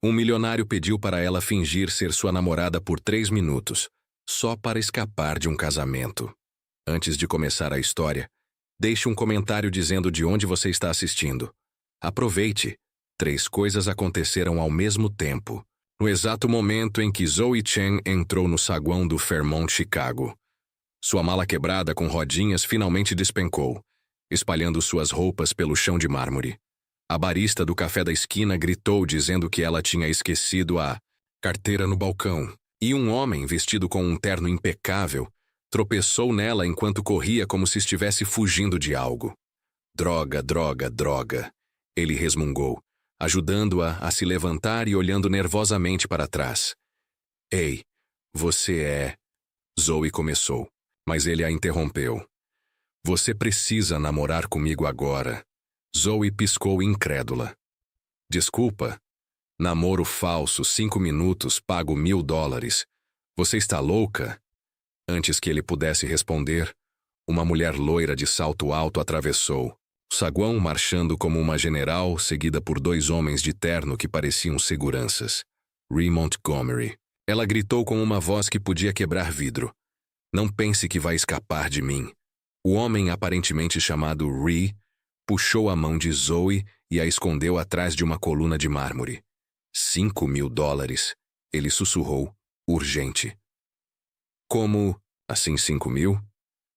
Um milionário pediu para ela fingir ser sua namorada por 3 minutos, só para escapar de um casamento. Antes de começar a história, deixe um comentário dizendo de onde você está assistindo. Aproveite. 3 coisas aconteceram ao mesmo tempo, no exato momento em que Zoe Chen entrou no saguão do Fairmont Chicago. Sua mala quebrada com rodinhas finalmente despencou, espalhando suas roupas pelo chão de mármore. A barista do café da esquina gritou dizendo que ela tinha esquecido a carteira no balcão, e um homem vestido com um terno impecável tropeçou nela enquanto corria como se estivesse fugindo de algo. Droga, droga, droga, ele resmungou, ajudando-a a se levantar e olhando nervosamente para trás. Ei, você é... Zoe começou, mas ele a interrompeu. Você precisa namorar comigo agora. Zoe piscou incrédula. Desculpa. Namoro falso, 5 minutos, pago $1.000. Você está louca? Antes que ele pudesse responder, uma mulher loira de salto alto atravessou, o saguão marchando como uma general, seguida por 2 homens de terno que pareciam seguranças. Ree Montgomery. Ela gritou com uma voz que podia quebrar vidro. Não pense que vai escapar de mim. O homem aparentemente chamado Ree puxou a mão de Zoe e a escondeu atrás de uma coluna de mármore. $5.000, ele sussurrou, urgente. Como, assim 5.000?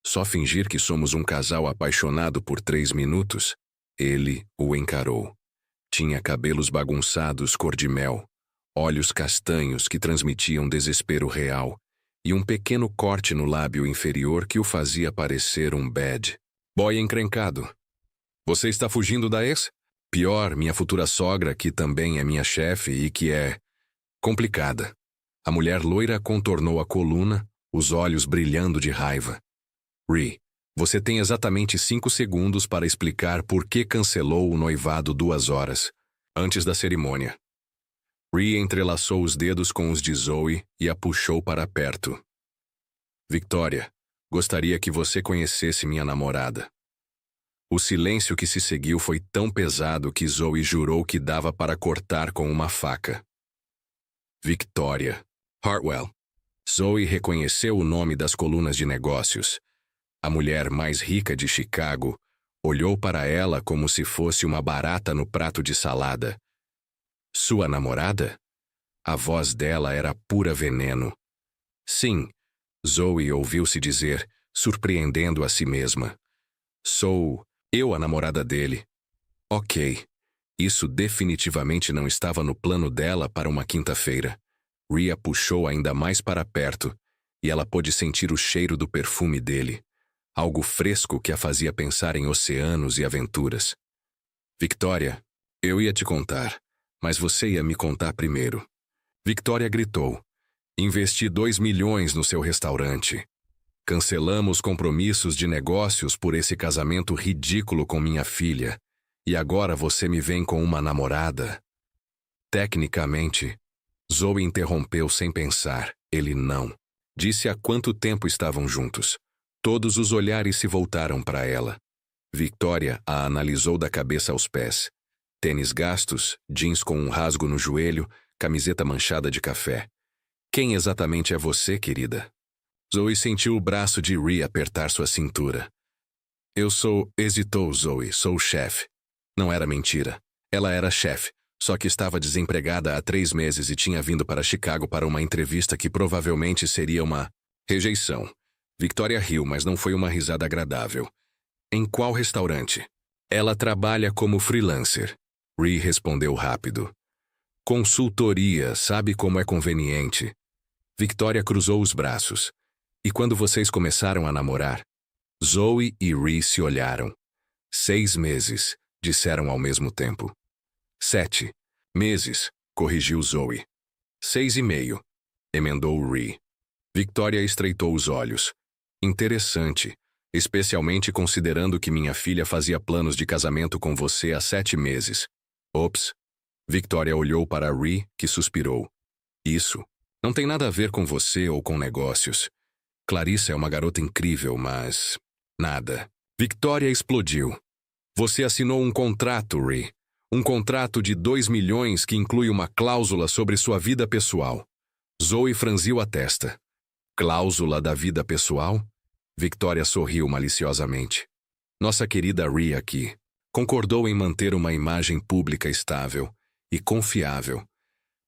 Só fingir que somos um casal apaixonado por 3 minutos? Ele o encarou. Tinha cabelos bagunçados cor de mel, olhos castanhos que transmitiam desespero real, e um pequeno corte no lábio inferior que o fazia parecer um bad boy encrencado. Você está fugindo da ex? Pior, minha futura sogra, que também é minha chefe e que é... complicada. A mulher loira contornou a coluna, os olhos brilhando de raiva. Ree, você tem exatamente 5 segundos para explicar por que cancelou o noivado 2 horas, antes da cerimônia. Ree entrelaçou os dedos com os de Zoe e a puxou para perto. Victoria, gostaria que você conhecesse minha namorada. O silêncio que se seguiu foi tão pesado que Zoe jurou que dava para cortar com uma faca. Victoria. Hartwell. Zoe reconheceu o nome das colunas de negócios. A mulher mais rica de Chicago olhou para ela como se fosse uma barata no prato de salada. Sua namorada? A voz dela era pura veneno. Sim, Zoe ouviu-se dizer, surpreendendo a si mesma. Sou eu a namorada dele. Ok. Isso definitivamente não estava no plano dela para uma quinta-feira. Rhea puxou ainda mais para perto, e ela pôde sentir o cheiro do perfume dele, algo fresco que a fazia pensar em oceanos e aventuras. Victoria, eu ia te contar, mas você ia me contar primeiro. Victoria gritou. Investi 2 milhões no seu restaurante. Cancelamos compromissos de negócios por esse casamento ridículo com minha filha, e agora você me vem com uma namorada? Tecnicamente, Zoe interrompeu sem pensar. Ele não. Disse há quanto tempo estavam juntos. Todos os olhares se voltaram para ela. Victoria a analisou da cabeça aos pés. Tênis gastos, jeans com um rasgo no joelho, camiseta manchada de café. Quem exatamente é você, querida? Zoe sentiu o braço de Ree apertar sua cintura. Hesitou Zoe, sou o chefe. Não era mentira. Ela era chefe, só que estava desempregada há 3 meses e tinha vindo para Chicago para uma entrevista que provavelmente seria uma rejeição. Victoria riu, mas não foi uma risada agradável. Em qual restaurante? Ela trabalha como freelancer. Ree respondeu rápido. Consultoria, sabe como é conveniente. Victoria cruzou os braços. E quando vocês começaram a namorar? Zoe e Ree se olharam. 6 meses, disseram ao mesmo tempo. 7 meses, corrigiu Zoe. 6,5, emendou Ree. Victoria estreitou os olhos. Interessante, especialmente considerando que minha filha fazia planos de casamento com você há 7 meses. Ops. Victoria olhou para Ree, que suspirou. Isso não tem nada a ver com você ou com negócios. Clarissa é uma garota incrível, mas... nada. Victoria explodiu. Você assinou um contrato, Ree. Um contrato de 2 milhões que inclui uma cláusula sobre sua vida pessoal. Zoe franziu a testa. Cláusula da vida pessoal? Victoria sorriu maliciosamente. Nossa querida Rhea aqui concordou em manter uma imagem pública estável e confiável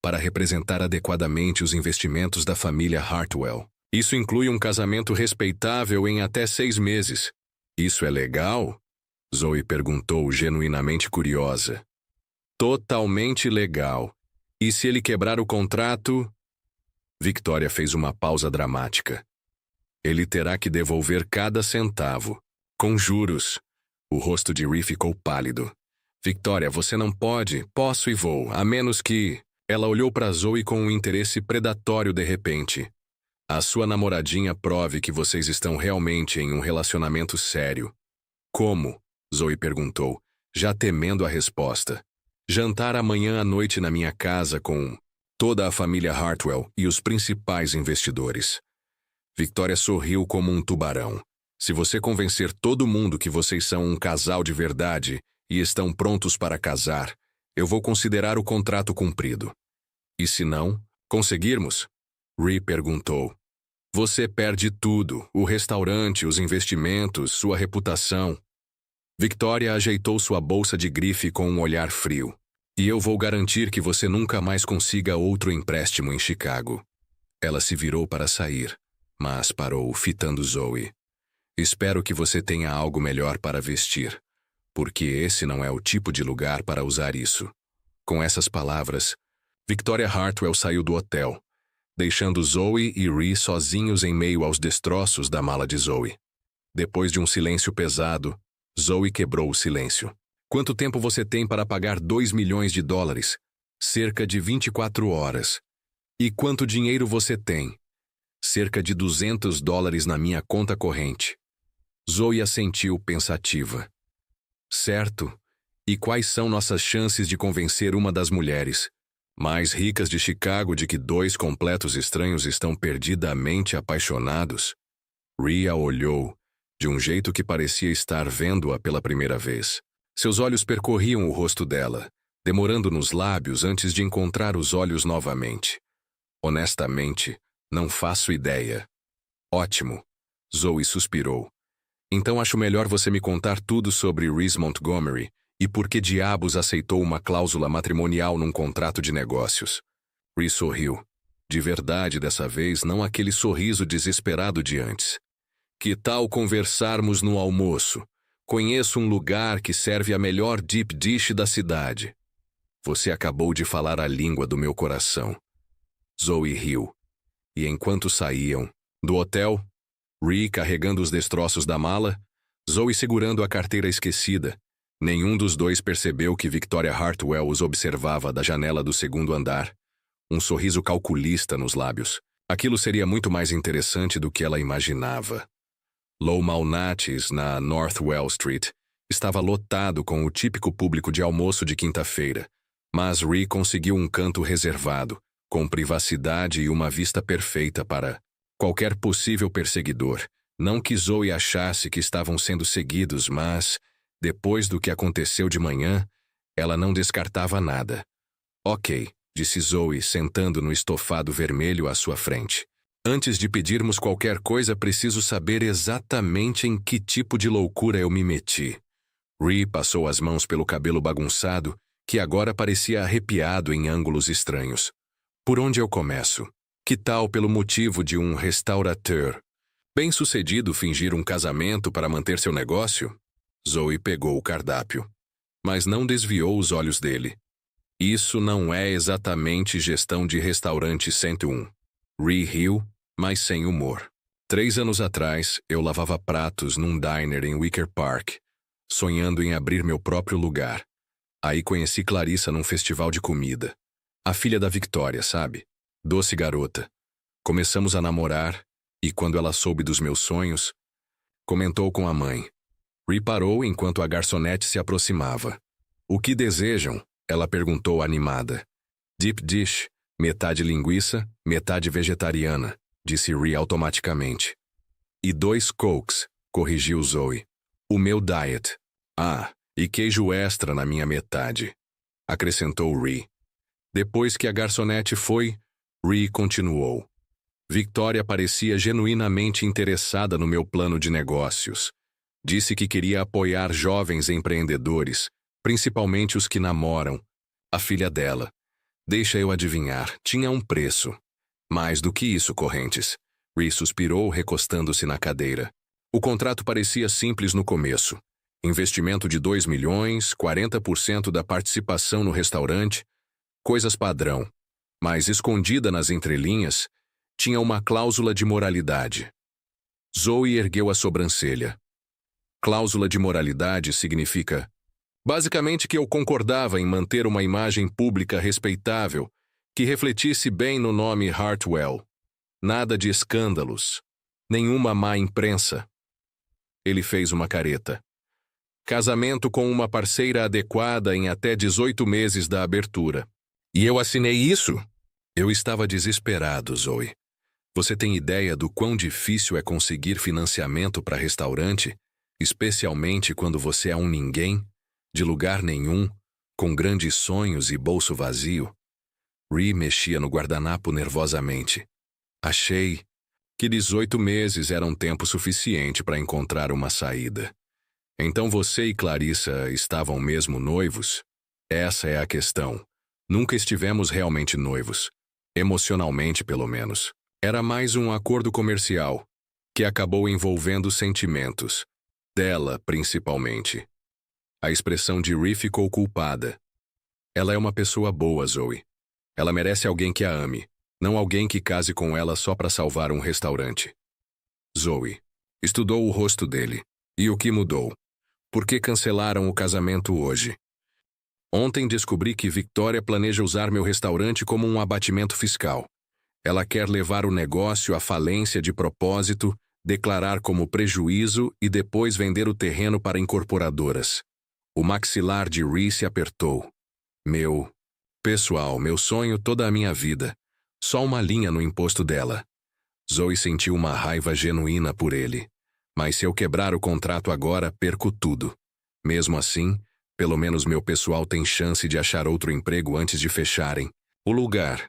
para representar adequadamente os investimentos da família Hartwell. Isso inclui um casamento respeitável em até 6 meses. Isso é legal? Zoe perguntou, genuinamente curiosa. Totalmente legal. E se ele quebrar o contrato? Victoria fez uma pausa dramática. Ele terá que devolver cada centavo, com juros. O rosto de Rhea ficou pálido. Victoria, você não pode. Posso e vou, a menos que... Ela olhou para Zoe com um interesse predatório de repente. A sua namoradinha prove que vocês estão realmente em um relacionamento sério. Como? Zoe perguntou, já temendo a resposta. Jantar amanhã à noite na minha casa com toda a família Hartwell e os principais investidores. Victoria sorriu como um tubarão. Se você convencer todo mundo que vocês são um casal de verdade e estão prontos para casar, eu vou considerar o contrato cumprido. E se não, conseguirmos? Rhea perguntou. Você perde tudo, o restaurante, os investimentos, sua reputação. Victoria ajeitou sua bolsa de grife com um olhar frio. E eu vou garantir que você nunca mais consiga outro empréstimo em Chicago. Ela se virou para sair, mas parou, fitando Zoe. Espero que você tenha algo melhor para vestir, porque esse não é o tipo de lugar para usar isso. Com essas palavras, Victoria Hartwell saiu do hotel, deixando Zoe e Rhea sozinhos em meio aos destroços da mala de Zoe. Depois de um silêncio pesado, Zoe quebrou o silêncio. Quanto tempo você tem para pagar 2 milhões de dólares? Cerca de 24 horas. E quanto dinheiro você tem? Cerca de 200 dólares na minha conta corrente. Zoe assentiu pensativa. Certo. E quais são nossas chances de convencer uma das mulheres mais ricas de Chicago de que 2 completos estranhos estão perdidamente apaixonados? Rhea olhou, de um jeito que parecia estar vendo-a pela primeira vez. Seus olhos percorriam o rosto dela, demorando nos lábios antes de encontrar os olhos novamente. Honestamente, não faço ideia. Ótimo. Zoe suspirou. Então acho melhor você me contar tudo sobre Rhea Montgomery e por que diabos aceitou uma cláusula matrimonial num contrato de negócios. Rhea sorriu. De verdade, dessa vez, não aquele sorriso desesperado de antes. Que tal conversarmos no almoço? Conheço um lugar que serve a melhor deep dish da cidade. Você acabou de falar a língua do meu coração. Zoe riu. E enquanto saíam do hotel, Rhea carregando os destroços da mala, Zoe segurando a carteira esquecida, nenhum dos dois percebeu que Victoria Hartwell os observava da janela do 2º andar, um sorriso calculista nos lábios. Aquilo seria muito mais interessante do que ela imaginava. Lou Malnati's, na North Well Street, estava lotado com o típico público de almoço de quinta-feira, mas Rhea conseguiu um canto reservado, com privacidade e uma vista perfeita para qualquer possível perseguidor. Não que Zoe achasse que estavam sendo seguidos, mas, depois do que aconteceu de manhã, ela não descartava nada. Ok, disse Zoe, sentando no estofado vermelho à sua frente. Antes de pedirmos qualquer coisa, preciso saber exatamente em que tipo de loucura eu me meti. Rhea passou as mãos pelo cabelo bagunçado, que agora parecia arrepiado em ângulos estranhos. Por onde eu começo? Que tal pelo motivo de um restaurateur? Bem-sucedido fingir um casamento para manter seu negócio? Zoe pegou o cardápio, mas não desviou os olhos dele. Isso não é exatamente gestão de restaurante 101. Rhea riu, mas sem humor. 3 anos atrás, eu lavava pratos num diner em Wicker Park, sonhando em abrir meu próprio lugar. Aí conheci Clarissa num festival de comida. A filha da Victoria, sabe? Doce garota. Começamos a namorar, e quando ela soube dos meus sonhos, comentou com a mãe. Rhea parou enquanto a garçonete se aproximava. O que desejam? Ela perguntou animada. Deep dish, metade linguiça, metade vegetariana, disse Rhea automaticamente. E 2 cokes, corrigiu Zoe. O meu diet. Ah, e queijo extra na minha metade. acrescentou Ree. Depois que a garçonete foi, Ree continuou. Victoria parecia genuinamente interessada no meu plano de negócios. Disse que queria apoiar jovens empreendedores, principalmente os que namoram. A filha dela. Deixa eu adivinhar, tinha um preço. Mais do que isso, Correntes. Ree suspirou, recostando-se na cadeira. O contrato parecia simples no começo. Investimento de 2 milhões, 40% da participação no restaurante, coisas padrão. Mas escondida nas entrelinhas, tinha uma cláusula de moralidade. Zoe ergueu a sobrancelha. Cláusula de moralidade significa, basicamente, que eu concordava em manter uma imagem pública respeitável que refletisse bem no nome Hartwell. Nada de escândalos. Nenhuma má imprensa. Ele fez uma careta. Casamento com uma parceira adequada em até 18 meses da abertura. E eu assinei isso? Eu estava desesperado, Zoe. Você tem ideia do quão difícil é conseguir financiamento para restaurante, especialmente quando você é um ninguém, de lugar nenhum, com grandes sonhos e bolso vazio? Ree mexia no guardanapo nervosamente. Achei que 18 meses era um tempo suficiente para encontrar uma saída. Então você e Clarissa estavam mesmo noivos? Essa é a questão. Nunca estivemos realmente noivos. Emocionalmente, pelo menos. Era mais um acordo comercial, que acabou envolvendo sentimentos. Dela, principalmente. A expressão de Ree ficou culpada. Ela é uma pessoa boa, Zoe. Ela merece alguém que a ame, não alguém que case com ela só para salvar um restaurante. Zoe estudou o rosto dele. E o que mudou? Por que cancelaram o casamento hoje? Ontem descobri que Victoria planeja usar meu restaurante como um abatimento fiscal. Ela quer levar o negócio à falência de propósito, declarar como prejuízo e depois vender o terreno para incorporadoras. O maxilar de Ree se apertou. Pessoal, meu sonho toda a minha vida. Só uma linha no imposto dela. Zoe sentiu uma raiva genuína por ele. Mas se eu quebrar o contrato agora, perco tudo. Mesmo assim, pelo menos meu pessoal tem chance de achar outro emprego antes de fecharem o lugar.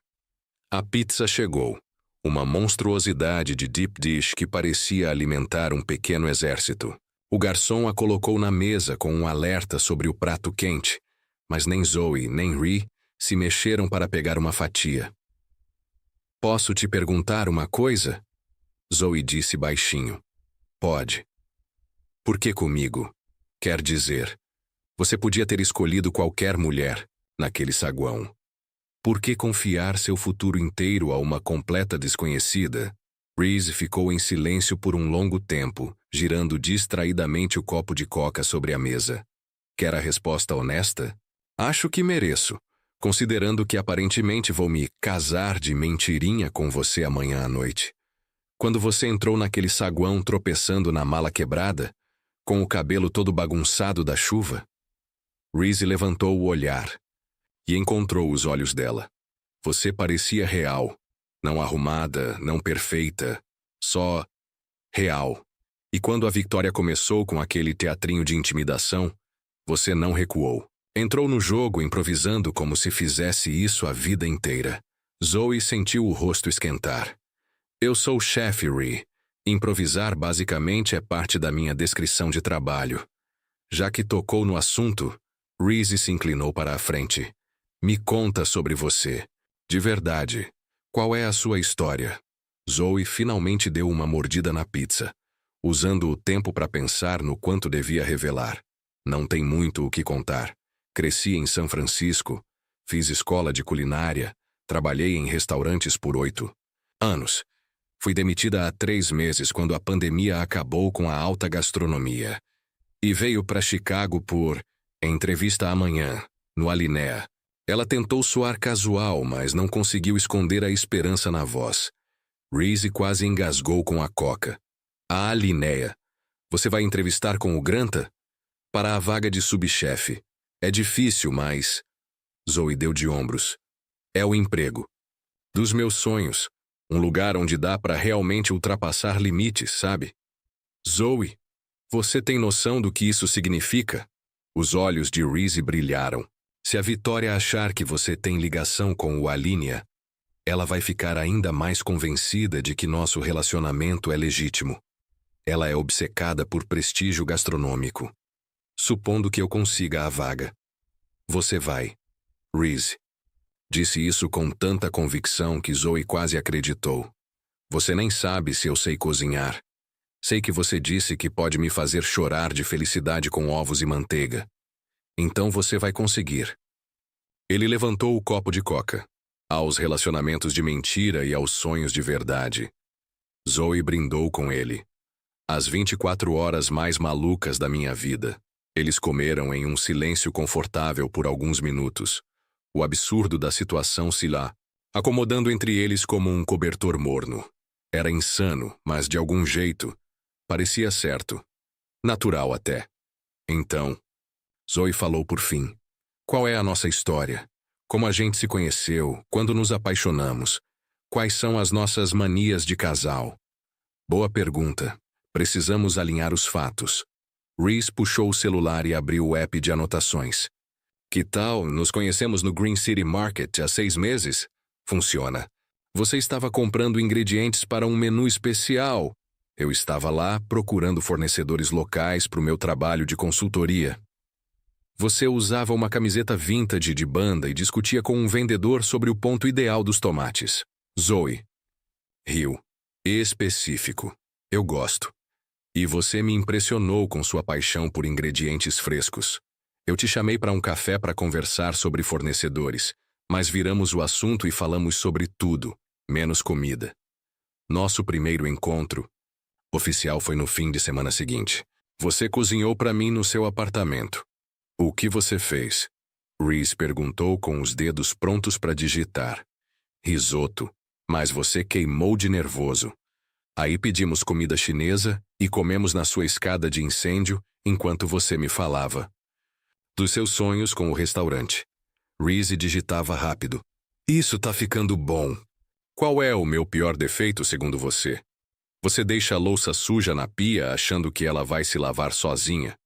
A pizza chegou. Uma monstruosidade de deep dish que parecia alimentar um pequeno exército. O garçom a colocou na mesa com um alerta sobre o prato quente, mas nem Zoe nem Ree se mexeram para pegar uma fatia. Posso te perguntar uma coisa? Zoe disse baixinho. Pode. Por que comigo? Quer dizer, você podia ter escolhido qualquer mulher naquele saguão. Por que confiar seu futuro inteiro a uma completa desconhecida? Reese ficou em silêncio por um longo tempo, girando distraidamente o copo de coca sobre a mesa. Quer a resposta honesta? Acho que mereço, considerando que aparentemente vou me casar de mentirinha com você amanhã à noite. Quando você entrou naquele saguão tropeçando na mala quebrada, com o cabelo todo bagunçado da chuva, Reese levantou o olhar e encontrou os olhos dela. Você parecia real, não arrumada, não perfeita, só real. E quando a Victoria começou com aquele teatrinho de intimidação, você não recuou. Entrou no jogo improvisando como se fizesse isso a vida inteira. Zoe sentiu o rosto esquentar. Eu sou o chefe, Ree. Improvisar basicamente é parte da minha descrição de trabalho. Já que tocou no assunto, Reese se inclinou para a frente. Me conta sobre você. De verdade. Qual é a sua história? Zoe finalmente deu uma mordida na pizza, usando o tempo para pensar no quanto devia revelar. Não tem muito o que contar. Cresci em São Francisco, fiz escola de culinária, trabalhei em restaurantes por 8 anos. Fui demitida há 3 meses quando a pandemia acabou com a alta gastronomia. E veio para Chicago por entrevista amanhã, no Alinea. Ela tentou soar casual, mas não conseguiu esconder a esperança na voz. Reese quase engasgou com a coca. A Alinea. Você vai entrevistar com o Granta? Para a vaga de subchefe. É difícil, mas... Zoe deu de ombros. É o emprego. Dos meus sonhos. Um lugar onde dá para realmente ultrapassar limites, sabe? Zoe, você tem noção do que isso significa? Os olhos de Reese brilharam. Se a Vitória achar que você tem ligação com o Alinea, ela vai ficar ainda mais convencida de que nosso relacionamento é legítimo. Ela é obcecada por prestígio gastronômico. Supondo que eu consiga a vaga. Você vai. Reese. Disse isso com tanta convicção que Zoe quase acreditou. Você nem sabe se eu sei cozinhar. Sei que você disse que pode me fazer chorar de felicidade com ovos e manteiga. Então você vai conseguir. Ele levantou o copo de coca. Aos relacionamentos de mentira e aos sonhos de verdade. Zoe brindou com ele. As 24 horas mais malucas da minha vida. Eles comeram em um silêncio confortável por alguns minutos. O absurdo da situação se lá, acomodando entre eles como um cobertor morno. Era insano, mas de algum jeito, parecia certo. Natural até. Então, Zoe falou por fim. Qual é a nossa história? Como a gente se conheceu? Quando nos apaixonamos? Quais são as nossas manias de casal? Boa pergunta. Precisamos alinhar os fatos. Reese puxou o celular e abriu o app de anotações. Que tal? Nos conhecemos no Green City Market há 6 meses? Funciona. Você estava comprando ingredientes para um menu especial. Eu estava lá procurando fornecedores locais para o meu trabalho de consultoria. Você usava uma camiseta vintage de banda e discutia com um vendedor sobre o ponto ideal dos tomates. Zoe. Riu. Específico. Eu gosto. E você me impressionou com sua paixão por ingredientes frescos. Eu te chamei para um café para conversar sobre fornecedores, mas viramos o assunto e falamos sobre tudo, menos comida. Nosso primeiro encontro oficial foi no fim de semana seguinte. Você cozinhou para mim no seu apartamento. O que você fez? Reese perguntou com os dedos prontos para digitar. Risoto, mas você queimou de nervoso. Aí pedimos comida chinesa e comemos na sua escada de incêndio enquanto você me falava. Dos seus sonhos com o restaurante. Reese digitava rápido. Isso tá ficando bom. Qual é o meu pior defeito, segundo você? Você deixa a louça suja na pia achando que ela vai se lavar sozinha.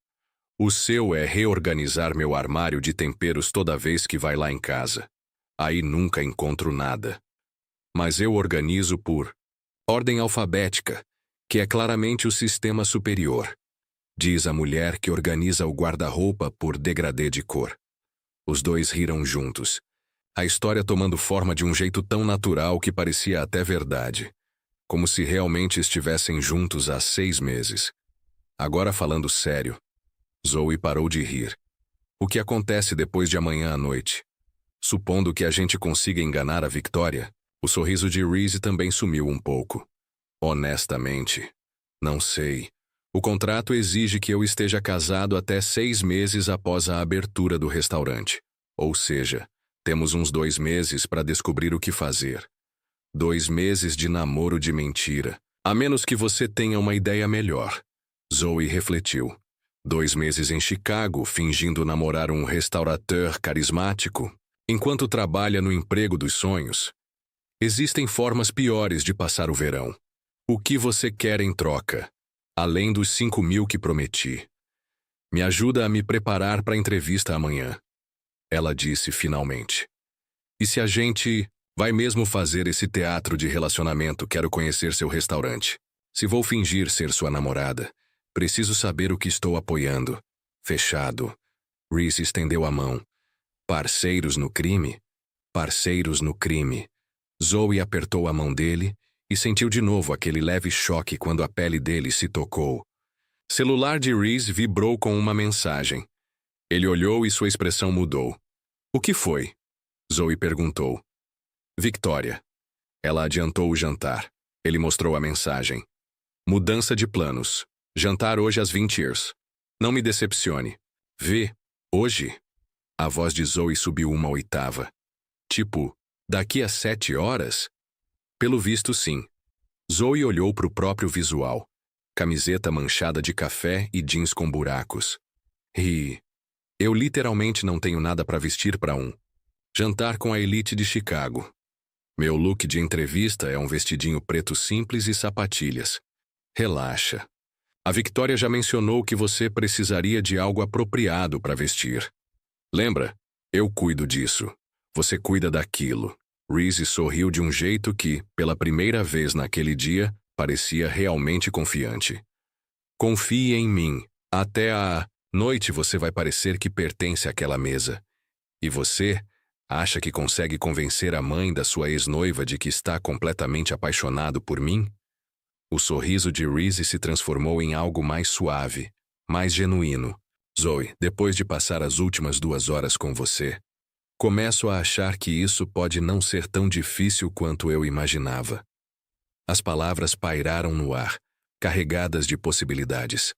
O seu é reorganizar meu armário de temperos toda vez que vai lá em casa. Aí nunca encontro nada. Mas eu organizo por ordem alfabética, que é claramente o sistema superior. Diz a mulher que organiza o guarda-roupa por degradê de cor. Os dois riram juntos. A história tomando forma de um jeito tão natural que parecia até verdade. Como se realmente estivessem juntos há 6 meses. Agora falando sério. Zoe parou de rir. O que acontece depois de amanhã à noite? Supondo que a gente consiga enganar a Victoria, o sorriso de Reese também sumiu um pouco. Honestamente, não sei. O contrato exige que eu esteja casado até 6 meses após a abertura do restaurante. Ou seja, temos uns 2 meses para descobrir o que fazer. 2 meses de namoro de mentira. A menos que você tenha uma ideia melhor. Zoe refletiu. 2 meses em Chicago, fingindo namorar um restaurateur carismático, enquanto trabalha no emprego dos sonhos. Existem formas piores de passar o verão. O que você quer em troca? Além dos 5.000 que prometi. Me ajuda a me preparar para a entrevista amanhã. Ela disse finalmente. E se a gente vai mesmo fazer esse teatro de relacionamento, quero conhecer seu restaurante. Se vou fingir ser sua namorada, preciso saber o que estou apoiando. Fechado. Reese estendeu a mão. Parceiros no crime? Parceiros no crime. Zoe apertou a mão dele e sentiu de novo aquele leve choque quando a pele dele se tocou. Celular de Reese vibrou com uma mensagem. Ele olhou e sua expressão mudou. O que foi? Zoe perguntou. Victoria. Ela adiantou o jantar. Ele mostrou a mensagem. Mudança de planos. Jantar hoje às 20h. Não me decepcione. Vê, hoje? A voz de Zoe subiu uma oitava. Tipo, daqui a 7 horas? Pelo visto, sim. Zoe olhou para o próprio visual. Camiseta manchada de café e jeans com buracos. E eu literalmente não tenho nada para vestir para um jantar com a elite de Chicago. Meu look de entrevista é um vestidinho preto simples e sapatilhas. Relaxa. A Victoria já mencionou que você precisaria de algo apropriado para vestir. Lembra? Eu cuido disso. Você cuida daquilo. Reese sorriu de um jeito que, pela primeira vez naquele dia, parecia realmente confiante. Confie em mim. Até a noite você vai parecer que pertence àquela mesa. E você acha que consegue convencer a mãe da sua ex-noiva de que está completamente apaixonado por mim? O sorriso de Reese se transformou em algo mais suave, mais genuíno. Zoe, depois de passar as últimas 2 horas com você, começo a achar que isso pode não ser tão difícil quanto eu imaginava. As palavras pairaram no ar, carregadas de possibilidades.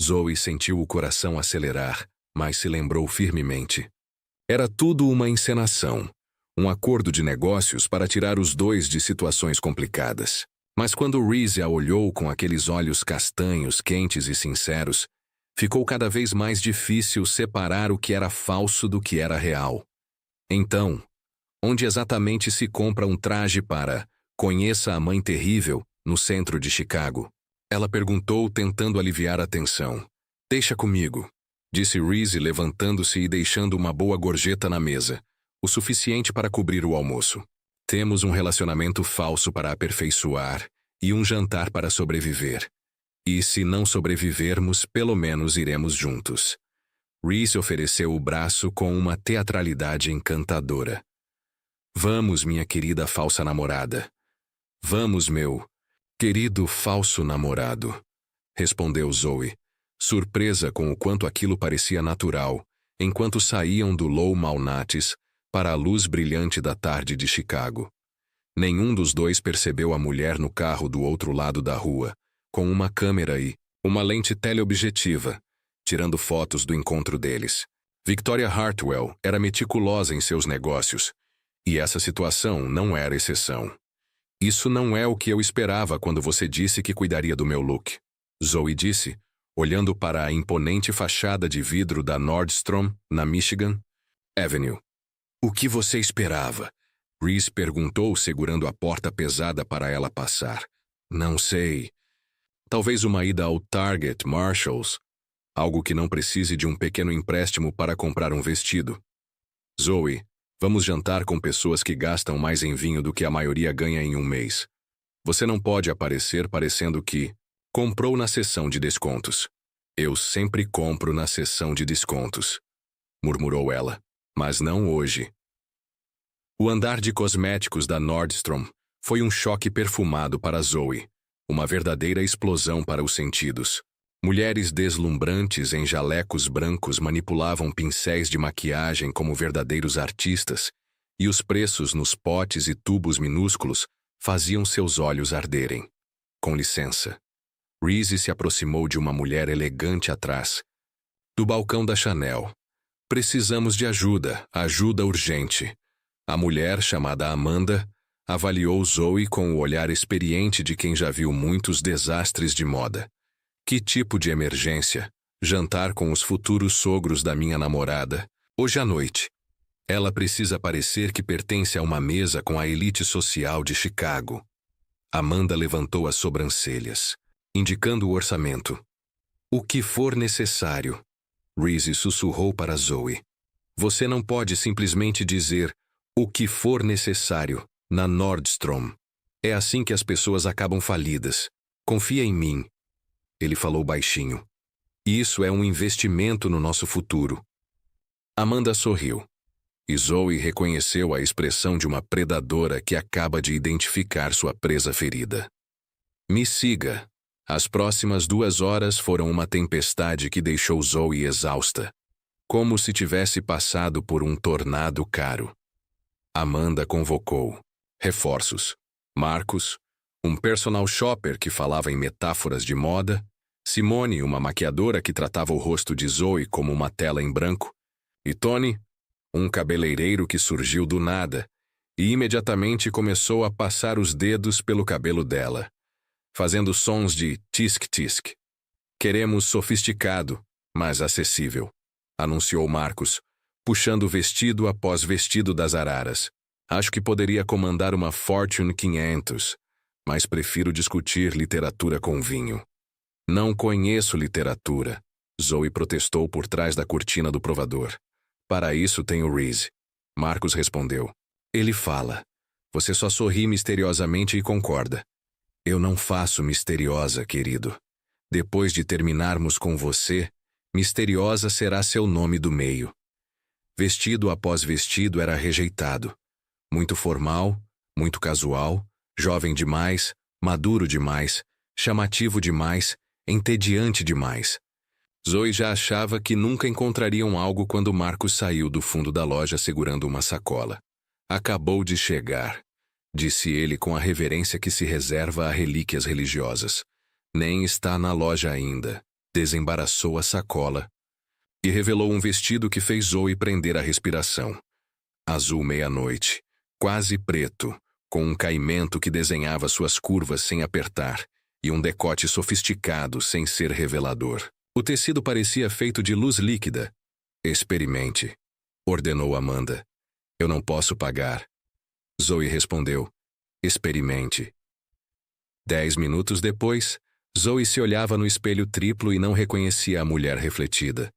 Zoe sentiu o coração acelerar, mas se lembrou firmemente. Era tudo uma encenação, um acordo de negócios para tirar os dois de situações complicadas. Mas quando Reese a olhou com aqueles olhos castanhos, quentes e sinceros, ficou cada vez mais difícil separar o que era falso do que era real. Então, onde exatamente se compra um traje para Conheça a Mãe Terrível, no centro de Chicago? Ela perguntou, tentando aliviar a tensão. Deixa comigo, disse Reese, levantando-se e deixando uma boa gorjeta na mesa, o suficiente para cobrir o almoço. Temos um relacionamento falso para aperfeiçoar e um jantar para sobreviver. E se não sobrevivermos, pelo menos iremos juntos. Reese ofereceu o braço com uma teatralidade encantadora. Vamos, minha querida falsa namorada. Vamos, meu querido falso namorado, respondeu Zoe, surpresa com o quanto aquilo parecia natural, enquanto saíam do Lou Malnates para a luz brilhante da tarde de Chicago. Nenhum dos dois percebeu a mulher no carro do outro lado da rua, com uma câmera e uma lente teleobjetiva, tirando fotos do encontro deles. Victoria Hartwell era meticulosa em seus negócios, e essa situação não era exceção. Isso não é o que eu esperava quando você disse que cuidaria do meu look, Zoe disse, olhando para a imponente fachada de vidro da Nordstrom, na Michigan Avenue. O que você esperava? Reese perguntou, segurando a porta pesada para ela passar. Não sei. Talvez uma ida ao Target, Marshalls. Algo que não precise de um pequeno empréstimo para comprar um vestido. Zoe, vamos jantar com pessoas que gastam mais em vinho do que a maioria ganha em um mês. Você não pode aparecer parecendo que comprou na seção de descontos. Eu sempre compro na seção de descontos, murmurou ela, mas não hoje. O andar de cosméticos da Nordstrom foi um choque perfumado para Zoe, uma verdadeira explosão para os sentidos. Mulheres deslumbrantes em jalecos brancos manipulavam pincéis de maquiagem como verdadeiros artistas, e os preços nos potes e tubos minúsculos faziam seus olhos arderem. Com licença. Reese se aproximou de uma mulher elegante atrás, do balcão da Chanel. Precisamos de ajuda, ajuda urgente. A mulher, chamada Amanda, avaliou Zoe com o olhar experiente de quem já viu muitos desastres de moda. Que tipo de emergência? Jantar com os futuros sogros da minha namorada, hoje à noite. Ela precisa parecer que pertence a uma mesa com a elite social de Chicago. Amanda levantou as sobrancelhas, indicando o orçamento. O que for necessário. Reese sussurrou para Zoe. Você não pode simplesmente dizer o que for necessário na Nordstrom. É assim que as pessoas acabam falidas. Confia em mim. Ele falou baixinho. Isso é um investimento no nosso futuro. Amanda sorriu. E Zoe reconheceu a expressão de uma predadora que acaba de identificar sua presa ferida. Me siga. As próximas 2 horas foram uma tempestade que deixou Zoe exausta, como se tivesse passado por um tornado caro. Amanda convocou reforços. Marcos, um personal shopper que falava em metáforas de moda, Simone, uma maquiadora que tratava o rosto de Zoe como uma tela em branco, e Tony, um cabeleireiro que surgiu do nada e imediatamente começou a passar os dedos pelo cabelo dela, fazendo sons de tisk-tisk. Queremos sofisticado, mas acessível, anunciou Marcos, puxando vestido após vestido das araras. Acho que poderia comandar uma Fortune 500, mas prefiro discutir literatura com vinho. Não conheço literatura, Zoe protestou por trás da cortina do provador. Para isso tenho Reese. Marcus respondeu. Ele fala. Você só sorri misteriosamente e concorda. Eu não faço misteriosa, querido. Depois de terminarmos com você, misteriosa será seu nome do meio. Vestido após vestido era rejeitado. Muito formal, muito casual, jovem demais, maduro demais, chamativo demais, entediante demais. Zoe já achava que nunca encontrariam algo quando Marcus saiu do fundo da loja segurando uma sacola. Acabou de chegar, disse ele com a reverência que se reserva a relíquias religiosas. Nem está na loja ainda. Desembaraçou a sacola e revelou um vestido que fez Zoe prender a respiração. Azul meia-noite, quase preto, com um caimento que desenhava suas curvas sem apertar e um decote sofisticado sem ser revelador. O tecido parecia feito de luz líquida. Experimente, ordenou Amanda. Eu não posso pagar. Zoe respondeu. Experimente. 10 minutos depois, Zoe se olhava no espelho triplo e não reconhecia a mulher refletida.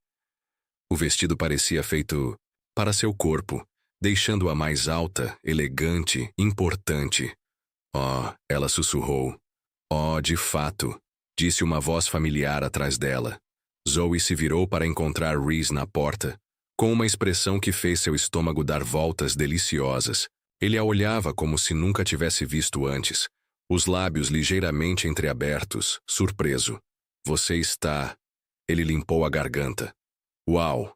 O vestido parecia feito para seu corpo, deixando-a mais alta, elegante, importante. Oh, ela sussurrou. Oh, de fato, disse uma voz familiar atrás dela. Zoe se virou para encontrar Reese na porta, com uma expressão que fez seu estômago dar voltas deliciosas. Ele a olhava como se nunca tivesse visto antes, os lábios ligeiramente entreabertos, surpreso. Você está... Ele limpou a garganta. Uau!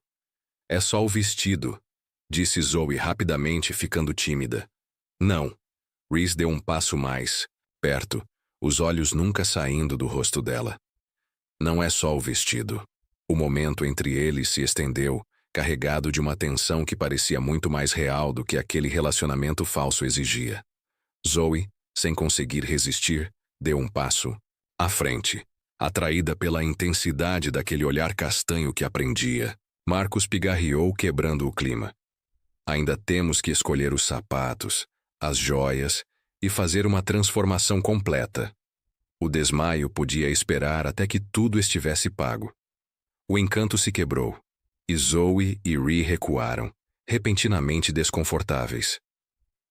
É só o vestido, disse Zoe rapidamente, ficando tímida. Não. Reese deu um passo mais, perto, os olhos nunca saindo do rosto dela. Não é só o vestido. O momento entre eles se estendeu, carregado de uma tensão que parecia muito mais real do que aquele relacionamento falso exigia. Zoe, sem conseguir resistir, deu um passo à frente, atraída pela intensidade daquele olhar castanho que a prendia. Marcus pigarreou, quebrando o clima. Ainda temos que escolher os sapatos, as joias e fazer uma transformação completa. O desmaio podia esperar até que tudo estivesse pago. O encanto se quebrou, e Zoe e Ree recuaram, repentinamente desconfortáveis.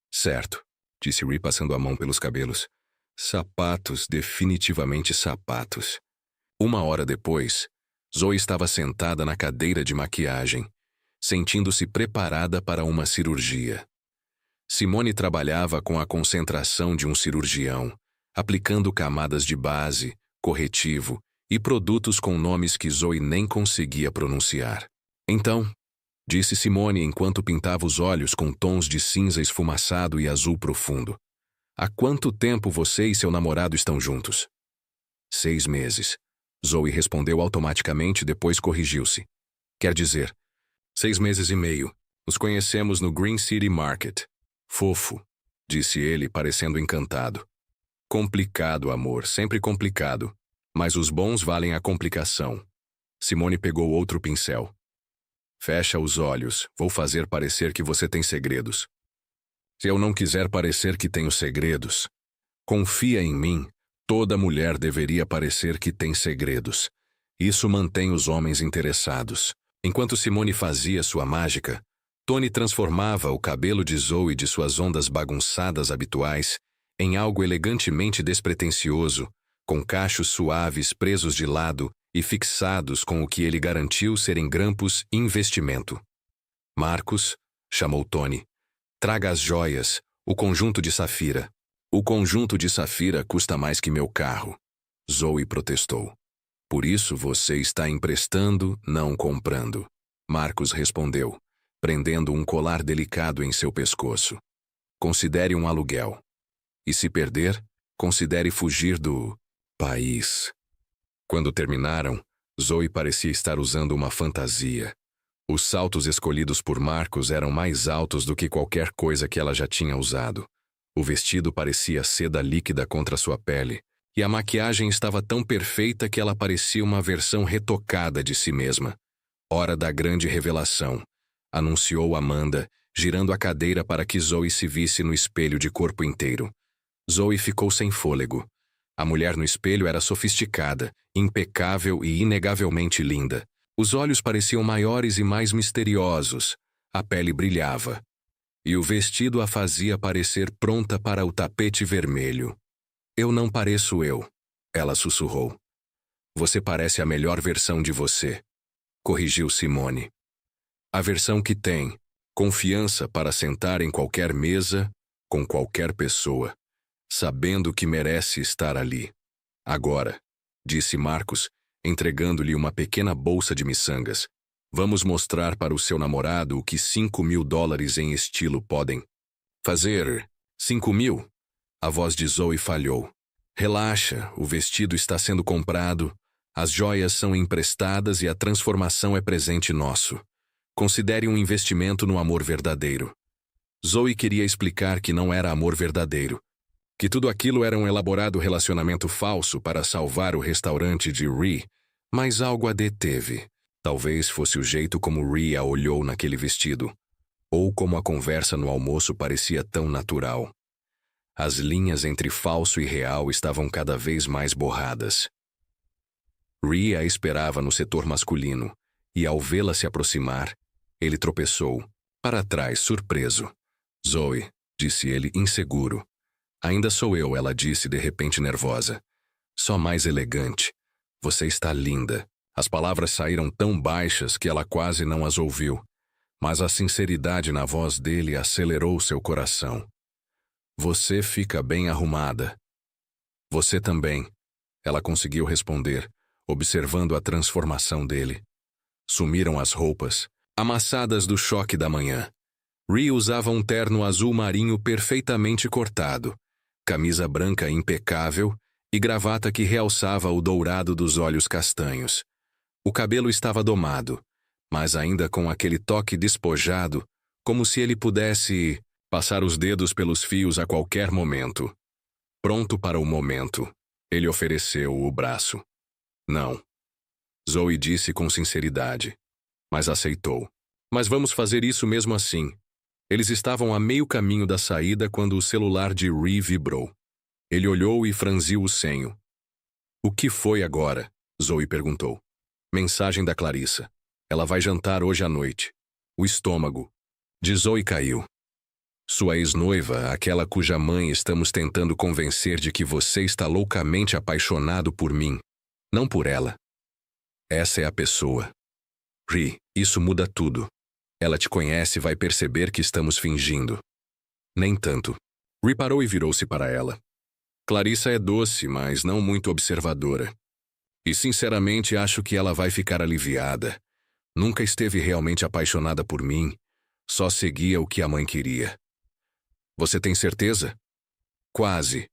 Certo, disse Ree passando a mão pelos cabelos. Sapatos, definitivamente sapatos. 1 hora depois, Zoe estava sentada na cadeira de maquiagem, sentindo-se preparada para uma cirurgia. Simone trabalhava com a concentração de um cirurgião, aplicando camadas de base, corretivo e produtos com nomes que Zoe nem conseguia pronunciar. Então, disse Simone enquanto pintava os olhos com tons de cinza esfumaçado e azul profundo. Há quanto tempo você e seu namorado estão juntos? 6 meses. Zoe respondeu automaticamente, depois corrigiu-se. Quer dizer, 6 meses e meio. Nos conhecemos no Green City Market. Fofo, disse ele, parecendo encantado. Complicado, amor, sempre complicado. Mas os bons valem a complicação. Simone pegou outro pincel. Fecha os olhos, vou fazer parecer que você tem segredos. Se eu não quiser parecer que tenho segredos, confia em mim, toda mulher deveria parecer que tem segredos. Isso mantém os homens interessados. Enquanto Simone fazia sua mágica, Tony transformava o cabelo de Zoe de suas ondas bagunçadas habituais em algo elegantemente despretensioso, com cachos suaves presos de lado e fixados com o que ele garantiu serem grampos investimento. Marcus, chamou Tony, traga as joias, o conjunto de safira. O conjunto de safira custa mais que meu carro. Zoe protestou. Por isso você está emprestando, não comprando. Marcus respondeu, prendendo um colar delicado em seu pescoço. Considere um aluguel. E se perder, considere fugir do país. Quando terminaram, Zoe parecia estar usando uma fantasia. Os saltos escolhidos por Marcus eram mais altos do que qualquer coisa que ela já tinha usado. O vestido parecia seda líquida contra sua pele, e a maquiagem estava tão perfeita que ela parecia uma versão retocada de si mesma. Hora da grande revelação, anunciou Amanda, girando a cadeira para que Zoe se visse no espelho de corpo inteiro. Zoe ficou sem fôlego. A mulher no espelho era sofisticada, impecável e inegavelmente linda. Os olhos pareciam maiores e mais misteriosos, a pele brilhava. E o vestido a fazia parecer pronta para o tapete vermelho. Eu não pareço eu, ela sussurrou. Você parece a melhor versão de você, corrigiu Simone. A versão que tem confiança para sentar em qualquer mesa, com qualquer pessoa, sabendo que merece estar ali. Agora, disse Marcos, entregando-lhe uma pequena bolsa de miçangas. Vamos mostrar para o seu namorado o que $5.000 em estilo podem fazer. 5.000? A voz de Zoe falhou. Relaxa, o vestido está sendo comprado, as joias são emprestadas e a transformação é presente nosso. Considere um investimento no amor verdadeiro. Zoe queria explicar que não era amor verdadeiro, que tudo aquilo era um elaborado relacionamento falso para salvar o restaurante de Rhea, mas algo a deteve. Talvez fosse o jeito como Rhea a olhou naquele vestido, ou como a conversa no almoço parecia tão natural. As linhas entre falso e real estavam cada vez mais borradas. Rhea a esperava no setor masculino, e ao vê-la se aproximar, ele tropeçou, para trás, surpreso. Zoe, disse ele, inseguro. Ainda sou eu, ela disse de repente nervosa. Só mais elegante. Você está linda. As palavras saíram tão baixas que ela quase não as ouviu, mas a sinceridade na voz dele acelerou seu coração. Você fica bem arrumada. Você também, ela conseguiu responder, observando a transformação dele. Sumiram as roupas, amassadas do choque da manhã. Rhea usava um terno azul marinho perfeitamente cortado, camisa branca impecável e gravata que realçava o dourado dos olhos castanhos. O cabelo estava domado, mas ainda com aquele toque despojado, como se ele pudesse passar os dedos pelos fios a qualquer momento. Pronto para o momento, ele ofereceu o braço. Não. Zoe disse com sinceridade, mas aceitou. Mas vamos fazer isso mesmo assim. Eles estavam a meio caminho da saída quando o celular de Rhea vibrou. Ele olhou e franziu o senho. O que foi agora? Zoe perguntou. Mensagem da Clarissa. Ela vai jantar hoje à noite. O estômago de Zoe caiu. Sua ex-noiva, aquela cuja mãe estamos tentando convencer de que você está loucamente apaixonado por mim, não por ela. Essa é a pessoa. Rhea, isso muda tudo. Ela te conhece e vai perceber que estamos fingindo. Nem tanto. Rhea parou e virou-se para ela. Clarissa é doce, mas não muito observadora. E sinceramente acho que ela vai ficar aliviada. Nunca esteve realmente apaixonada por mim, só seguia o que a mãe queria. Você tem certeza? Quase.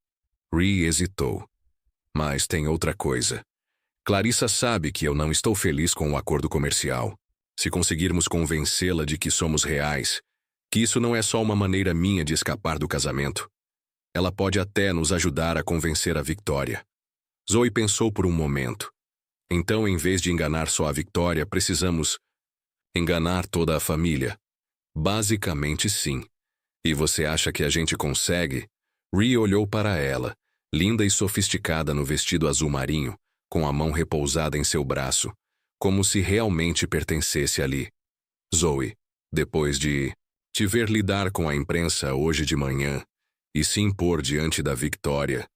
Rhea hesitou. Mas tem outra coisa. Clarissa sabe que eu não estou feliz com o acordo comercial. Se conseguirmos convencê-la de que somos reais, que isso não é só uma maneira minha de escapar do casamento, ela pode até nos ajudar a convencer a Victoria. Zoe pensou por um momento. Então, em vez de enganar só a Victoria, precisamos enganar toda a família. Basicamente, sim. E você acha que a gente consegue? Rhea olhou para ela, linda e sofisticada no vestido azul marinho, com a mão repousada em seu braço, como se realmente pertencesse ali. Zoe, depois de te ver lidar com a imprensa hoje de manhã e se impor diante da Victoria,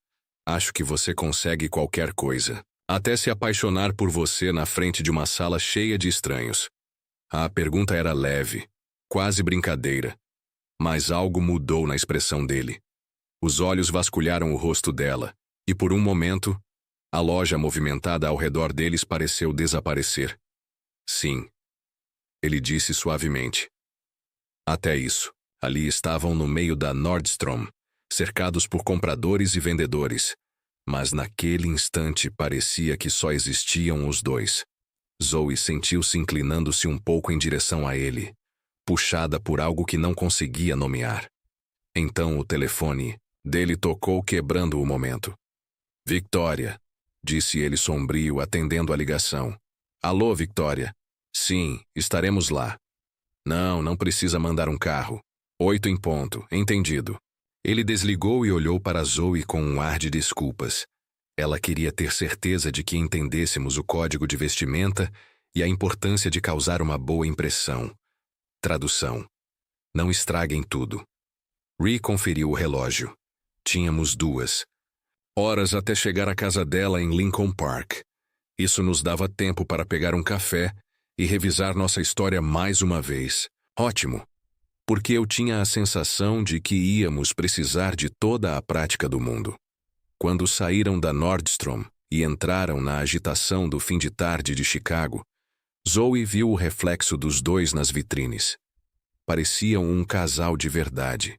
acho que você consegue qualquer coisa. Até se apaixonar por você na frente de uma sala cheia de estranhos. A pergunta era leve, quase brincadeira, mas algo mudou na expressão dele. Os olhos vasculharam o rosto dela, e por um momento, a loja movimentada ao redor deles pareceu desaparecer. Sim, ele disse suavemente. Até isso, ali estavam no meio da Nordstrom, cercados por compradores e vendedores, mas naquele instante parecia que só existiam os dois. Zoe sentiu-se inclinando-se um pouco em direção a ele, puxada por algo que não conseguia nomear. Então o telefone dele tocou, quebrando o momento. Victoria, disse ele sombrio, atendendo a ligação. Alô, Victoria. Sim, estaremos lá. Não precisa mandar um carro. 8 em ponto, entendido. Ele desligou e olhou para Zoe com um ar de desculpas. Ela queria ter certeza de que entendêssemos o código de vestimenta e a importância de causar uma boa impressão. Tradução: não estraguem tudo. Ree conferiu o relógio. Tínhamos 2 horas até chegar à casa dela em Lincoln Park. Isso nos dava tempo para pegar um café e revisar nossa história mais uma vez. Ótimo, porque eu tinha a sensação de que íamos precisar de toda a prática do mundo. Quando saíram da Nordstrom e entraram na agitação do fim de tarde de Chicago, Zoe viu o reflexo dos dois nas vitrines. Pareciam um casal de verdade.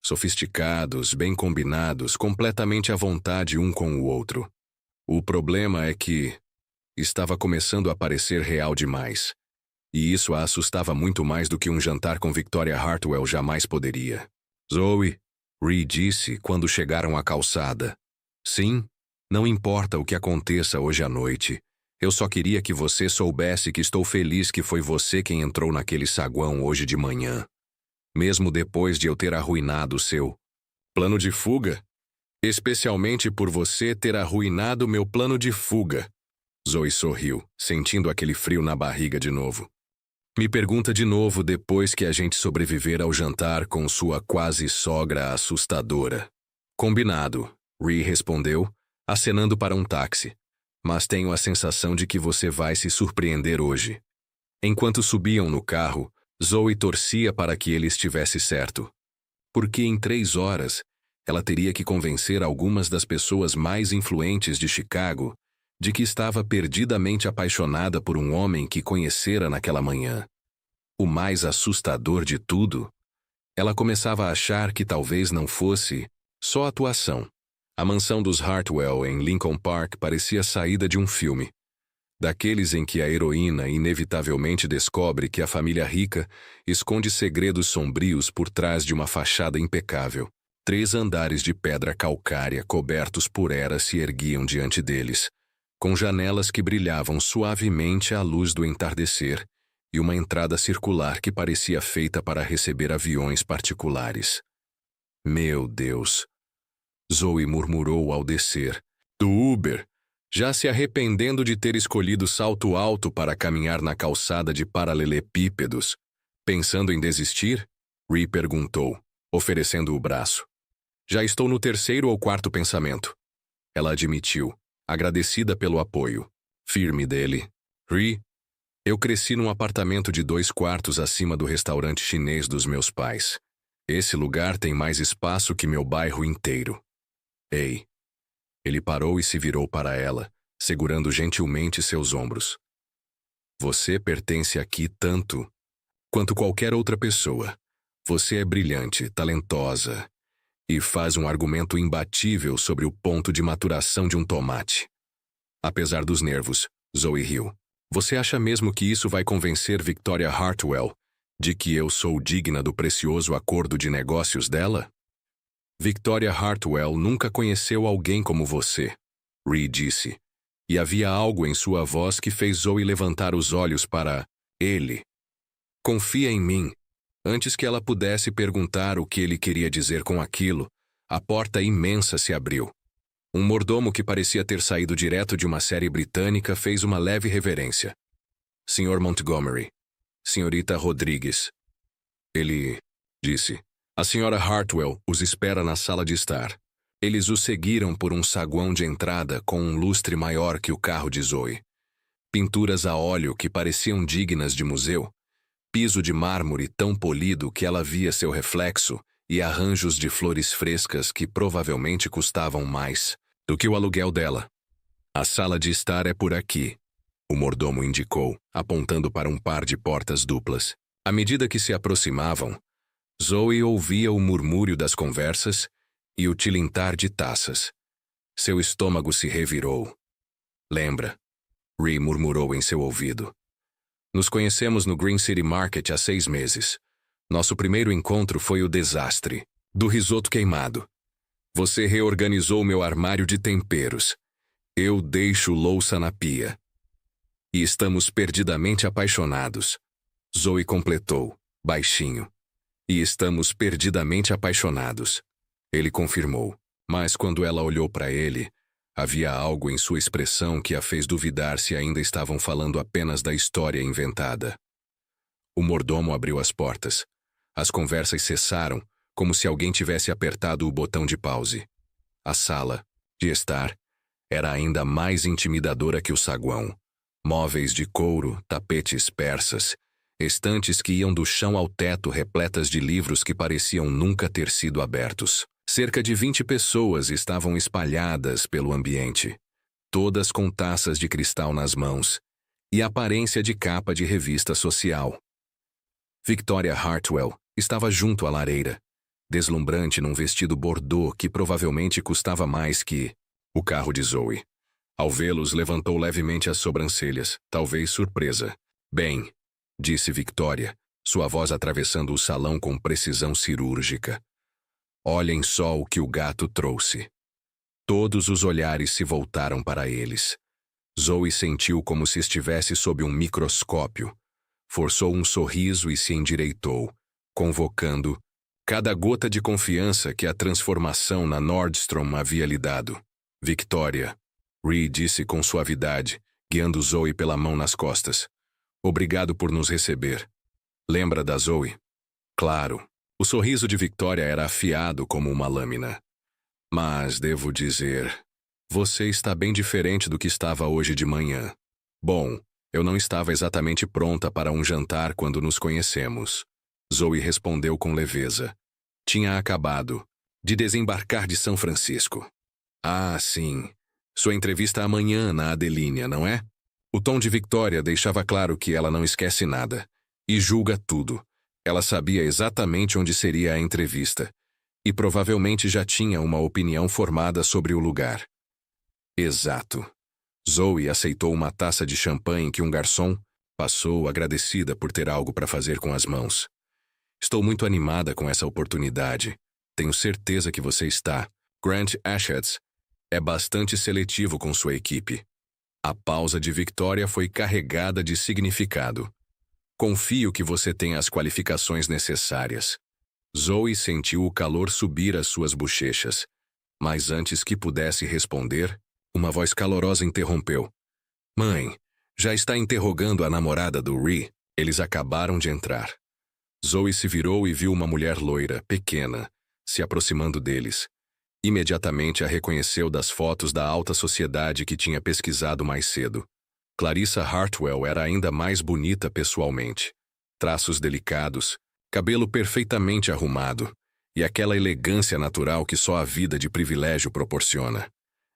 Sofisticados, bem combinados, completamente à vontade um com o outro. O problema é que estava começando a parecer real demais. E isso a assustava muito mais do que um jantar com Victoria Hartwell jamais poderia. Zoe, Ree disse quando chegaram à calçada. Sim, não importa o que aconteça hoje à noite. Eu só queria que você soubesse que estou feliz que foi você quem entrou naquele saguão hoje de manhã. Mesmo depois de eu ter arruinado o seu plano de fuga. Especialmente por você ter arruinado meu plano de fuga. Zoe sorriu, sentindo aquele frio na barriga de novo. Me pergunta de novo depois que a gente sobreviver ao jantar com sua quase sogra assustadora. Combinado, Ree respondeu, acenando para um táxi. Mas tenho a sensação de que você vai se surpreender hoje. Enquanto subiam no carro, Zoe torcia para que ele estivesse certo. Porque em 3 horas, ela teria que convencer algumas das pessoas mais influentes de Chicago de que estava perdidamente apaixonada por um homem que conhecera naquela manhã. O mais assustador de tudo, ela começava a achar que talvez não fosse só atuação. A mansão dos Hartwell em Lincoln Park parecia saída de um filme. Daqueles em que a heroína inevitavelmente descobre que a família rica esconde segredos sombrios por trás de uma fachada impecável. 3 andares de pedra calcária cobertos por eras se erguiam diante deles, com janelas que brilhavam suavemente à luz do entardecer e uma entrada circular que parecia feita para receber aviões particulares. Meu Deus! Zoe murmurou ao descer do Uber, já se arrependendo de ter escolhido salto alto para caminhar na calçada de paralelepípedos. Pensando em desistir? Ree perguntou, oferecendo o braço. Já estou no 3º ou 4º pensamento. Ela admitiu, agradecida pelo apoio firme dele. Ree, eu cresci num apartamento de 2 quartos acima do restaurante chinês dos meus pais. Esse lugar tem mais espaço que meu bairro inteiro. Ei. Ele parou e se virou para ela, segurando gentilmente seus ombros. Você pertence aqui tanto quanto qualquer outra pessoa. Você é brilhante, talentosa e faz um argumento imbatível sobre o ponto de maturação de um tomate. Apesar dos nervos, Zoe riu. Você acha mesmo que isso vai convencer Victoria Hartwell de que eu sou digna do precioso acordo de negócios dela? Victoria Hartwell nunca conheceu alguém como você, Ree disse, e havia algo em sua voz que fez Zoe levantar os olhos para ele. Confia em mim. Antes que ela pudesse perguntar o que ele queria dizer com aquilo, a porta imensa se abriu. Um mordomo que parecia ter saído direto de uma série britânica fez uma leve reverência. Sr. Montgomery. Senhorita Rodrigues. Ele disse. A Sra. Hartwell os espera na sala de estar. Eles o seguiram por um saguão de entrada com um lustre maior que o carro de Zoe. Pinturas a óleo que pareciam dignas de museu. Piso de mármore tão polido que ela via seu reflexo e arranjos de flores frescas que provavelmente custavam mais do que o aluguel dela. A sala de estar é por aqui, o mordomo indicou, apontando para um par de portas duplas. À medida que se aproximavam, Zoe ouvia o murmúrio das conversas e o tilintar de taças. Seu estômago se revirou. Lembra? Ree murmurou em seu ouvido. Nos conhecemos no Green City Market há 6 meses. Nosso primeiro encontro foi o desastre do risoto queimado. Você reorganizou meu armário de temperos. Eu deixo louça na pia. E estamos perdidamente apaixonados. Zoe completou, baixinho. E estamos perdidamente apaixonados. Ele confirmou, mas quando ela olhou para ele, Havia algo em sua expressão que a fez duvidar se ainda estavam falando apenas da história inventada. O mordomo abriu as portas. As conversas cessaram, como se alguém tivesse apertado o botão de pause. A sala, de estar, era ainda mais intimidadora que o saguão. Móveis de couro, tapetes persas, estantes que iam do chão ao teto repletas de livros que pareciam nunca ter sido abertos. Cerca de 20 pessoas estavam espalhadas pelo ambiente, todas com taças de cristal nas mãos e aparência de capa de revista social. Victoria Hartwell estava junto à lareira, deslumbrante num vestido bordô que provavelmente custava mais que o carro de Zoe. Ao vê-los, levantou levemente as sobrancelhas, talvez surpresa. Bem, disse Victoria, sua voz atravessando o salão com precisão cirúrgica. Olhem só o que o gato trouxe. Todos os olhares se voltaram para eles. Zoe sentiu como se estivesse sob um microscópio. Forçou um sorriso e se endireitou, convocando cada gota de confiança que a transformação na Nordstrom havia lhe dado. Victoria, Ree disse com suavidade, guiando Zoe pela mão nas costas. Obrigado por nos receber. Lembra da Zoe? Claro. O sorriso de Victoria era afiado como uma lâmina. Mas, devo dizer, você está bem diferente do que estava hoje de manhã. Bom, eu não estava exatamente pronta para um jantar quando nos conhecemos. Zoe respondeu com leveza. Tinha acabado de desembarcar de São Francisco. Ah, sim. Sua entrevista amanhã na Adelínia, não é? O tom de Victoria deixava claro que ela não esquece nada e julga tudo. Ela sabia exatamente onde seria a entrevista e provavelmente já tinha uma opinião formada sobre o lugar. Exato. Zoe aceitou uma taça de champanhe que um garçom passou, agradecida por ter algo para fazer com as mãos. Estou muito animada com essa oportunidade. Tenho certeza que você está. Grant Ashetz é bastante seletivo com sua equipe. A pausa de Victoria foi carregada de significado. Confio que você tenha as qualificações necessárias. Zoe sentiu o calor subir às suas bochechas, mas antes que pudesse responder, uma voz calorosa interrompeu. Mãe, já está interrogando a namorada do Ree. Eles acabaram de entrar. Zoe se virou e viu uma mulher loira, pequena, se aproximando deles. Imediatamente a reconheceu das fotos da alta sociedade que tinha pesquisado mais cedo. Clarissa Hartwell era ainda mais bonita pessoalmente. Traços delicados, cabelo perfeitamente arrumado e aquela elegância natural que só a vida de privilégio proporciona.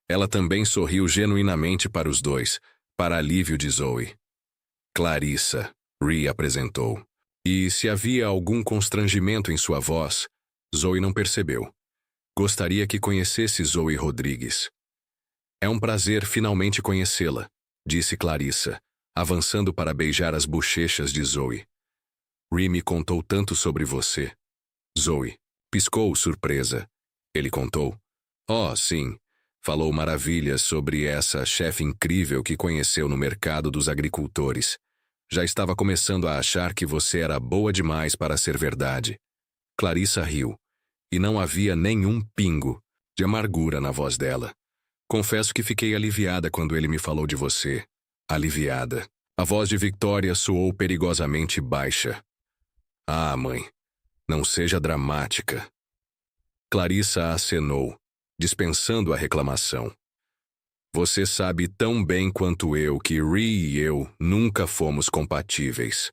Ela também sorriu genuinamente para os dois, para alívio de Zoe. Clarissa, Ree apresentou. E se havia algum constrangimento em sua voz, Zoe não percebeu. Gostaria que conhecesse Zoe Rodrigues. É um prazer finalmente conhecê-la, disse Clarissa, avançando para beijar as bochechas de Zoe. Ree me contou tanto sobre você. Zoe piscou surpresa. Ele contou. Oh, sim. Falou maravilhas sobre essa chefe incrível que conheceu no mercado dos agricultores. Já estava começando a achar que você era boa demais para ser verdade. Clarissa riu, e não havia nenhum pingo de amargura na voz dela. Confesso que fiquei aliviada quando ele me falou de você. Aliviada. A voz de Victoria soou perigosamente baixa. Ah, mãe, não seja dramática. Clarissa acenou, dispensando a reclamação. Você sabe tão bem quanto eu que Ree e eu nunca fomos compatíveis.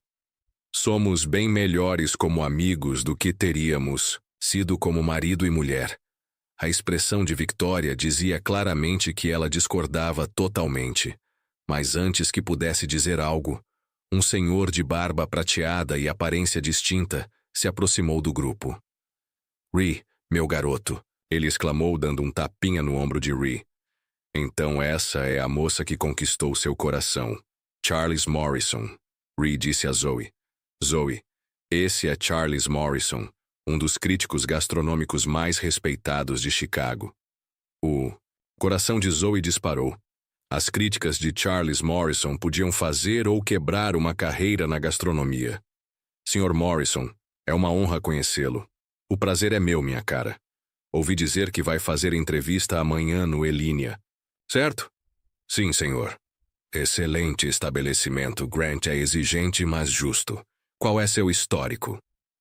Somos bem melhores como amigos do que teríamos sido como marido e mulher. A expressão de Victoria dizia claramente que ela discordava totalmente. Mas antes que pudesse dizer algo, um senhor de barba prateada e aparência distinta se aproximou do grupo. Ree, meu garoto, ele exclamou dando um tapinha no ombro de Ree. Então essa é a moça que conquistou seu coração. Charles Morrison, Ree disse a Zoe. Zoe, esse é Charles Morrison, um dos críticos gastronômicos mais respeitados de Chicago. O coração de Zoe disparou. As críticas de Charles Morrison podiam fazer ou quebrar uma carreira na gastronomia. Sr. Morrison, é uma honra conhecê-lo. O prazer é meu, minha cara. Ouvi dizer que vai fazer entrevista amanhã no Elínia. Certo? Sim, senhor. Excelente estabelecimento. Grant é exigente, mas justo. Qual é seu histórico?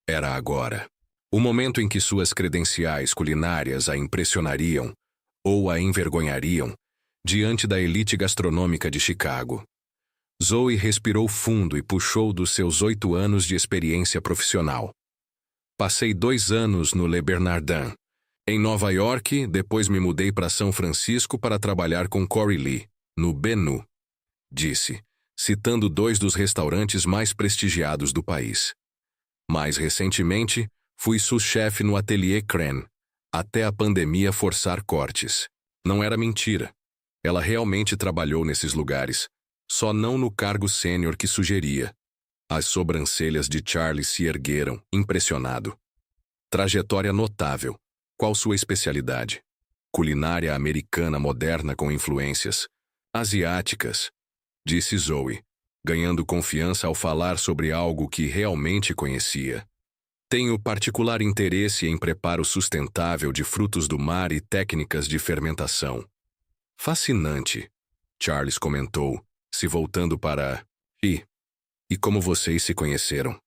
Era agora. O momento em que suas credenciais culinárias a impressionariam ou a envergonhariam diante da elite gastronômica de Chicago. Zoe respirou fundo e puxou dos seus 8 anos de experiência profissional. Passei 2 anos no Le Bernardin. Em Nova York, depois me mudei para São Francisco para trabalhar com Corey Lee, no Benu, disse, citando 2 dos restaurantes mais prestigiados do país. Mais recentemente, fui sous-chefe no Atelier Crane, até a pandemia forçar cortes. Não era mentira. Ela realmente trabalhou nesses lugares, só não no cargo sênior que sugeria. As sobrancelhas de Charlie se ergueram, impressionado. Trajetória notável. Qual sua especialidade? Culinária americana moderna com influências asiáticas, disse Zoe, ganhando confiança ao falar sobre algo que realmente conhecia. Tenho particular interesse em preparo sustentável de frutos do mar e técnicas de fermentação. Fascinante, Charles comentou, se voltando para E como vocês se conheceram?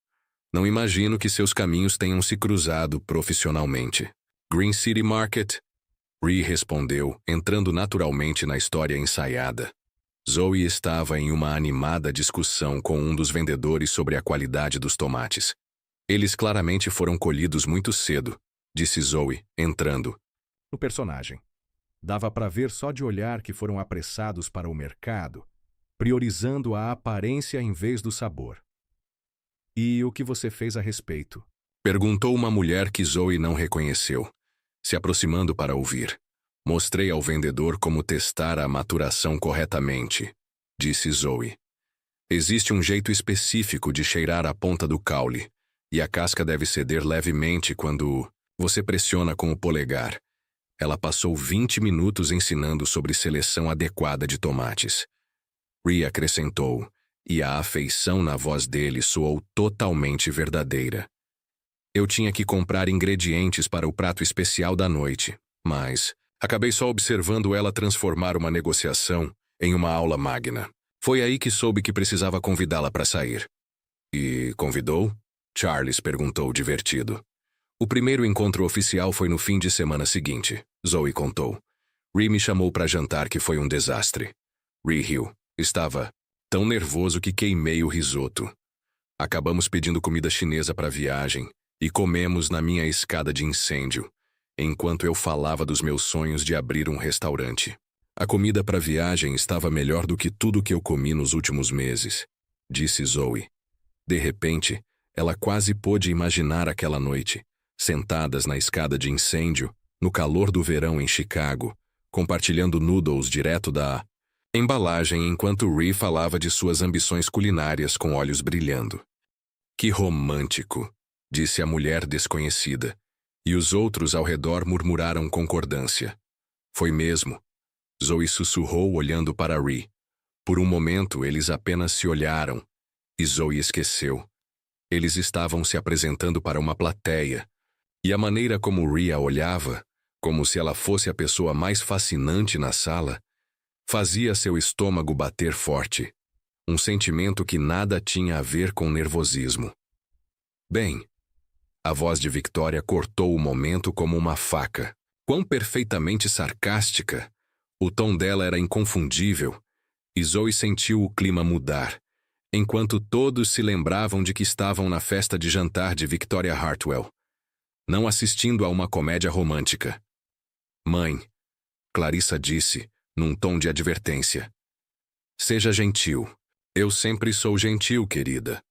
Não imagino que seus caminhos tenham se cruzado profissionalmente. Green City Market? Ree respondeu, entrando naturalmente na história ensaiada. Zoe estava em uma animada discussão com um dos vendedores sobre a qualidade dos tomates. Eles claramente foram colhidos muito cedo, disse Zoe, entrando. No personagem. Dava para ver só de olhar que foram apressados para o mercado, priorizando a aparência em vez do sabor. E o que você fez a respeito? Perguntou uma mulher que Zoe não reconheceu, se aproximando para ouvir. Mostrei ao vendedor como testar a maturação corretamente, disse Zoe. Existe um jeito específico de cheirar a ponta do caule, e a casca deve ceder levemente quando você pressiona com o polegar. Ela passou 20 minutos ensinando sobre seleção adequada de tomates. Ree acrescentou, e a afeição na voz dele soou totalmente verdadeira. Eu tinha que comprar ingredientes para o prato especial da noite, mas acabei só observando ela transformar uma negociação em uma aula magna. Foi aí que soube que precisava convidá-la para sair. E convidou? Charles perguntou divertido. O primeiro encontro oficial foi no fim de semana seguinte, Zoe contou. Ree me chamou para jantar que foi um desastre. Ree riu. Estava tão nervoso que queimei o risoto. Acabamos pedindo comida chinesa para a viagem e comemos na minha escada de incêndio, enquanto eu falava dos meus sonhos de abrir um restaurante. A comida para a viagem estava melhor do que tudo que eu comi nos últimos meses, disse Zoe. De repente, ela quase pôde imaginar aquela noite, sentadas na escada de incêndio, no calor do verão em Chicago, compartilhando noodles direto da embalagem enquanto Ree falava de suas ambições culinárias com olhos brilhando. Que romântico, disse a mulher desconhecida, e os outros ao redor murmuraram concordância. Foi mesmo. Zoe sussurrou olhando para Ree. Por um momento eles apenas se olharam, e Zoe esqueceu. Eles estavam se apresentando para uma plateia, e a maneira como Ree a olhava, como se ela fosse a pessoa mais fascinante na sala, fazia seu estômago bater forte, um sentimento que nada tinha a ver com nervosismo. Bem, a voz de Victoria cortou o momento como uma faca. Quão perfeitamente sarcástica! O tom dela era inconfundível, e Zoe sentiu o clima mudar, enquanto todos se lembravam de que estavam na festa de jantar de Victoria Hartwell, não assistindo a uma comédia romântica. Mãe, Clarissa disse, num tom de advertência. Seja gentil. Eu sempre sou gentil, querida.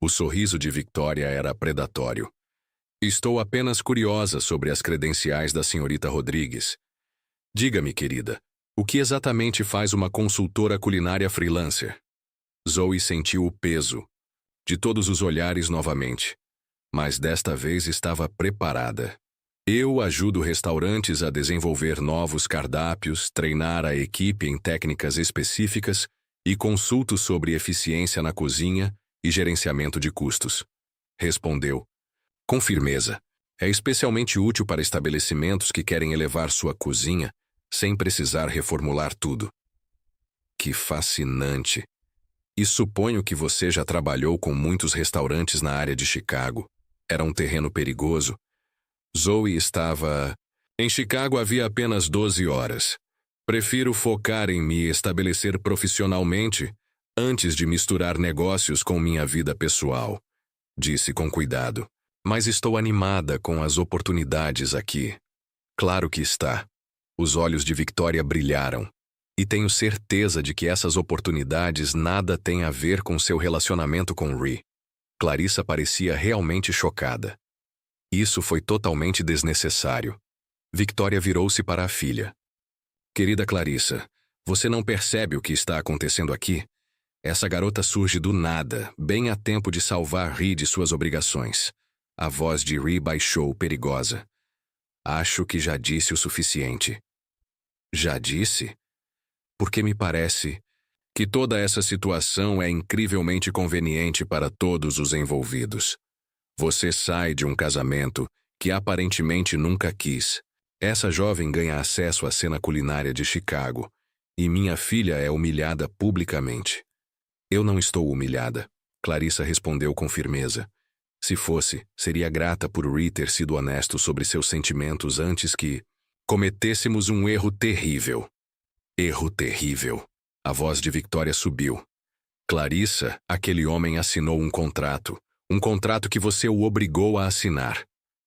O sorriso de Victoria era predatório. Estou apenas curiosa sobre as credenciais da senhorita Rodrigues. Diga-me, querida, o que exatamente faz uma consultora culinária freelancer? Zoe sentiu o peso de todos os olhares novamente, mas desta vez estava preparada. Eu ajudo restaurantes a desenvolver novos cardápios, treinar a equipe em técnicas específicas e consulto sobre eficiência na cozinha e gerenciamento de custos. Respondeu, com firmeza. É especialmente útil para estabelecimentos que querem elevar sua cozinha sem precisar reformular tudo. Que fascinante! E suponho que você já trabalhou com muitos restaurantes na área de Chicago. Era um terreno perigoso. Zoe estava... Em Chicago havia apenas 12 horas. Prefiro focar em me estabelecer profissionalmente antes de misturar negócios com minha vida pessoal, disse com cuidado. Mas estou animada com as oportunidades aqui. Claro que está. Os olhos de Victoria brilharam. E tenho certeza de que essas oportunidades nada têm a ver com seu relacionamento com Ree. Clarissa parecia realmente chocada. Isso foi totalmente desnecessário. Victoria virou-se para a filha. Querida Clarissa, você não percebe o que está acontecendo aqui? Essa garota surge do nada, bem a tempo de salvar Ree de suas obrigações. A voz de Ree baixou, perigosa. Acho que já disse o suficiente. Já disse? Porque me parece que toda essa situação é incrivelmente conveniente para todos os envolvidos. Você sai de um casamento que aparentemente nunca quis. Essa jovem ganha acesso à cena culinária de Chicago, e minha filha é humilhada publicamente. Eu não estou humilhada, Clarissa respondeu com firmeza. Se fosse, seria grata por Ree ter sido honesto sobre seus sentimentos antes que cometêssemos um erro terrível. Erro terrível. A voz de Victoria subiu. Clarissa, aquele homem assinou um contrato que você o obrigou a assinar.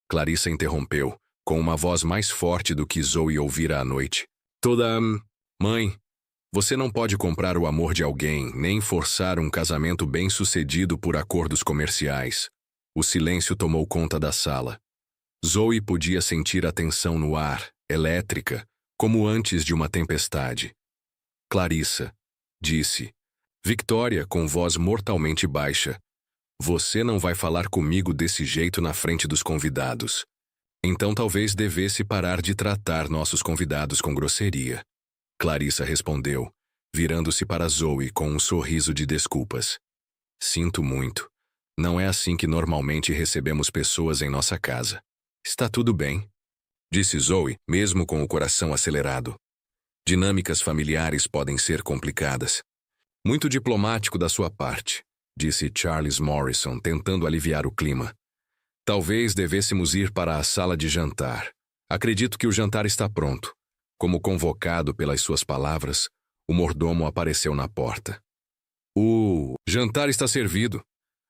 Clarissa interrompeu, com uma voz mais forte do que Zoe ouvira à noite. Mãe, você não pode comprar o amor de alguém, nem forçar um casamento bem-sucedido por acordos comerciais. O silêncio tomou conta da sala. Zoe podia sentir a tensão no ar, elétrica, como antes de uma tempestade. Clarissa, disse. Victoria, com voz mortalmente baixa. Você não vai falar comigo desse jeito na frente dos convidados. Então talvez devesse parar de tratar nossos convidados com grosseria. Clarissa respondeu, virando-se para Zoe com um sorriso de desculpas. Sinto muito. Não é assim que normalmente recebemos pessoas em nossa casa. Está tudo bem, disse Zoe, mesmo com o coração acelerado. Dinâmicas familiares podem ser complicadas. Muito diplomático da sua parte, disse Charles Morrison, tentando aliviar o clima. Talvez devêssemos ir para a sala de jantar. Acredito que o jantar está pronto. Como convocado pelas suas palavras, o mordomo apareceu na porta. O jantar está servido.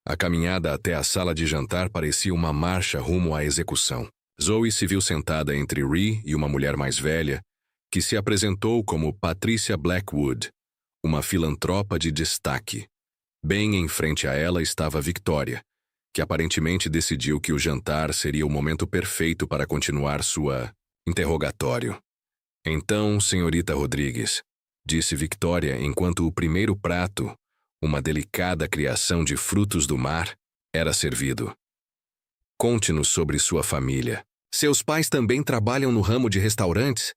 A caminhada até a sala de jantar parecia uma marcha rumo à execução. Zoe se viu sentada entre Ree e uma mulher mais velha, que se apresentou como Patricia Blackwood, uma filantropa de destaque. Bem em frente a ela estava Victoria, que aparentemente decidiu que o jantar seria o momento perfeito para continuar sua interrogatório. Então, senhorita Rodrigues, disse Victoria enquanto o primeiro prato, uma delicada criação de frutos do mar, era servido. Conte-nos sobre sua família. Seus pais também trabalham no ramo de restaurantes?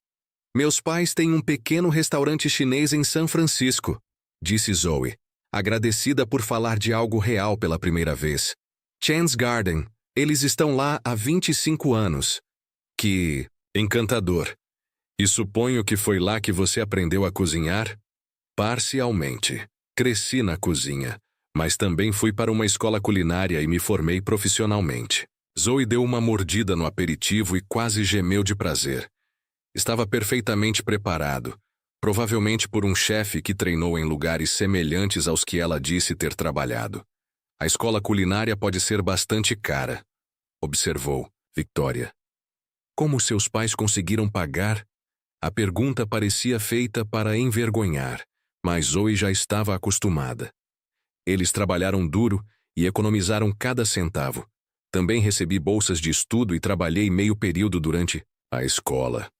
Meus pais têm um pequeno restaurante chinês em São Francisco, disse Zoe, agradecida por falar de algo real pela primeira vez. Chan's Garden. Eles estão lá há 25 anos. Que encantador. E suponho que foi lá que você aprendeu a cozinhar? Parcialmente. Cresci na cozinha, mas também fui para uma escola culinária e me formei profissionalmente. Zoe deu uma mordida no aperitivo e quase gemeu de prazer. Estava perfeitamente preparado, provavelmente por um chefe que treinou em lugares semelhantes aos que ela disse ter trabalhado. A escola culinária pode ser bastante cara, observou Victoria. Como seus pais conseguiram pagar? A pergunta parecia feita para envergonhar, mas Zoe já estava acostumada. Eles trabalharam duro e economizaram cada centavo. Também recebi bolsas de estudo e trabalhei meio período durante a escola.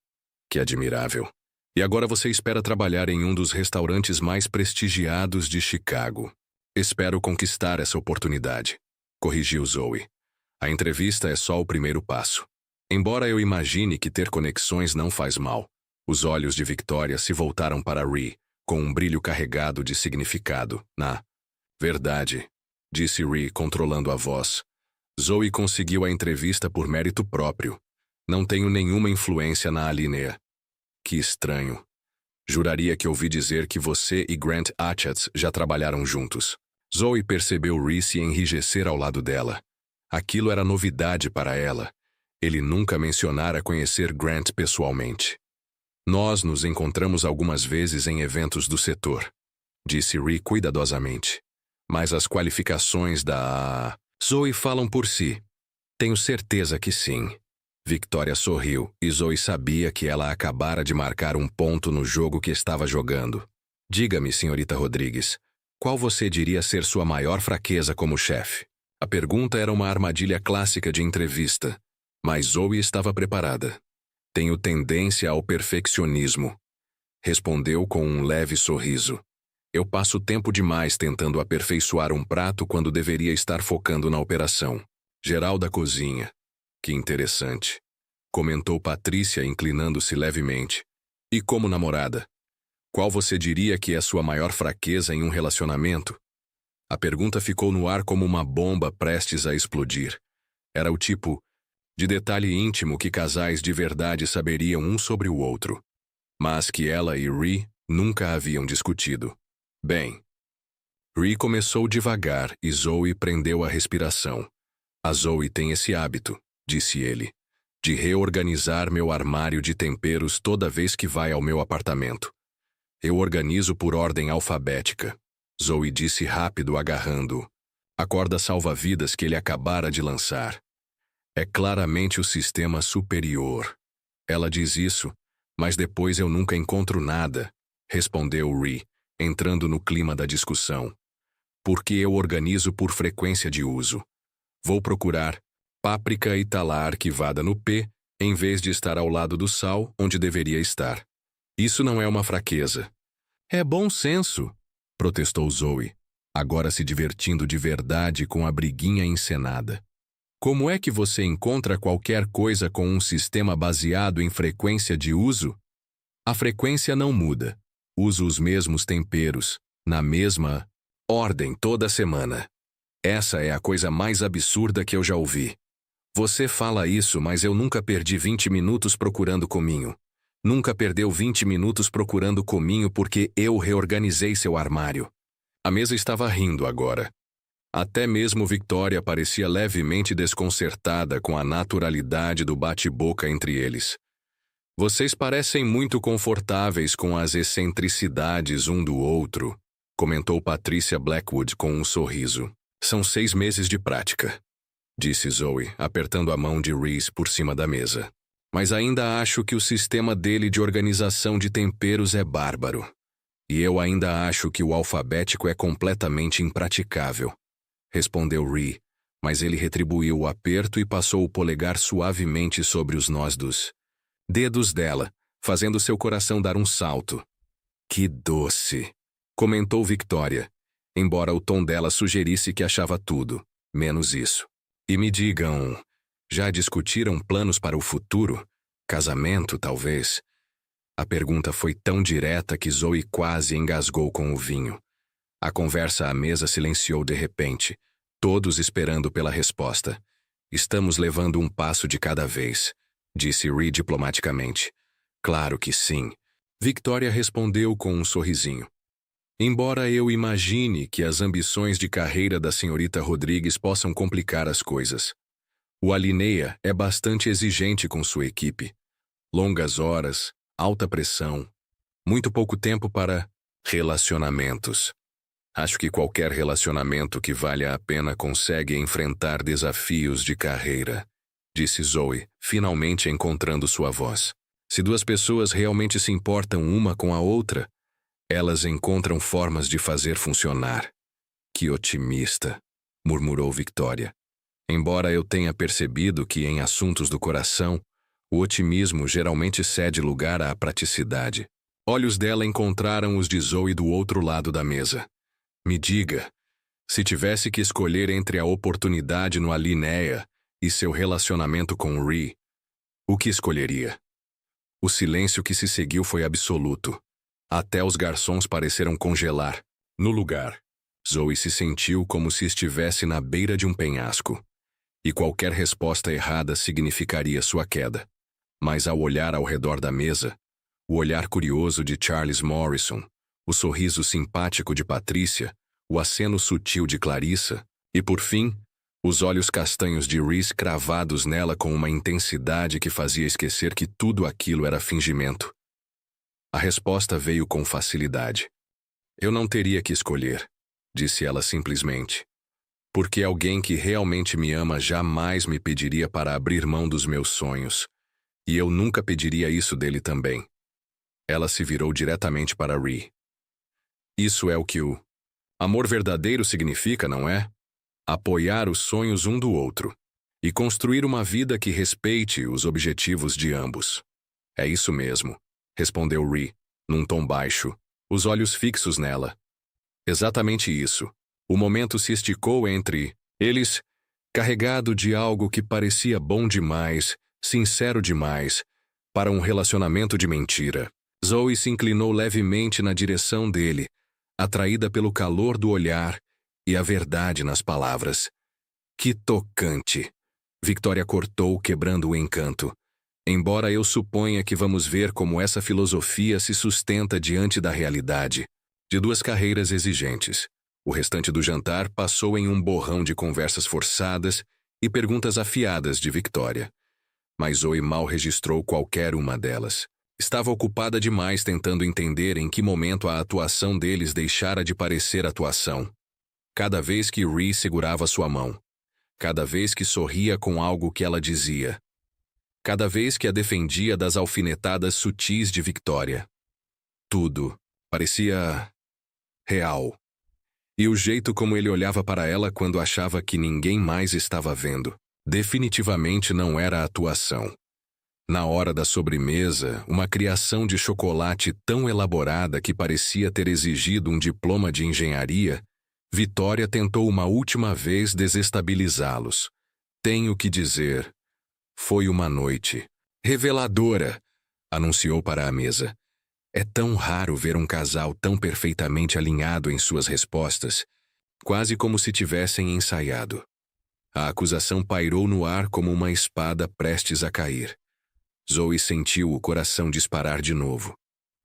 Que admirável. E agora você espera trabalhar em um dos restaurantes mais prestigiados de Chicago. Espero conquistar essa oportunidade, corrigiu Zoe. A entrevista é só o primeiro passo. Embora eu imagine que ter conexões não faz mal, os olhos de Victoria se voltaram para Ree, com um brilho carregado de significado. Na verdade, disse Ree, controlando a voz. Zoe conseguiu a entrevista por mérito próprio. Não tenho nenhuma influência na Alinea. Que estranho. Juraria que ouvi dizer que você e Grant Achatz já trabalharam juntos. Zoe percebeu Rhys se enrijecer ao lado dela. Aquilo era novidade para ela. Ele nunca mencionara conhecer Grant pessoalmente. Nós nos encontramos algumas vezes em eventos do setor, disse Rhys cuidadosamente. Mas as qualificações da Zoe falam por si. Tenho certeza que sim. Victoria sorriu e Zoe sabia que ela acabara de marcar um ponto no jogo que estava jogando. Diga-me, senhorita Rodrigues, qual você diria ser sua maior fraqueza como chefe? A pergunta era uma armadilha clássica de entrevista, mas Zoe estava preparada. Tenho tendência ao perfeccionismo, respondeu com um leve sorriso. Eu passo tempo demais tentando aperfeiçoar um prato quando deveria estar focando na operação geral da cozinha. Que interessante, comentou Patrícia inclinando-se levemente. E como namorada? Qual você diria que é sua maior fraqueza em um relacionamento? A pergunta ficou no ar como uma bomba prestes a explodir. Era o tipo de detalhe íntimo que casais de verdade saberiam um sobre o outro, mas que ela e Rhys nunca haviam discutido. Bem, Rhys começou devagar e Zoe prendeu a respiração. A Zoe tem esse hábito, disse ele, de reorganizar meu armário de temperos toda vez que vai ao meu apartamento. Eu organizo por ordem alfabética, Zoe disse rápido agarrando a corda salva-vidas que ele acabara de lançar. É claramente o sistema superior. Ela diz isso, mas depois eu nunca encontro nada, respondeu Rhys, entrando no clima da discussão. Porque eu organizo por frequência de uso. Vou procurar páprica e talar arquivada no P, em vez de estar ao lado do sal, onde deveria estar. Isso não é uma fraqueza. É bom senso, protestou Zoe, agora se divertindo de verdade com a briguinha encenada. Como é que você encontra qualquer coisa com um sistema baseado em frequência de uso? A frequência não muda. Uso os mesmos temperos, na mesma ordem toda semana. Essa é a coisa mais absurda que eu já ouvi. Você fala isso, mas eu nunca perdi 20 minutos procurando cominho. Nunca perdeu 20 minutos procurando cominho porque eu reorganizei seu armário. A mesa estava rindo agora. Até mesmo Victoria parecia levemente desconcertada com a naturalidade do bate-boca entre eles. Vocês parecem muito confortáveis com as excentricidades um do outro, comentou Patrícia Blackwood com um sorriso. São 6 meses de prática, disse Zoe, apertando a mão de Rhys por cima da mesa. Mas ainda acho que o sistema dele de organização de temperos é bárbaro. E eu ainda acho que o alfabético é completamente impraticável, respondeu Rhys, mas ele retribuiu o aperto e passou o polegar suavemente sobre os nós dos dedos dela, fazendo seu coração dar um salto. Que doce, comentou Victoria, embora o tom dela sugerisse que achava tudo, menos isso. E me digam, já discutiram planos para o futuro? Casamento, talvez? A pergunta foi tão direta que Zoe quase engasgou com o vinho. A conversa à mesa silenciou de repente, todos esperando pela resposta. Estamos levando um passo de cada vez, disse Rhys diplomaticamente. Claro que sim. Victoria respondeu com um sorrisinho. Embora eu imagine que as ambições de carreira da senhorita Rodrigues possam complicar as coisas. O Alinea é bastante exigente com sua equipe. Longas horas, alta pressão, muito pouco tempo para relacionamentos. Acho que qualquer relacionamento que valha a pena consegue enfrentar desafios de carreira, disse Zoe, finalmente encontrando sua voz. Se 2 pessoas realmente se importam uma com a outra, elas encontram formas de fazer funcionar. Que otimista, murmurou Victoria. Embora eu tenha percebido que em assuntos do coração, o otimismo geralmente cede lugar à praticidade. Olhos dela encontraram os de Zoe do outro lado da mesa. Me diga, se tivesse que escolher entre a oportunidade no Alinea e seu relacionamento com Rhys, o que escolheria? O silêncio que se seguiu foi absoluto. Até os garçons pareceram congelar. No lugar, Zoe se sentiu como se estivesse na beira de um penhasco. E qualquer resposta errada significaria sua queda. Mas ao olhar ao redor da mesa, O olhar curioso de Charles Morrison, o sorriso simpático de Patrícia, o aceno sutil de Clarissa e, por fim, os olhos castanhos de Reese cravados nela com uma intensidade que fazia esquecer que tudo aquilo era fingimento. A resposta veio com facilidade. Eu não teria que escolher, disse ela simplesmente. Porque alguém que realmente me ama jamais me pediria para abrir mão dos meus sonhos. E eu nunca pediria isso dele também. Ela se virou diretamente para Ree. Isso é o que o amor verdadeiro significa, não é? Apoiar os sonhos um do outro. E construir uma vida que respeite os objetivos de ambos. É isso mesmo, respondeu Ree, num tom baixo, os olhos fixos nela. Exatamente isso. O momento se esticou entre eles, carregado de algo que parecia bom demais, sincero demais, para um relacionamento de mentira. Zoe se inclinou levemente na direção dele, atraída pelo calor do olhar e a verdade nas palavras. Que tocante! Victoria cortou, quebrando o encanto. Embora eu suponha que vamos ver como essa filosofia se sustenta diante da realidade. De duas carreiras exigentes. O restante do jantar passou em um borrão de conversas forçadas e perguntas afiadas de Victoria. Mas Zoe mal registrou qualquer uma delas. Estava ocupada demais tentando entender em que momento a atuação deles deixara de parecer atuação. Cada vez que Ree segurava sua mão. Cada vez que sorria com algo que ela dizia. Cada vez que a defendia das alfinetadas sutis de Victoria. Tudo parecia real. E o jeito como ele olhava para ela quando achava que ninguém mais estava vendo, definitivamente não era atuação. Na hora da sobremesa, uma criação de chocolate tão elaborada que parecia ter exigido um diploma de engenharia, Victoria tentou uma última vez desestabilizá-los. Tenho que dizer, foi uma noite reveladora, anunciou para a mesa. É tão raro ver um casal tão perfeitamente alinhado em suas respostas, quase como se tivessem ensaiado. A acusação pairou no ar como uma espada prestes a cair. Zoe sentiu o coração disparar de novo,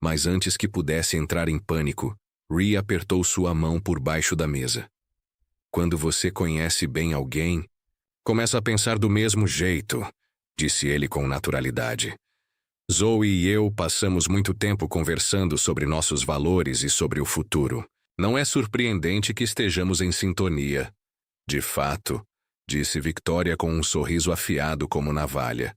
mas antes que pudesse entrar em pânico, Ree apertou sua mão por baixo da mesa. Quando você conhece bem alguém, começa a pensar do mesmo jeito, disse ele com naturalidade. Zoe e eu passamos muito tempo conversando sobre nossos valores e sobre o futuro. Não é surpreendente que estejamos em sintonia. De fato, disse Victoria com um sorriso afiado como navalha.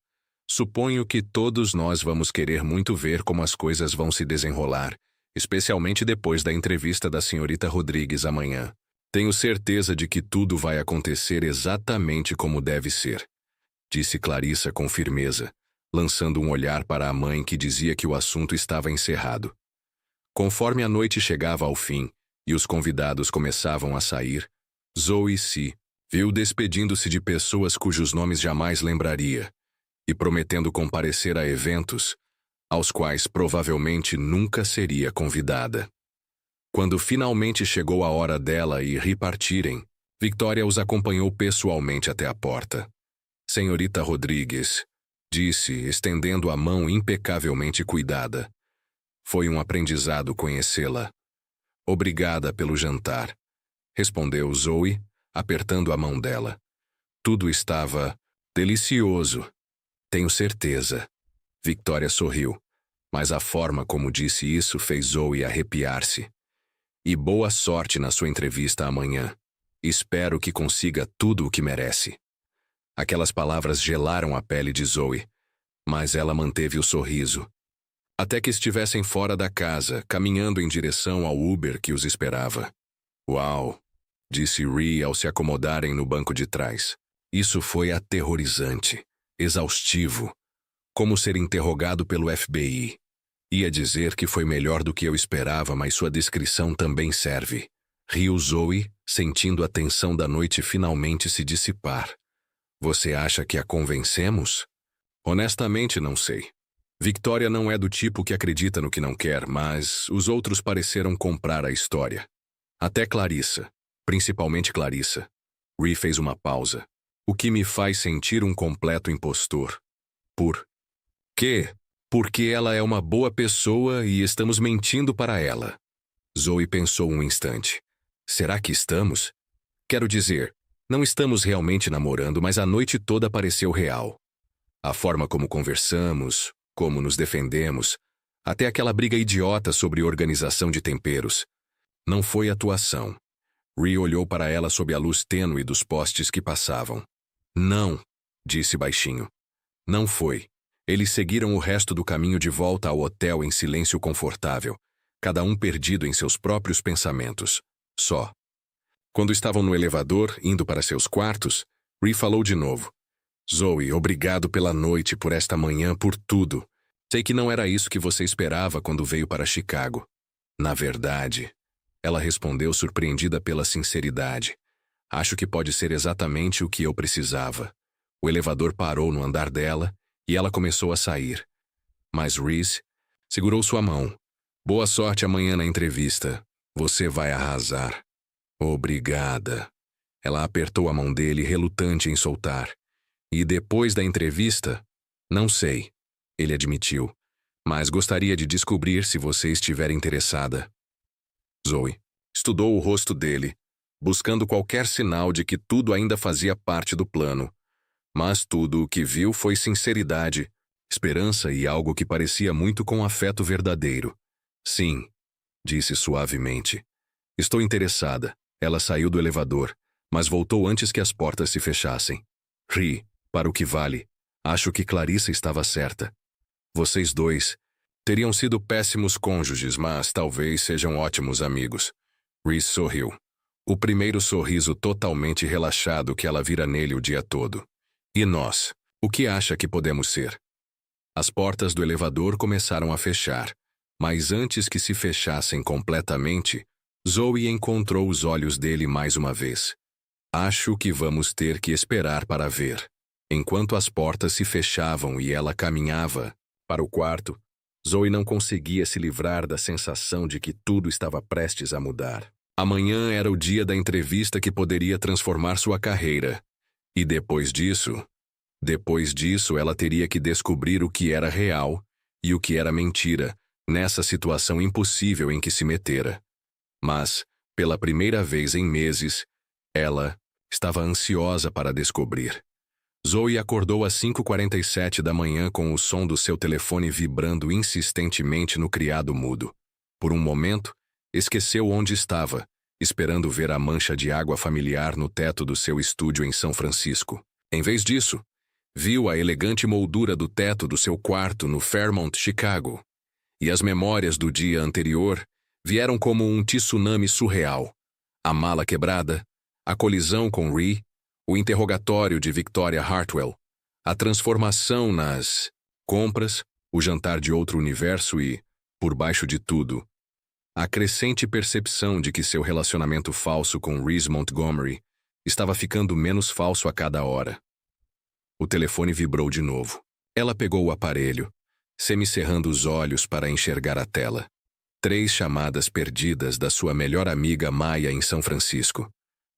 Suponho que todos nós vamos querer muito ver como as coisas vão se desenrolar, especialmente depois da entrevista da senhorita Rodrigues amanhã. Tenho certeza de que tudo vai acontecer exatamente como deve ser, disse Clarissa com firmeza, lançando um olhar para a mãe que dizia que o assunto estava encerrado. Conforme a noite chegava ao fim e os convidados começavam a sair, Zoe se viu despedindo-se de pessoas cujos nomes jamais lembraria e prometendo comparecer a eventos aos quais provavelmente nunca seria convidada. Quando finalmente chegou a hora dela e Ree partirem, Victoria os acompanhou pessoalmente até a porta. Senhorita Rodrigues, disse, estendendo a mão impecavelmente cuidada. Foi um aprendizado conhecê-la. Obrigada pelo jantar, respondeu Zoe, apertando a mão dela. Tudo estava delicioso. Tenho certeza. Victoria sorriu, mas a forma como disse isso fez Zoe arrepiar-se. E boa sorte na sua entrevista amanhã. Espero que consiga tudo o que merece. Aquelas palavras gelaram a pele de Zoe, mas ela manteve o sorriso. Até que estivessem fora da casa, caminhando em direção ao Uber que os esperava. Uau, disse Ree ao se acomodarem no banco de trás. Isso foi aterrorizante, exaustivo, como ser interrogado pelo FBI. Ia dizer que foi melhor do que eu esperava, mas sua descrição também serve. Riu Zoe, sentindo a tensão da noite finalmente se dissipar. Você acha que a convencemos? Honestamente, não sei. Victoria não é do tipo que acredita no que não quer, mas os outros pareceram comprar a história. Até Clarissa, principalmente Clarissa. Ree fez uma pausa, o que me faz sentir um completo impostor. Por quê? Porque ela é uma boa pessoa e estamos mentindo para ela. Zoe pensou um instante. Será que estamos? Quero dizer, não estamos realmente namorando, mas a noite toda pareceu real. A forma como conversamos, como nos defendemos, até aquela briga idiota sobre organização de temperos. Não foi atuação. Ree olhou para ela sob a luz tênue dos postes que passavam. Não, disse baixinho. Não foi. Eles seguiram o resto do caminho de volta ao hotel em silêncio confortável, cada um perdido em seus próprios pensamentos. Só. Quando estavam no elevador, indo para seus quartos, Ree falou de novo. Zoe, obrigado pela noite, por esta manhã, por tudo. Sei que não era isso que você esperava quando veio para Chicago. Na verdade, ela respondeu surpreendida pela sinceridade. Acho que pode ser exatamente o que eu precisava. O elevador parou no andar dela e ela começou a sair. Mas Reese segurou sua mão. Boa sorte amanhã na entrevista. Você vai arrasar. Obrigada. Ela apertou a mão dele, relutante em soltar. E depois da entrevista? Não sei, ele admitiu. Mas gostaria de descobrir se você estiver interessada. Zoe estudou o rosto dele, buscando qualquer sinal de que tudo ainda fazia parte do plano. Mas tudo o que viu foi sinceridade, esperança e algo que parecia muito com afeto verdadeiro. Sim, disse suavemente. Estou interessada. Ela saiu do elevador, mas voltou antes que as portas se fechassem. Ri, para o que vale. Acho que Clarissa estava certa. Vocês dois teriam sido péssimos cônjuges, mas talvez sejam ótimos amigos. Reese sorriu. O primeiro sorriso totalmente relaxado que ela vira nele o dia todo. E nós? O que acha que podemos ser? As portas do elevador começaram a fechar, mas antes que se fechassem completamente, Zoe encontrou os olhos dele mais uma vez. Acho que vamos ter que esperar para ver. Enquanto as portas se fechavam e ela caminhava para o quarto, Zoe não conseguia se livrar da sensação de que tudo estava prestes a mudar. Amanhã era o dia da entrevista que poderia transformar sua carreira. E depois disso ela teria que descobrir o que era real e o que era mentira, nessa situação impossível em que se metera. Mas, pela primeira vez em meses, ela estava ansiosa para descobrir. Zoe acordou às 5h47 da manhã com o som do seu telefone vibrando insistentemente no criado mudo. Por um momento, esqueceu onde estava, esperando ver a mancha de água familiar no teto do seu estúdio em São Francisco. Em vez disso, viu a elegante moldura do teto do seu quarto no Fairmont, Chicago. E as memórias do dia anterior vieram como um tsunami surreal. A mala quebrada, a colisão com Ree, o interrogatório de Victoria Hartwell, a transformação nas compras, o jantar de outro universo e, por baixo de tudo, a crescente percepção de que seu relacionamento falso com Reese Montgomery estava ficando menos falso a cada hora. O telefone vibrou de novo. Ela pegou o aparelho, semicerrando os olhos para enxergar a tela. 3 chamadas perdidas da sua melhor amiga Maya em São Francisco.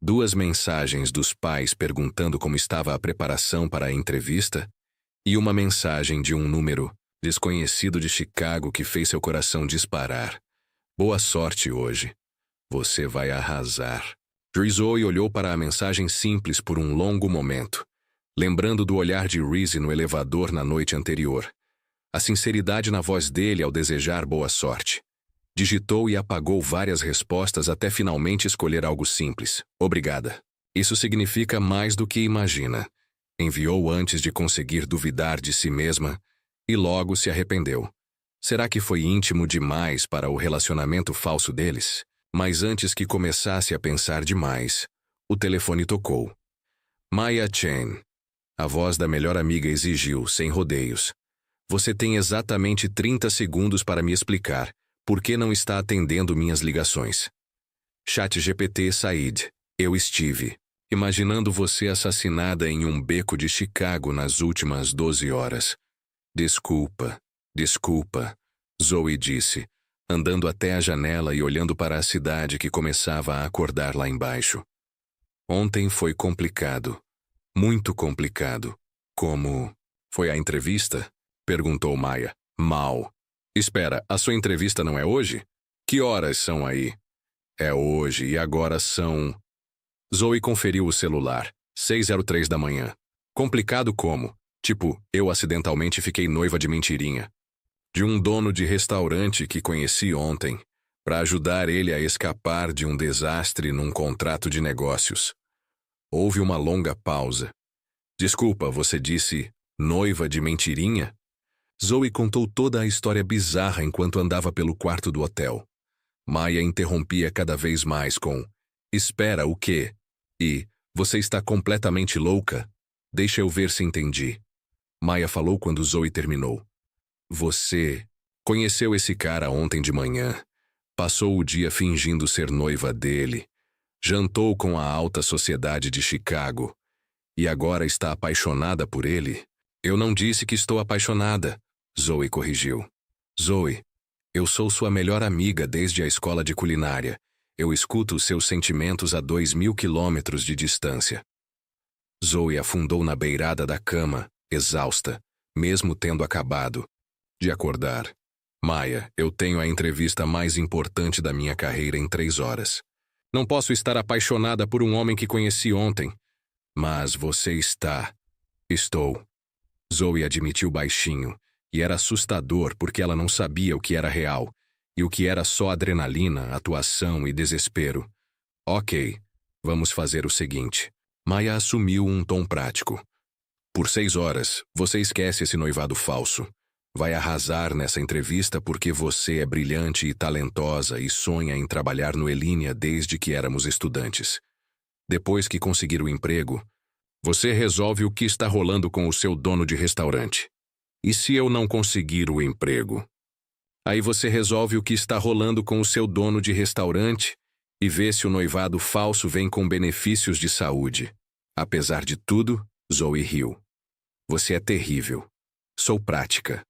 2 mensagens dos pais perguntando como estava a preparação para a entrevista e uma mensagem de um número desconhecido de Chicago que fez seu coração disparar. Boa sorte hoje. Você vai arrasar. Zoe olhou para a mensagem simples por um longo momento, lembrando do olhar de Reese no elevador na noite anterior. A sinceridade na voz dele ao desejar boa sorte. Digitou e apagou várias respostas até finalmente escolher algo simples. Obrigada. Isso significa mais do que imagina. Enviou antes de conseguir duvidar de si mesma e logo se arrependeu. Será que foi íntimo demais para o relacionamento falso deles? Mas antes que começasse a pensar demais, o telefone tocou. Maya Chen. A voz da melhor amiga exigiu, sem rodeios. Você tem exatamente 30 segundos para me explicar. Por que não está atendendo minhas ligações? ChatGPT Said. Eu estive imaginando você assassinada em um beco de Chicago nas últimas 12 horas. Desculpa, Zoe disse, andando até a janela e olhando para a cidade que começava a acordar lá embaixo. Ontem foi complicado. Muito complicado. Como foi a entrevista? Perguntou Maya. Mal. Espera, a sua entrevista não é hoje? Que horas são aí? É hoje e agora são... Zoe conferiu o celular. 6:03 da manhã. Complicado como? Tipo, eu acidentalmente fiquei noiva de mentirinha. De um dono de restaurante que conheci ontem, para ajudar ele a escapar de um desastre num contrato de negócios. Houve uma longa pausa. Desculpa, você disse noiva de mentirinha? Zoe contou toda a história bizarra enquanto andava pelo quarto do hotel. Maya interrompia cada vez mais com: espera, o quê? E, você está completamente louca? Deixa eu ver se entendi. Maya falou quando Zoe terminou. Você conheceu esse cara ontem de manhã, passou o dia fingindo ser noiva dele, jantou com a alta sociedade de Chicago e agora está apaixonada por ele? Eu não disse que estou apaixonada, Zoe corrigiu. Zoe, eu sou sua melhor amiga desde a escola de culinária. Eu escuto os seus sentimentos a 2.000 quilômetros de distância. Zoe afundou na beirada da cama, exausta, mesmo tendo acabado de acordar. Maya, eu tenho a entrevista mais importante da minha carreira em 3 horas. Não posso estar apaixonada por um homem que conheci ontem. Mas você está. Estou. Zoe admitiu baixinho, e era assustador porque ela não sabia o que era real, e o que era só adrenalina, atuação e desespero. Ok, vamos fazer o seguinte. Maya assumiu um tom prático. Por 6 horas, você esquece esse noivado falso. Vai arrasar nessa entrevista porque você é brilhante e talentosa e sonha em trabalhar no Elínia desde que éramos estudantes. Depois que conseguir o emprego, você resolve o que está rolando com o seu dono de restaurante. E se eu não conseguir o emprego? Aí você resolve o que está rolando com o seu dono de restaurante e vê se o noivado falso vem com benefícios de saúde. Apesar de tudo, Zoe riu. Você é terrível. Sou prática.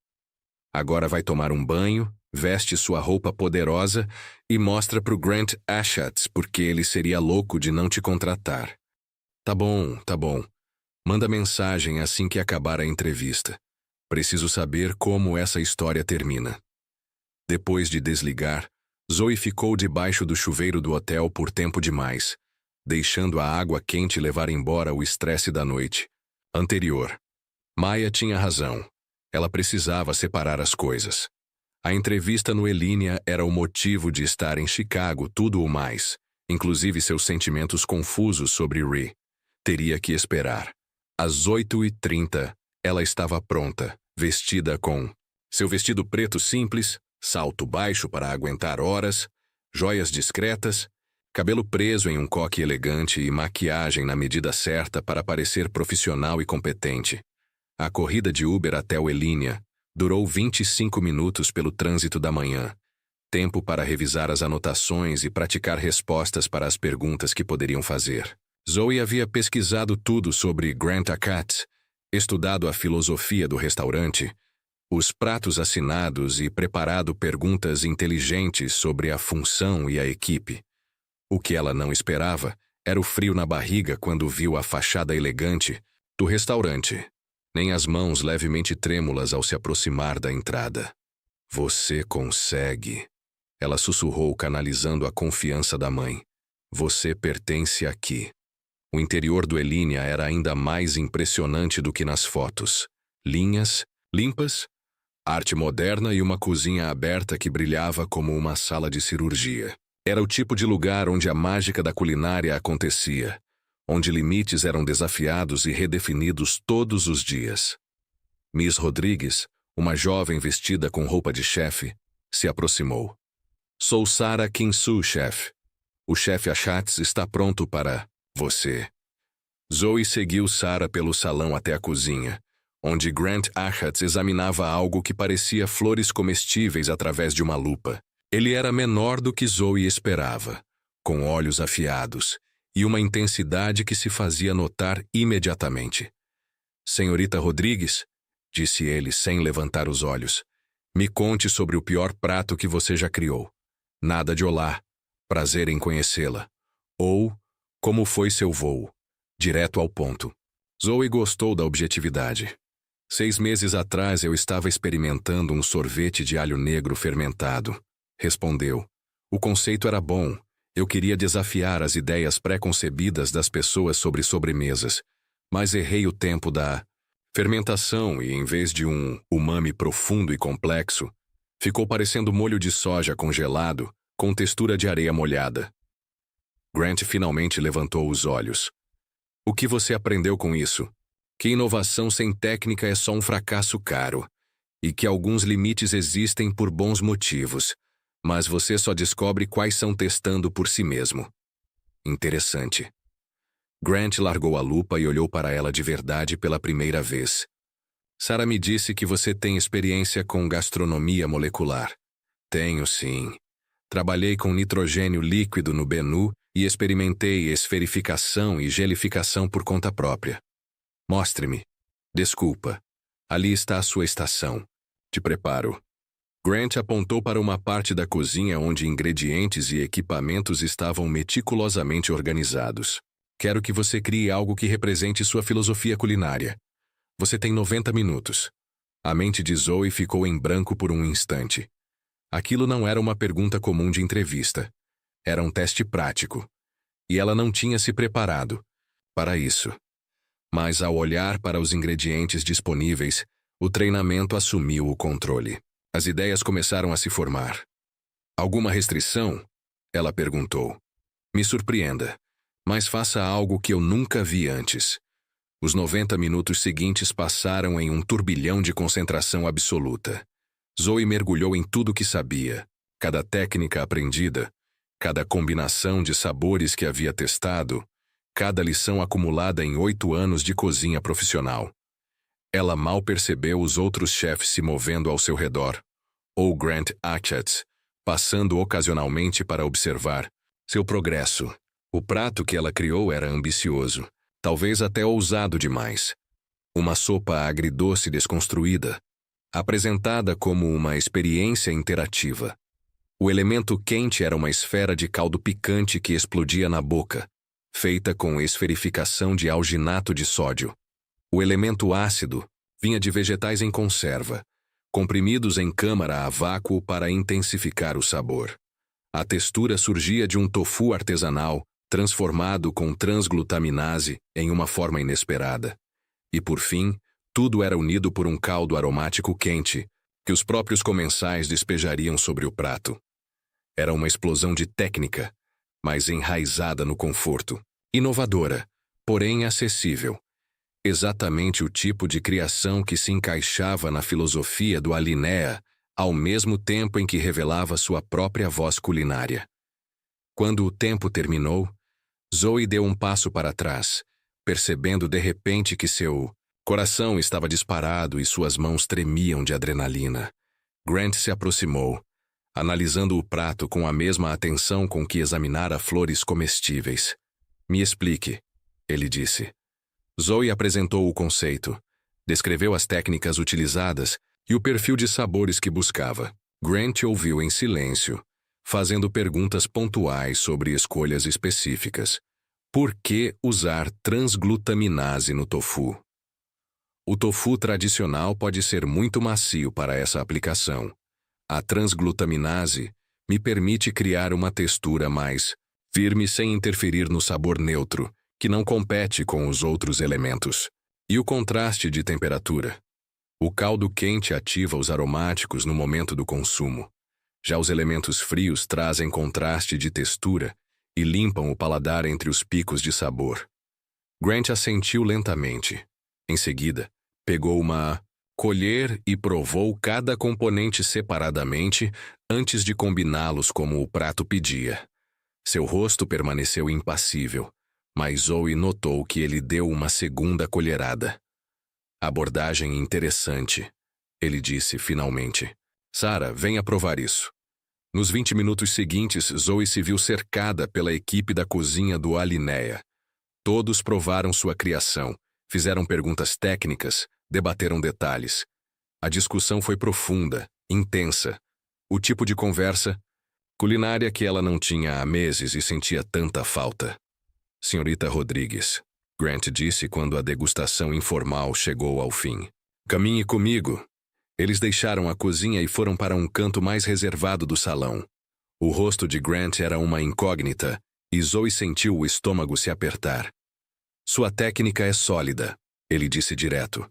Agora vai tomar um banho, veste sua roupa poderosa e mostra pro Grant Achatz porque ele seria louco de não te contratar. Tá bom, tá bom. Manda mensagem assim que acabar a entrevista. Preciso saber como essa história termina. Depois de desligar, Zoe ficou debaixo do chuveiro do hotel por tempo demais, deixando a água quente levar embora o estresse da noite anterior. Maya tinha razão. Ela precisava separar as coisas. A entrevista no Elínia era o motivo de estar em Chicago, tudo o mais, inclusive seus sentimentos confusos sobre Rhea. Teria que esperar. Às 8h30, ela estava pronta, vestida com seu vestido preto simples, salto baixo para aguentar horas, joias discretas, cabelo preso em um coque elegante e maquiagem na medida certa para parecer profissional e competente. A corrida de Uber até o Elínia durou 25 minutos pelo trânsito da manhã, tempo para revisar as anotações e praticar respostas para as perguntas que poderiam fazer. Zoe havia pesquisado tudo sobre Grant Achatz, estudado a filosofia do restaurante, os pratos assinados e preparado perguntas inteligentes sobre a função e a equipe. O que ela não esperava era o frio na barriga quando viu a fachada elegante do restaurante, nem as mãos levemente trêmulas ao se aproximar da entrada. Você consegue. Ela sussurrou, canalizando a confiança da mãe. Você pertence aqui. O interior do Elínia era ainda mais impressionante do que nas fotos. Linhas, limpas, arte moderna e uma cozinha aberta que brilhava como uma sala de cirurgia. Era o tipo de lugar onde a mágica da culinária acontecia, onde limites eram desafiados e redefinidos todos os dias. Miss Rodrigues, uma jovem vestida com roupa de chefe, se aproximou. Sou Sarah Kinsu, chefe. O chefe Achatz está pronto para você. Zoe seguiu Sarah pelo salão até a cozinha, onde Grant Achatz examinava algo que parecia flores comestíveis através de uma lupa. Ele era menor do que Zoe esperava, com olhos afiados e uma intensidade que se fazia notar imediatamente. Senhorita Rodrigues, disse ele sem levantar os olhos, me conte sobre o pior prato que você já criou. Nada de olá, prazer em conhecê-la. Ou, como foi seu voo? Direto ao ponto. Zoe gostou da objetividade. 6 meses atrás eu estava experimentando um sorvete de alho negro fermentado. Respondeu. O conceito era bom. Eu queria desafiar as ideias pré-concebidas das pessoas sobre sobremesas, mas errei o tempo da fermentação e, em vez de um umami profundo e complexo, ficou parecendo molho de soja congelado com textura de areia molhada. Grant finalmente levantou os olhos. O que você aprendeu com isso? Que inovação sem técnica é só um fracasso caro, e que alguns limites existem por bons motivos, mas você só descobre quais são testando por si mesmo. Interessante. Grant largou a lupa e olhou para ela de verdade pela primeira vez. Sarah me disse que você tem experiência com gastronomia molecular. Tenho, sim. Trabalhei com nitrogênio líquido no Bennu e experimentei esferificação e gelificação por conta própria. Mostre-me. Desculpa. Ali está a sua estação. Te preparo. Grant apontou para uma parte da cozinha onde ingredientes e equipamentos estavam meticulosamente organizados. Quero que você crie algo que represente sua filosofia culinária. Você tem 90 minutos. A mente de Zoe ficou em branco por um instante. Aquilo não era uma pergunta comum de entrevista. Era um teste prático. E ela não tinha se preparado para isso. Mas ao olhar para os ingredientes disponíveis, o treinamento assumiu o controle. As ideias começaram a se formar. Alguma restrição? Ela perguntou. Me surpreenda, mas faça algo que eu nunca vi antes. Os 90 minutos seguintes passaram em um turbilhão de concentração absoluta. Zoe mergulhou em tudo que sabia, cada técnica aprendida, cada combinação de sabores que havia testado, cada lição acumulada em 8 anos de cozinha profissional. Ela mal percebeu os outros chefes se movendo ao seu redor, ou Grant Achatz, passando ocasionalmente para observar seu progresso. O prato que ela criou era ambicioso, talvez até ousado demais. Uma sopa agridoce desconstruída, apresentada como uma experiência interativa. O elemento quente era uma esfera de caldo picante que explodia na boca, feita com esferificação de alginato de sódio. O elemento ácido vinha de vegetais em conserva, comprimidos em câmara a vácuo para intensificar o sabor. A textura surgia de um tofu artesanal, transformado com transglutaminase em uma forma inesperada. E por fim, tudo era unido por um caldo aromático quente, que os próprios comensais despejariam sobre o prato. Era uma explosão de técnica, mas enraizada no conforto. Inovadora, porém acessível. Exatamente o tipo de criação que se encaixava na filosofia do Alinea, ao mesmo tempo em que revelava sua própria voz culinária. Quando o tempo terminou, Zoe deu um passo para trás, percebendo de repente que seu coração estava disparado e suas mãos tremiam de adrenalina. Grant se aproximou, analisando o prato com a mesma atenção com que examinara flores comestíveis. Me explique, ele disse. Zoe apresentou o conceito, descreveu as técnicas utilizadas e o perfil de sabores que buscava. Grant ouviu em silêncio, fazendo perguntas pontuais sobre escolhas específicas. Por que usar transglutaminase no tofu? O tofu tradicional pode ser muito macio para essa aplicação. A transglutaminase me permite criar uma textura mais firme sem interferir no sabor neutro, que não compete com os outros elementos. E o contraste de temperatura. O caldo quente ativa os aromáticos no momento do consumo. Já os elementos frios trazem contraste de textura e limpam o paladar entre os picos de sabor. Grant assentiu lentamente. Em seguida, pegou uma colher e provou cada componente separadamente antes de combiná-los como o prato pedia. Seu rosto permaneceu impassível, mas Zoe notou que ele deu uma segunda colherada. Abordagem interessante, ele disse finalmente. Sarah, venha provar isso. Nos 20 minutos seguintes, Zoe se viu cercada pela equipe da cozinha do Alinea. Todos provaram sua criação, fizeram perguntas técnicas, debateram detalhes. A discussão foi profunda, intensa. O tipo de conversa culinária que ela não tinha há meses e sentia tanta falta. Senhorita Rodrigues, Grant disse quando a degustação informal chegou ao fim. Caminhe comigo. Eles deixaram a cozinha e foram para um canto mais reservado do salão. O rosto de Grant era uma incógnita, e Zoe sentiu o estômago se apertar. Sua técnica é sólida, ele disse direto.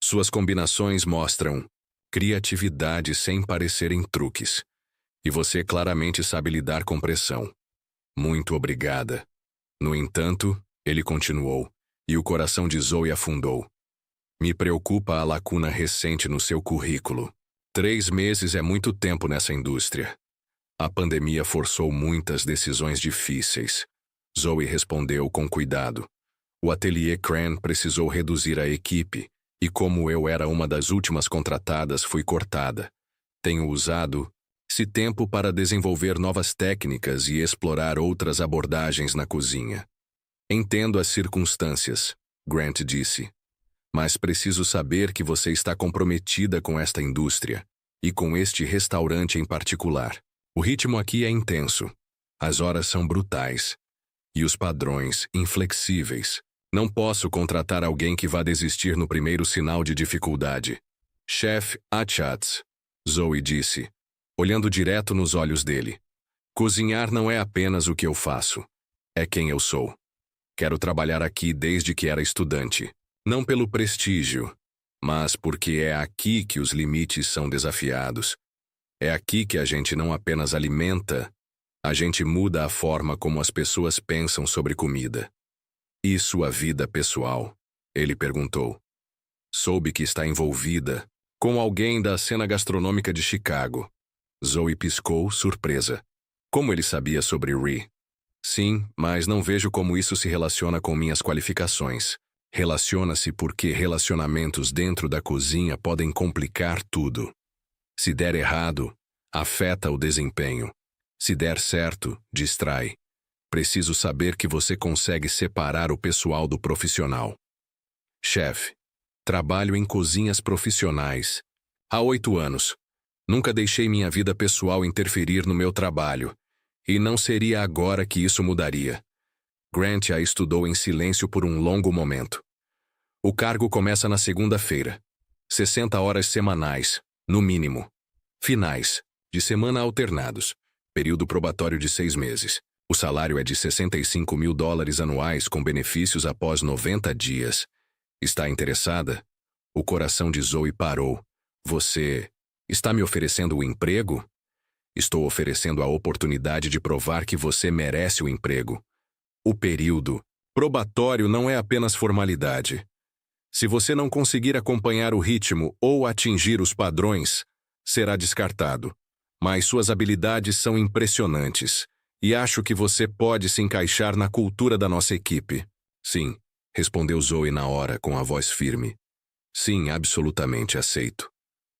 Suas combinações mostram criatividade sem parecerem truques. E você claramente sabe lidar com pressão. Muito obrigada. No entanto, ele continuou, e o coração de Zoe afundou. Me preocupa a lacuna recente no seu currículo. 3 meses é muito tempo nessa indústria. A pandemia forçou muitas decisões difíceis. Zoe respondeu com cuidado. O ateliê Cran precisou reduzir a equipe, e como eu era uma das últimas contratadas, fui cortada. Tenho usado esse tempo para desenvolver novas técnicas e explorar outras abordagens na cozinha. Entendo as circunstâncias, Grant disse. Mas preciso saber que você está comprometida com esta indústria, e com este restaurante em particular. O ritmo aqui é intenso. As horas são brutais. E os padrões, inflexíveis. Não posso contratar alguém que vá desistir no primeiro sinal de dificuldade. Chefe Achatz, Zoe disse, olhando direto nos olhos dele. Cozinhar não é apenas o que eu faço. É quem eu sou. Quero trabalhar aqui desde que era estudante. Não pelo prestígio, mas porque é aqui que os limites são desafiados. É aqui que a gente não apenas alimenta, a gente muda a forma como as pessoas pensam sobre comida. E sua vida pessoal? Ele perguntou. Soube que está envolvida com alguém da cena gastronômica de Chicago. Zoe piscou, surpresa. Como ele sabia sobre Ree? Sim, mas não vejo como isso se relaciona com minhas qualificações. Relaciona-se porque relacionamentos dentro da cozinha podem complicar tudo. Se der errado, afeta o desempenho. Se der certo, distrai. Preciso saber que você consegue separar o pessoal do profissional. Chefe, trabalho em cozinhas profissionais. Há 8 anos. Nunca deixei minha vida pessoal interferir no meu trabalho. E não seria agora que isso mudaria. Grant a estudou em silêncio por um longo momento. O cargo começa na segunda-feira. 60 horas semanais, no mínimo. Finais, de semana alternados. Período probatório de 6 meses. O salário é de $65.000 anuais com benefícios após 90 dias. Está interessada? O coração de Zoe parou. Você está me oferecendo o emprego? Estou oferecendo a oportunidade de provar que você merece o emprego. O período probatório não é apenas formalidade. Se você não conseguir acompanhar o ritmo ou atingir os padrões, será descartado. Mas suas habilidades são impressionantes, e acho que você pode se encaixar na cultura da nossa equipe. Sim, respondeu Zoe na hora com a voz firme. Sim, absolutamente aceito.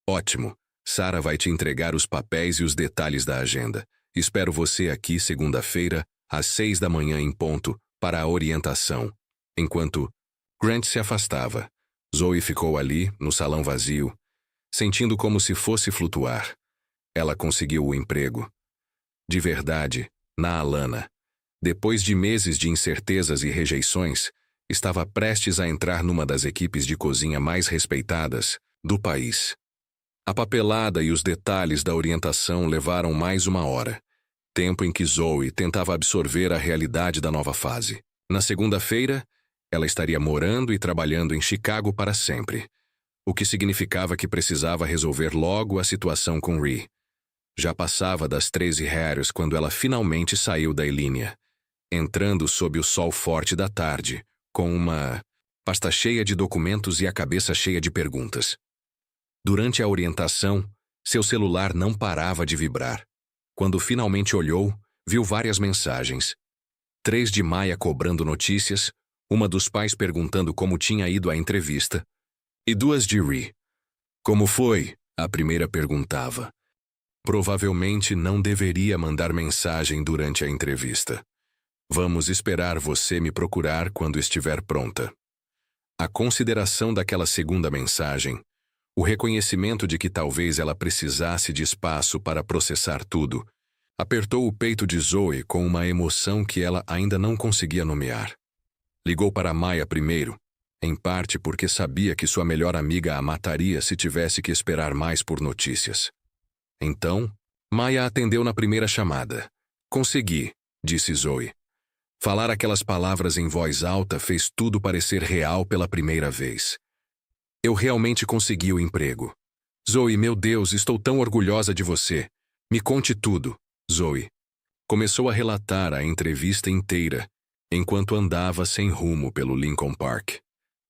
Ótimo. Sarah vai te entregar os papéis e os detalhes da agenda. Espero você aqui segunda-feira, às 6 da manhã em ponto, para a orientação. Enquanto Grant se afastava, Zoe ficou ali, no salão vazio, sentindo como se fosse flutuar. Ela conseguiu o emprego. De verdade, na Alana. Depois de meses de incertezas e rejeições, estava prestes a entrar numa das equipes de cozinha mais respeitadas do país. A papelada e os detalhes da orientação levaram mais 1 hora, tempo em que Zoe tentava absorver a realidade da nova fase. Na segunda-feira, ela estaria morando e trabalhando em Chicago para sempre, o que significava que precisava resolver logo a situação com Ree. Já passava das 13 horas quando ela finalmente saiu da Ilínia, entrando sob o sol forte da tarde, com uma pasta cheia de documentos e a cabeça cheia de perguntas. Durante a orientação, seu celular não parava de vibrar. Quando finalmente olhou, viu várias mensagens. 3 de Maia cobrando notícias, uma dos pais perguntando como tinha ido a entrevista, e 2 de Ree. Como foi? A primeira perguntava. Provavelmente não deveria mandar mensagem durante a entrevista. Vamos esperar você me procurar quando estiver pronta. A consideração daquela segunda mensagem, o reconhecimento de que talvez ela precisasse de espaço para processar tudo, apertou o peito de Zoe com uma emoção que ela ainda não conseguia nomear. Ligou para Maia primeiro, em parte porque sabia que sua melhor amiga a mataria se tivesse que esperar mais por notícias. Então, Maya atendeu na primeira chamada. Consegui, disse Zoe. Falar aquelas palavras em voz alta fez tudo parecer real pela primeira vez. Eu realmente consegui o emprego. Zoe, meu Deus, estou tão orgulhosa de você. Me conte tudo, Zoe. Começou a relatar a entrevista inteira, enquanto andava sem rumo pelo Lincoln Park.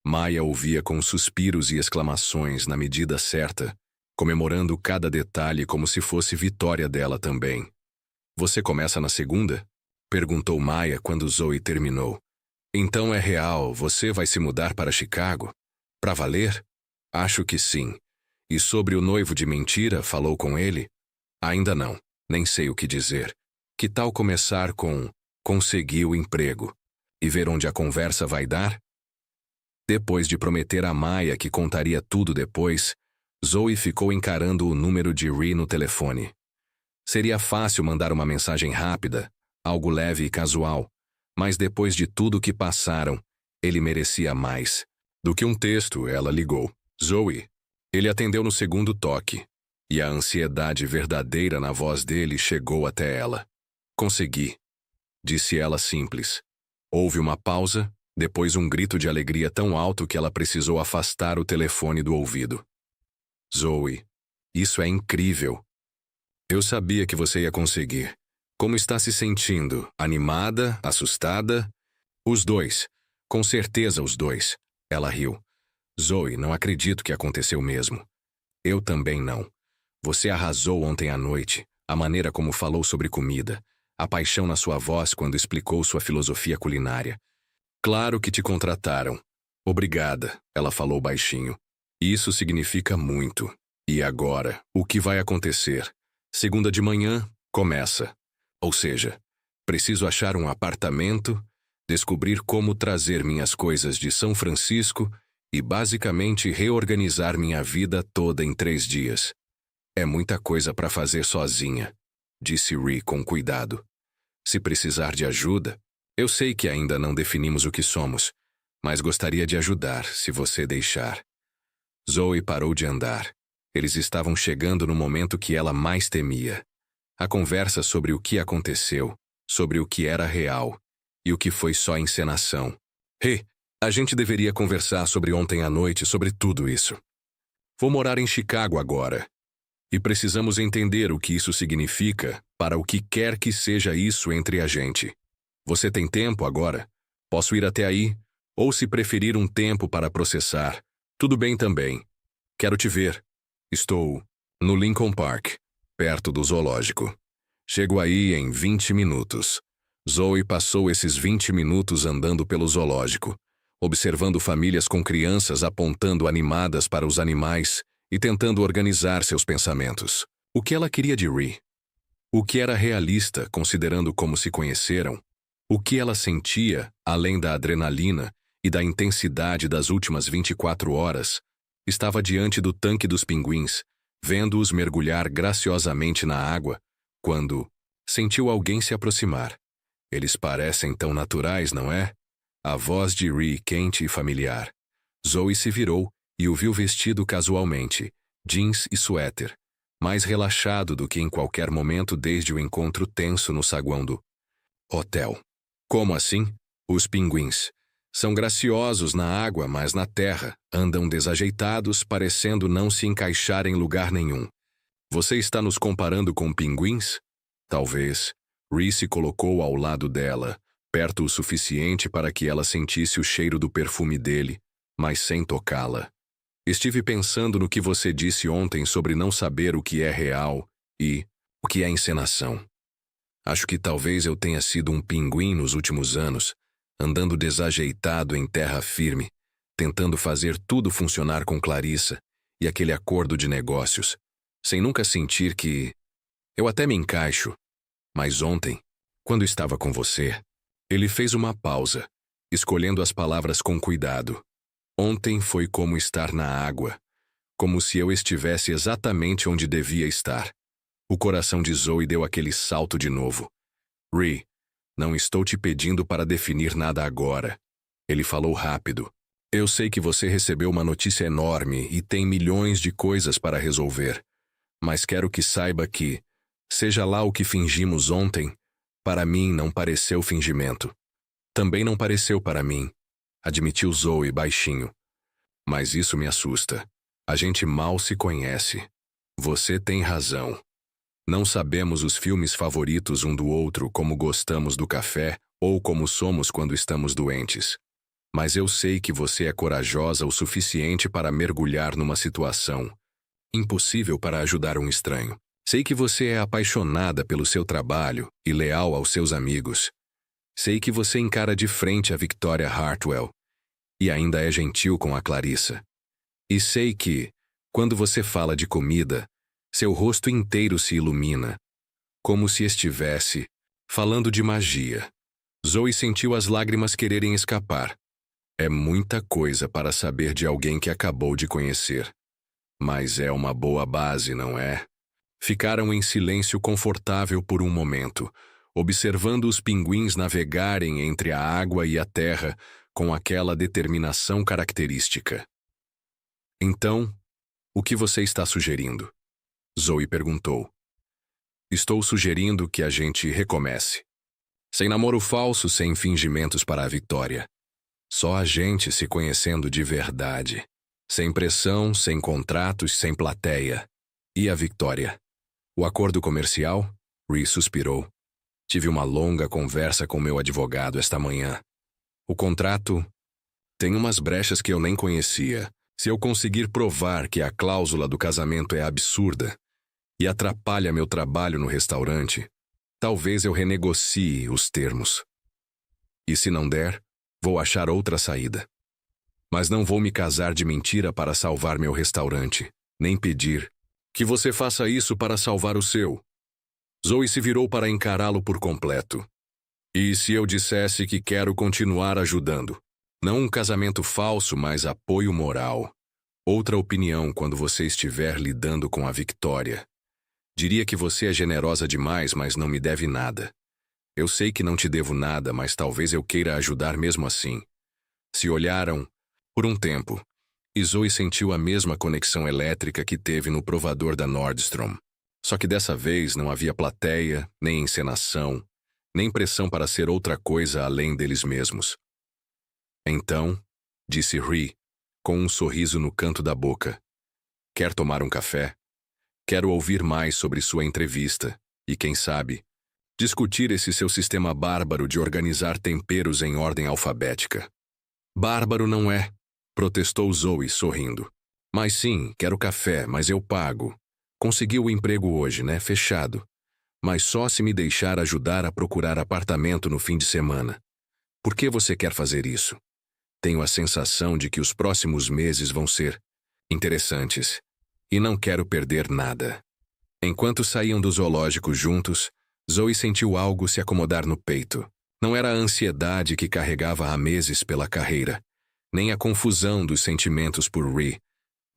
Maya ouvia com suspiros e exclamações na medida certa, comemorando cada detalhe como se fosse vitória dela também. Você começa na segunda? Perguntou Maya quando Zoe terminou. Então é real, você vai se mudar para Chicago? Pra valer? Acho que sim. E sobre o noivo de mentira, falou com ele? Ainda não, nem sei o que dizer. Que tal começar com consegui o emprego e ver onde a conversa vai dar? Depois de prometer a Maya que contaria tudo depois, Zoe ficou encarando o número de Ree no telefone. Seria fácil mandar uma mensagem rápida, algo leve e casual, mas depois de tudo que passaram, ele merecia mais. Do que um texto, ela ligou. Zoe. Ele atendeu no segundo toque, e a ansiedade verdadeira na voz dele chegou até ela. Consegui, disse ela simples. Houve uma pausa, depois um grito de alegria tão alto que ela precisou afastar o telefone do ouvido. Zoe, isso é incrível. Eu sabia que você ia conseguir. Como está se sentindo? Animada? Assustada? Os dois. Com certeza os dois. Ela riu. Zoe, não acredito que aconteceu mesmo. Eu também não. Você arrasou ontem à noite, a maneira como falou sobre comida, a paixão na sua voz quando explicou sua filosofia culinária. Claro que te contrataram. Obrigada, ela falou baixinho. Isso significa muito. E agora, o que vai acontecer? Segunda de manhã, começa. Ou seja, preciso achar um apartamento, descobrir como trazer minhas coisas de São Francisco e basicamente reorganizar minha vida toda em 3 dias. É muita coisa para fazer sozinha, disse Ree com cuidado. Se precisar de ajuda, eu sei que ainda não definimos o que somos, mas gostaria de ajudar, se você deixar. Zoe parou de andar. Eles estavam chegando no momento que ela mais temia. A conversa sobre o que aconteceu, sobre o que era real e o que foi só encenação. A gente deveria conversar sobre ontem à noite, sobre tudo isso. Vou morar em Chicago agora. E precisamos entender o que isso significa para o que quer que seja isso entre a gente. Você tem tempo agora? Posso ir até aí? Ou se preferir um tempo para processar, tudo bem também. Quero te ver. Estou no Lincoln Park, perto do zoológico. Chego aí em 20 minutos. Zoe passou esses 20 minutos andando pelo zoológico, observando famílias com crianças apontando animadas para os animais e tentando organizar seus pensamentos. O que ela queria de Ree? O que era realista, considerando como se conheceram? O que ela sentia, além da adrenalina e da intensidade das últimas 24 horas, estava diante do tanque dos pinguins, vendo-os mergulhar graciosamente na água, quando sentiu alguém se aproximar. Eles parecem tão naturais, não é? A voz de Ree quente e familiar. Zoe se virou e o viu vestido casualmente, jeans e suéter, mais relaxado do que em qualquer momento desde o encontro tenso no saguão do hotel. Como assim? Os pinguins. São graciosos na água, mas na terra, andam desajeitados, parecendo não se encaixar em lugar nenhum. Você está nos comparando com pinguins? Talvez. Ree se colocou ao lado dela, perto o suficiente para que ela sentisse o cheiro do perfume dele, mas sem tocá-la. Estive pensando no que você disse ontem sobre não saber o que é real e o que é encenação. Acho que talvez eu tenha sido um pinguim nos últimos anos, andando desajeitado em terra firme, tentando fazer tudo funcionar com Clarissa e aquele acordo de negócios, sem nunca sentir que eu até me encaixo. Mas ontem, quando estava com você, ele fez uma pausa, escolhendo as palavras com cuidado. Ontem foi como estar na água, como se eu estivesse exatamente onde devia estar. O coração de Zoe deu aquele salto de novo. Ree, não estou te pedindo para definir nada agora. Ele falou rápido. Eu sei que você recebeu uma notícia enorme e tem milhões de coisas para resolver. Mas quero que saiba que, seja lá o que fingimos ontem, para mim não pareceu fingimento. Também não pareceu para mim, admitiu Zoe baixinho. Mas isso me assusta. A gente mal se conhece. Você tem razão. Não sabemos os filmes favoritos um do outro, como gostamos do café ou como somos quando estamos doentes. Mas eu sei que você é corajosa o suficiente para mergulhar numa situação impossível para ajudar um estranho. Sei que você é apaixonada pelo seu trabalho e leal aos seus amigos. Sei que você encara de frente a Victoria Hartwell e ainda é gentil com a Clarissa. E sei que, quando você fala de comida, seu rosto inteiro se ilumina, como se estivesse falando de magia. Zoe sentiu as lágrimas quererem escapar. É muita coisa para saber de alguém que acabou de conhecer. Mas é uma boa base, não é? Ficaram em silêncio confortável por um momento, observando os pinguins navegarem entre a água e a terra com aquela determinação característica. Então, o que você está sugerindo? Zoe perguntou. Estou sugerindo que a gente recomece. Sem namoro falso, sem fingimentos para a Victoria. Só a gente se conhecendo de verdade. Sem pressão, sem contratos, sem plateia. E a Victoria? O acordo comercial? Rhee suspirou. Tive uma longa conversa com meu advogado esta manhã. O contrato tem umas brechas que eu nem conhecia. Se eu conseguir provar que a cláusula do casamento é absurda e atrapalha meu trabalho no restaurante, talvez eu renegocie os termos. E se não der, vou achar outra saída. Mas não vou me casar de mentira para salvar meu restaurante, nem pedir que você faça isso para salvar o seu. Zoe se virou para encará-lo por completo. E se eu dissesse que quero continuar ajudando? Não um casamento falso, mas apoio moral. Outra opinião quando você estiver lidando com a Victoria. Diria que você é generosa demais, mas não me deve nada. Eu sei que não te devo nada, mas talvez eu queira ajudar mesmo assim. Se olharam por um tempo, e Zoe sentiu a mesma conexão elétrica que teve no provador da Nordstrom. Só que dessa vez não havia plateia, nem encenação, nem pressão para ser outra coisa além deles mesmos. Então, disse Rhee, com um sorriso no canto da boca. Quer tomar um café? Quero ouvir mais sobre sua entrevista e, quem sabe, discutir esse seu sistema bárbaro de organizar temperos em ordem alfabética. Bárbaro não é, protestou Zoe sorrindo. Mas sim, quero café, mas eu pago. Consegui o emprego hoje, né? Fechado. Mas só se me deixar ajudar a procurar apartamento no fim de semana. Por que você quer fazer isso? Tenho a sensação de que os próximos meses vão ser interessantes. E não quero perder nada. Enquanto saíam do zoológico juntos, Zoe sentiu algo se acomodar no peito. Não era a ansiedade que carregava há meses pela carreira, nem a confusão dos sentimentos por Rhee,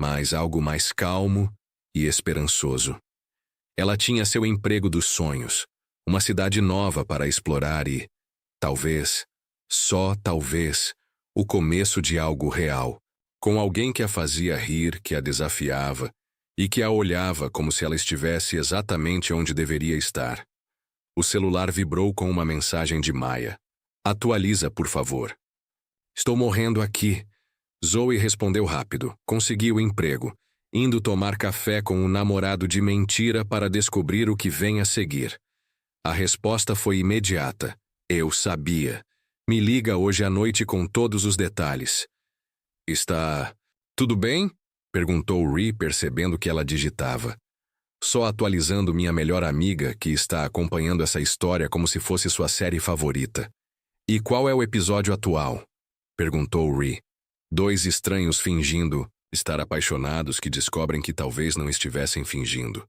mas algo mais calmo e esperançoso. Ela tinha seu emprego dos sonhos, uma cidade nova para explorar e, talvez, só talvez, o começo de algo real, com alguém que a fazia rir, que a desafiava e que a olhava como se ela estivesse exatamente onde deveria estar. O celular vibrou com uma mensagem de Maya. Atualiza, por favor. Estou morrendo aqui. Zoe respondeu rápido. Consegui o emprego, indo tomar café com um namorado de mentira para descobrir o que vem a seguir. A resposta foi imediata. Eu sabia. Me liga hoje à noite com todos os detalhes. Está tudo bem? Perguntou Rhee, percebendo que ela digitava. Só atualizando minha melhor amiga, que está acompanhando essa história como se fosse sua série favorita. E qual é o episódio atual? Perguntou Rhee. Dois estranhos fingindo estar apaixonados que descobrem que talvez não estivessem fingindo.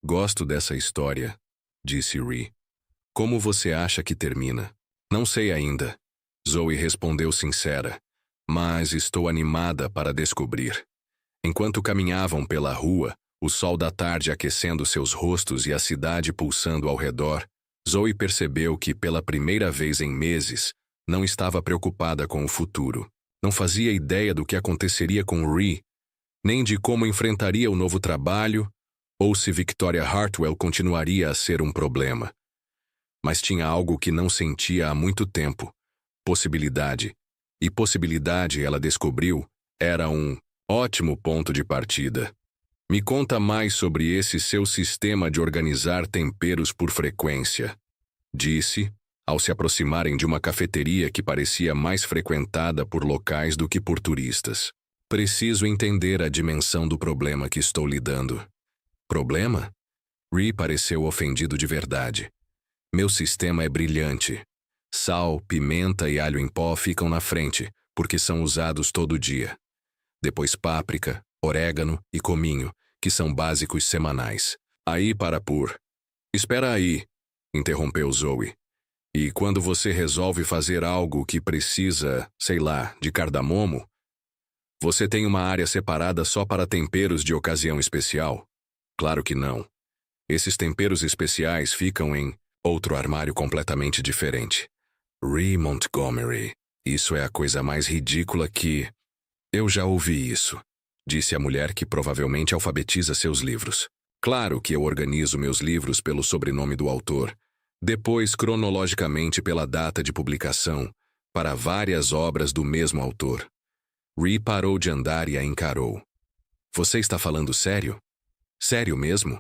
Gosto dessa história, disse Rhee. Como você acha que termina? Não sei ainda. Zoe respondeu sincera. Mas estou animada para descobrir. Enquanto caminhavam pela rua, o sol da tarde aquecendo seus rostos e a cidade pulsando ao redor, Zoe percebeu que, pela primeira vez em meses, não estava preocupada com o futuro. Não fazia ideia do que aconteceria com Ree, nem de como enfrentaria o novo trabalho, ou se Victoria Hartwell continuaria a ser um problema. Mas tinha algo que não sentia há muito tempo: possibilidade. E possibilidade, ela descobriu, era um ótimo ponto de partida. Me conta mais sobre esse seu sistema de organizar temperos por frequência, disse, ao se aproximarem de uma cafeteria que parecia mais frequentada por locais do que por turistas. Preciso entender a dimensão do problema que estou lidando. Problema? Ree pareceu ofendido de verdade. Meu sistema é brilhante. Sal, pimenta e alho em pó ficam na frente, porque são usados todo dia. Depois páprica, orégano e cominho, que são básicos semanais. Aí para por... Espera aí, interrompeu Zoe. E quando você resolve fazer algo que precisa, sei lá, de cardamomo, você tem uma área separada só para temperos de ocasião especial? Claro que não. Esses temperos especiais ficam em outro armário completamente diferente. Ree Montgomery, isso é a coisa mais ridícula que... Eu já ouvi isso, disse a mulher que provavelmente alfabetiza seus livros. Claro que eu organizo meus livros pelo sobrenome do autor, depois cronologicamente pela data de publicação, para várias obras do mesmo autor. Ree parou de andar e a encarou. Você está falando sério? Sério mesmo?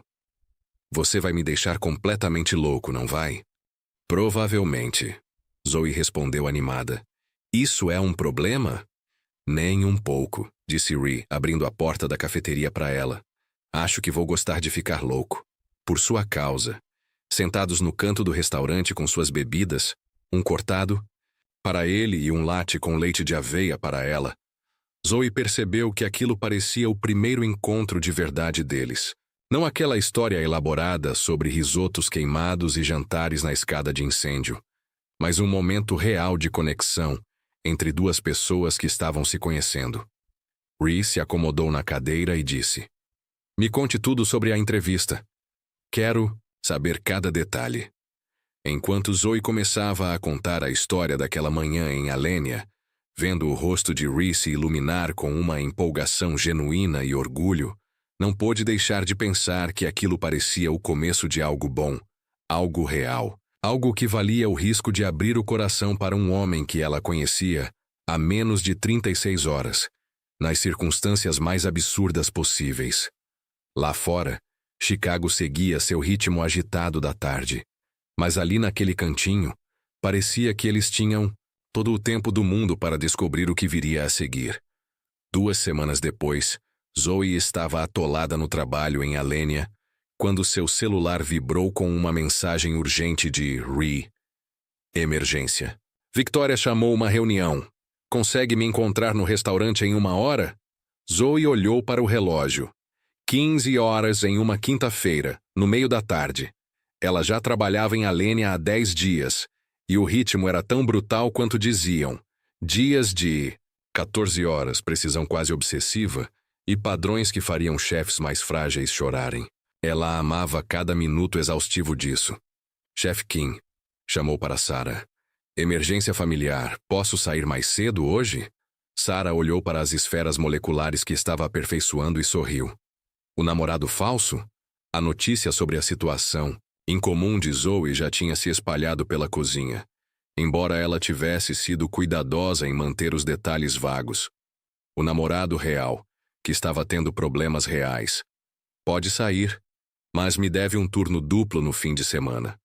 Você vai me deixar completamente louco, não vai? Provavelmente, Zoe respondeu animada. Isso é um problema? Nem um pouco, disse Ree, abrindo a porta da cafeteria para ela. Acho que vou gostar de ficar louco. Por sua causa. Sentados no canto do restaurante com suas bebidas, um cortado para ele e um latte com leite de aveia para ela, Zoe percebeu que aquilo parecia o primeiro encontro de verdade deles. Não aquela história elaborada sobre risotos queimados e jantares na escada de incêndio, mas um momento real de conexão entre duas pessoas que estavam se conhecendo. Ree se acomodou na cadeira e disse: Me conte tudo sobre a entrevista. Quero saber cada detalhe. Enquanto Zoe começava a contar a história daquela manhã em Alenia, vendo o rosto de Ree se iluminar com uma empolgação genuína e orgulho, não pôde deixar de pensar que aquilo parecia o começo de algo bom, algo real, algo que valia o risco de abrir o coração para um homem que ela conhecia há menos de 36 horas, nas circunstâncias mais absurdas possíveis. Lá fora, Chicago seguia seu ritmo agitado da tarde, mas ali naquele cantinho, parecia que eles tinham todo o tempo do mundo para descobrir o que viria a seguir. 2 semanas depois, Zoe estava atolada no trabalho em Alenia, quando seu celular vibrou com uma mensagem urgente de Ree. Emergência. Victoria chamou uma reunião. Consegue me encontrar no restaurante em 1 hora? Zoe olhou para o relógio. 15 horas em uma quinta-feira, no meio da tarde. Ela já trabalhava em Alenia há 10 dias, e o ritmo era tão brutal quanto diziam. Dias de 14 horas, precisão quase obsessiva, e padrões que fariam chefes mais frágeis chorarem. Ela amava cada minuto exaustivo disso. Chef Kim chamou para Sarah. Emergência familiar, posso sair mais cedo hoje? Sarah olhou para as esferas moleculares que estava aperfeiçoando e sorriu. O namorado falso? A notícia sobre a situação incomum de Zoe já tinha se espalhado pela cozinha, embora ela tivesse sido cuidadosa em manter os detalhes vagos. O namorado real, que estava tendo problemas reais. Pode sair, mas me deve um turno duplo no fim de semana.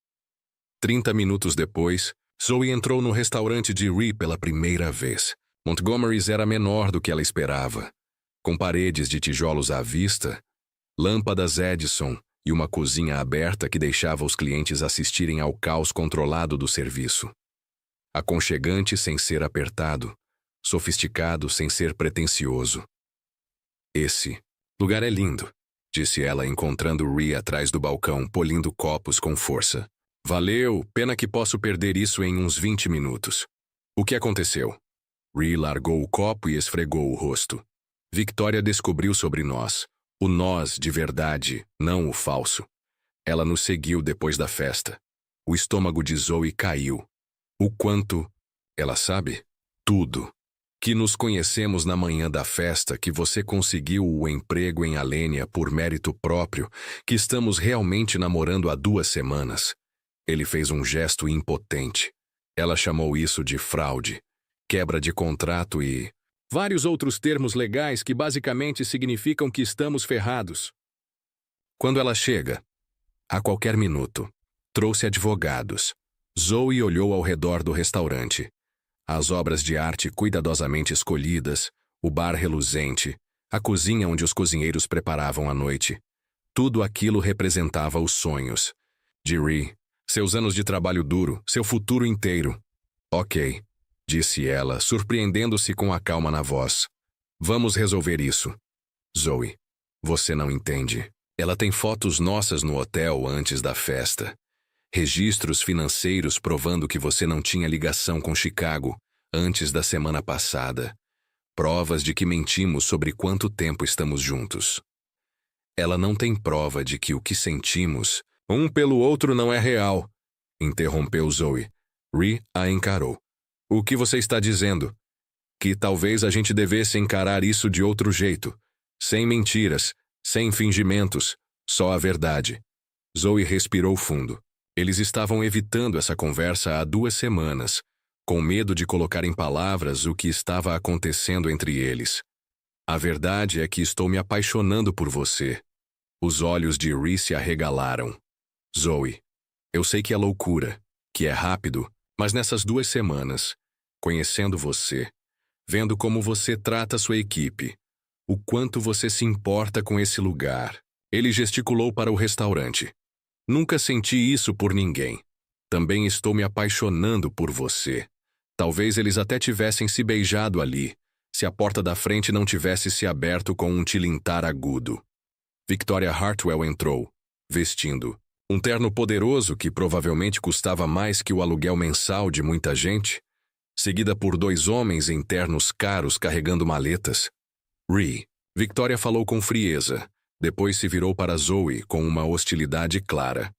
30 minutos depois, Zoe entrou no restaurante de Ree pela primeira vez. Montgomery's era menor do que ela esperava, com paredes de tijolos à vista, lâmpadas Edison e uma cozinha aberta que deixava os clientes assistirem ao caos controlado do serviço. Aconchegante sem ser apertado, sofisticado sem ser pretensioso. Esse lugar é lindo, disse ela encontrando Ree atrás do balcão polindo copos com força. Valeu, pena que posso perder isso em uns 20 minutos. O que aconteceu? Ree largou o copo e esfregou o rosto. Victoria descobriu sobre nós. O nós de verdade, não o falso. Ela nos seguiu depois da festa. O estômago de Zoe caiu. O quanto? Ela sabe? Tudo. Que nos conhecemos na manhã da festa, que você conseguiu o emprego em Alenia por mérito próprio, que estamos realmente namorando há 2 semanas. Ele fez um gesto impotente. Ela chamou isso de fraude, quebra de contrato e vários outros termos legais que basicamente significam que estamos ferrados. Quando ela chega, a qualquer minuto, trouxe advogados. Zoe olhou ao redor do restaurante. As obras de arte cuidadosamente escolhidas, o bar reluzente, a cozinha onde os cozinheiros preparavam a noite. Tudo aquilo representava os sonhos de Ree, seus anos de trabalho duro, seu futuro inteiro. Ok, disse ela, surpreendendo-se com a calma na voz. Vamos resolver isso. Zoe, você não entende. Ela tem fotos nossas no hotel antes da festa. Registros financeiros provando que você não tinha ligação com Chicago antes da semana passada. Provas de que mentimos sobre quanto tempo estamos juntos. Ela não tem prova de que o que sentimos um pelo outro não é real, interrompeu Zoe. Ree a encarou. O que você está dizendo? Que talvez a gente devesse encarar isso de outro jeito. Sem mentiras, sem fingimentos, só a verdade. Zoe respirou fundo. Eles estavam evitando essa conversa há 2 semanas, com medo de colocar em palavras o que estava acontecendo entre eles. A verdade é que estou me apaixonando por você. Os olhos de Ree se arregalaram. Zoe, eu sei que é loucura, que é rápido, mas nessas 2 semanas, conhecendo você, vendo como você trata sua equipe, o quanto você se importa com esse lugar. Ele gesticulou para o restaurante. Nunca senti isso por ninguém. Também estou me apaixonando por você. Talvez eles até tivessem se beijado ali, se a porta da frente não tivesse se aberto com um tilintar agudo. Victoria Hartwell entrou, vestindo um terno poderoso que provavelmente custava mais que o aluguel mensal de muita gente, seguida por 2 homens em ternos caros carregando maletas. Ree, Victoria falou com frieza. Depois se virou para Zoe com uma hostilidade clara.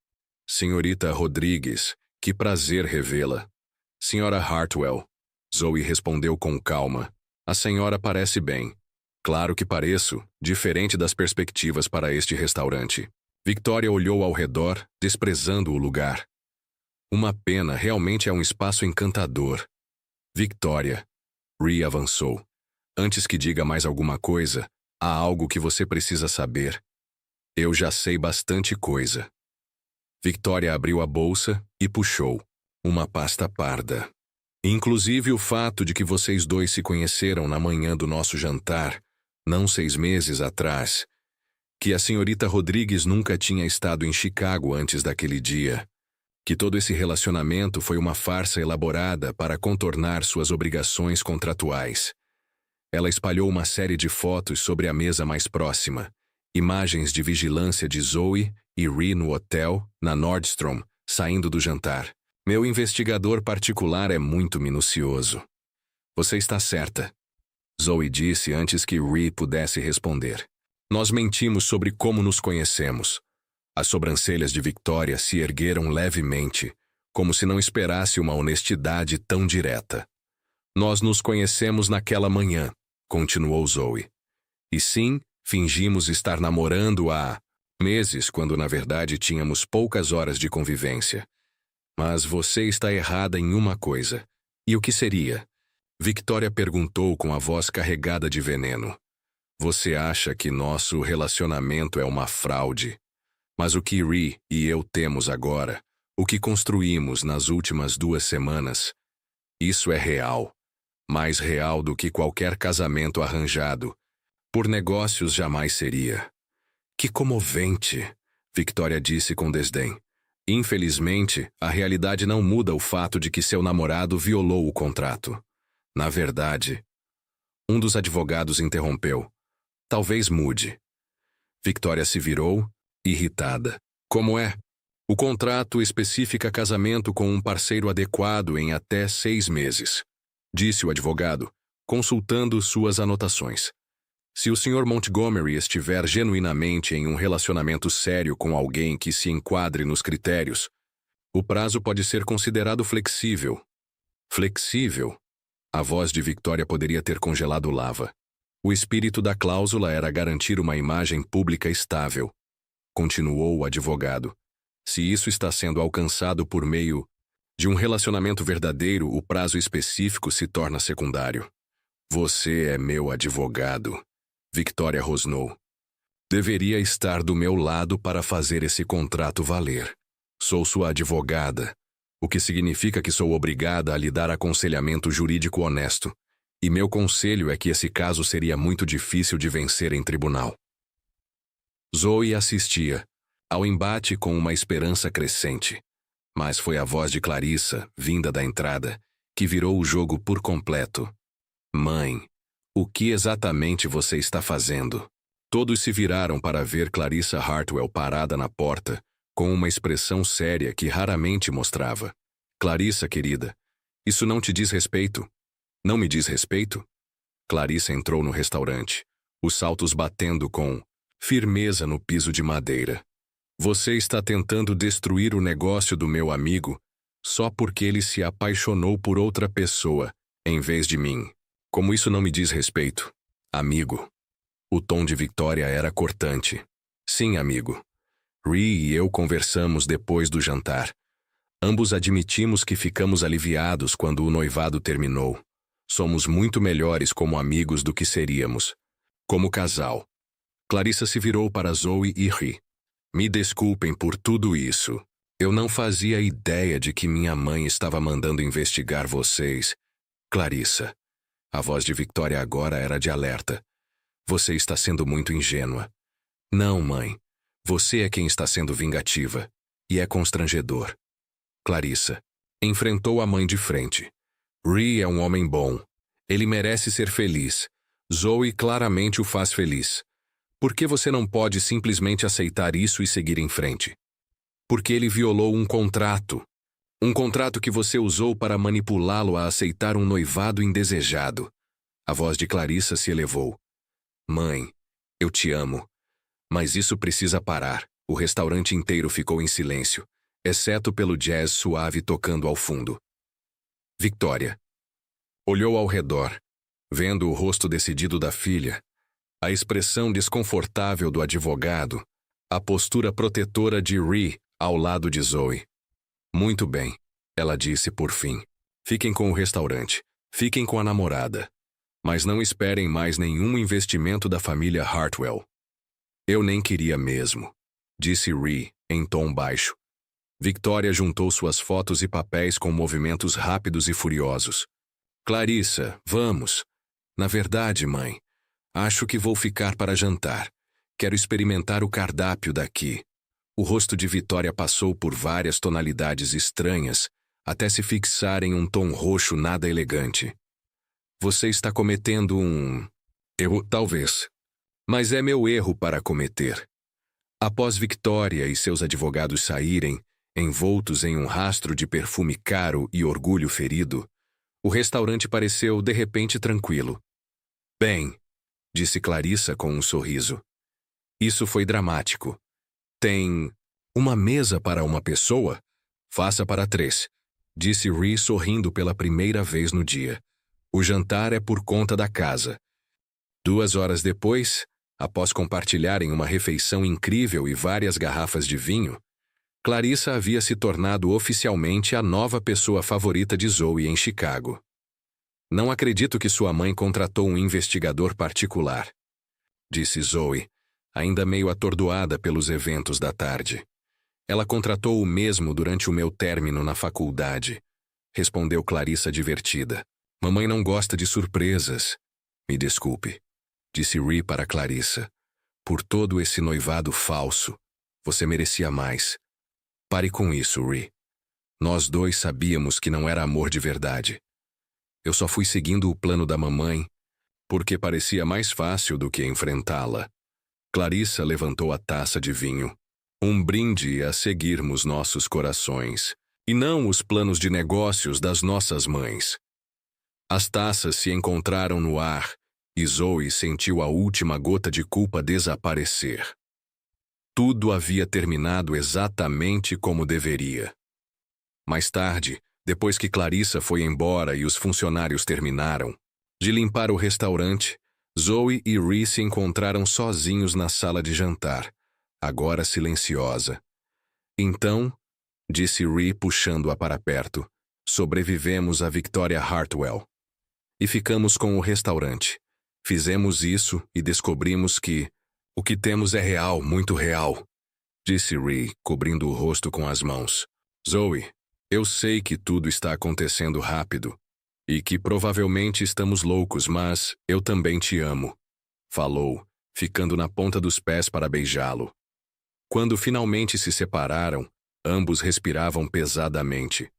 Senhorita Rodrigues, que prazer revê-la. Senhora Hartwell. Zoe respondeu com calma. A senhora parece bem. Claro que pareço, diferente das perspectivas para este restaurante. Victoria olhou ao redor, desprezando o lugar. Uma pena, realmente é um espaço encantador. Victoria. Ree avançou. Antes que diga mais alguma coisa, há algo que você precisa saber. Eu já sei bastante coisa. Victoria abriu a bolsa e puxou uma pasta parda. Inclusive o fato de que vocês 2 se conheceram na manhã do nosso jantar, não 6 meses atrás, que a senhorita Rodrigues nunca tinha estado em Chicago antes daquele dia, que todo esse relacionamento foi uma farsa elaborada para contornar suas obrigações contratuais. Ela espalhou uma série de fotos sobre a mesa mais próxima, imagens de vigilância de Zoe e Ree no hotel, na Nordstrom, saindo do jantar. Meu investigador particular é muito minucioso. Você está certa, Zoe disse antes que Ree pudesse responder. Nós mentimos sobre como nos conhecemos. As sobrancelhas de Victoria se ergueram levemente, como se não esperasse uma honestidade tão direta. Nós nos conhecemos naquela manhã, continuou Zoe. E sim, fingimos estar namorando há meses, quando na verdade tínhamos poucas horas de convivência. Mas você está errada em uma coisa. E o que seria? Victoria perguntou com a voz carregada de veneno. Você acha que nosso relacionamento é uma fraude? Mas o que Ree e eu temos agora, o que construímos nas últimas 2 semanas, isso é real. Mais real do que qualquer casamento arranjado. Por negócios jamais seria. Que comovente, Victoria disse com desdém. Infelizmente, a realidade não muda o fato de que seu namorado violou o contrato. Na verdade, um dos advogados interrompeu. Talvez mude. Victoria se virou, irritada. Como é? O contrato especifica casamento com um parceiro adequado em até 6 meses. Disse o advogado, consultando suas anotações. Se o Sr. Montgomery estiver genuinamente em um relacionamento sério com alguém que se enquadre nos critérios, o prazo pode ser considerado flexível. Flexível? A voz de Victoria poderia ter congelado lava. O espírito da cláusula era garantir uma imagem pública estável. Continuou o advogado. Se isso está sendo alcançado por meio de um relacionamento verdadeiro, o prazo específico se torna secundário. Você é meu advogado. Victoria rosnou. Deveria estar do meu lado para fazer esse contrato valer. Sou sua advogada, o que significa que sou obrigada a lhe dar aconselhamento jurídico honesto. E meu conselho é que esse caso seria muito difícil de vencer em tribunal. Zoe assistia ao embate com uma esperança crescente. Mas foi a voz de Clarissa, vinda da entrada, que virou o jogo por completo. Mãe, o que exatamente você está fazendo? Todos se viraram para ver Clarissa Hartwell parada na porta, com uma expressão séria que raramente mostrava. Clarissa, querida, isso não te diz respeito? Não me diz respeito? Clarissa entrou no restaurante, os saltos batendo com firmeza no piso de madeira. Você está tentando destruir o negócio do meu amigo só porque ele se apaixonou por outra pessoa, em vez de mim. Como isso não me diz respeito? Amigo. O tom de Victoria era cortante. Sim, amigo. Ree e eu conversamos depois do jantar. Ambos admitimos que ficamos aliviados quando o noivado terminou. Somos muito melhores como amigos do que seríamos. Como casal. Clarissa se virou para Zoe e Ree. Me desculpem por tudo isso. Eu não fazia ideia de que minha mãe estava mandando investigar vocês. Clarissa. A voz de Victoria agora era de alerta. Você está sendo muito ingênua. Não, mãe. Você é quem está sendo vingativa. E é constrangedor. Clarissa. Enfrentou a mãe de frente. Ree é um homem bom. Ele merece ser feliz. Zoe claramente o faz feliz. Por que você não pode simplesmente aceitar isso e seguir em frente? Porque ele violou um contrato. Um contrato que você usou para manipulá-lo a aceitar um noivado indesejado. A voz de Clarissa se elevou. Mãe, eu te amo. Mas isso precisa parar. O restaurante inteiro ficou em silêncio, exceto pelo jazz suave tocando ao fundo. Victoria olhou ao redor, vendo o rosto decidido da filha, a expressão desconfortável do advogado, a postura protetora de Ree ao lado de Zoe. Muito bem, ela disse por fim. Fiquem com o restaurante, fiquem com a namorada. Mas não esperem mais nenhum investimento da família Hartwell. Eu nem queria mesmo, disse Ree, em tom baixo. Victoria juntou suas fotos e papéis com movimentos rápidos e furiosos. Clarissa, vamos. Na verdade, mãe, acho que vou ficar para jantar. Quero experimentar o cardápio daqui. O rosto de Victoria passou por várias tonalidades estranhas, até se fixar em um tom roxo nada elegante. Você está cometendo um erro, talvez. Mas é meu erro para cometer. Após Victoria e seus advogados saírem, envoltos em um rastro de perfume caro e orgulho ferido, o restaurante pareceu de repente tranquilo. Bem, disse Clarissa com um sorriso. Isso foi dramático. Tem uma mesa para uma pessoa? Faça para 3, disse Ree sorrindo pela primeira vez no dia. O jantar é por conta da casa. 2 horas depois, após compartilharem uma refeição incrível e várias garrafas de vinho, Clarissa havia se tornado oficialmente a nova pessoa favorita de Zoe em Chicago. Não acredito que sua mãe contratou um investigador particular, disse Zoe, ainda meio atordoada pelos eventos da tarde. Ela contratou o mesmo durante o meu término na faculdade, respondeu Clarissa divertida. Mamãe não gosta de surpresas. Me desculpe, disse Ree para Clarissa. Por todo esse noivado falso, você merecia mais. Pare com isso, Ree. Nós dois sabíamos que não era amor de verdade. Eu só fui seguindo o plano da mamãe, porque parecia mais fácil do que enfrentá-la. Clarissa levantou a taça de vinho. Um brinde a seguirmos nossos corações, e não os planos de negócios das nossas mães. As taças se encontraram no ar, e Zoe sentiu a última gota de culpa desaparecer. Tudo havia terminado exatamente como deveria. Mais tarde, Depois que Clarissa foi embora e os funcionários terminaram de limpar o restaurante, Zoe e Rhys se encontraram sozinhos na sala de jantar, agora silenciosa. Então, disse Rhys puxando-a para perto, sobrevivemos a Victoria Hartwell. E ficamos com o restaurante. Fizemos isso e descobrimos que o que temos é real, muito real, disse Rhys, cobrindo o rosto com as mãos. Zoe, eu sei que tudo está acontecendo rápido e que provavelmente estamos loucos, mas eu também te amo, falou, ficando na ponta dos pés para beijá-lo. Quando finalmente se separaram, ambos respiravam pesadamente.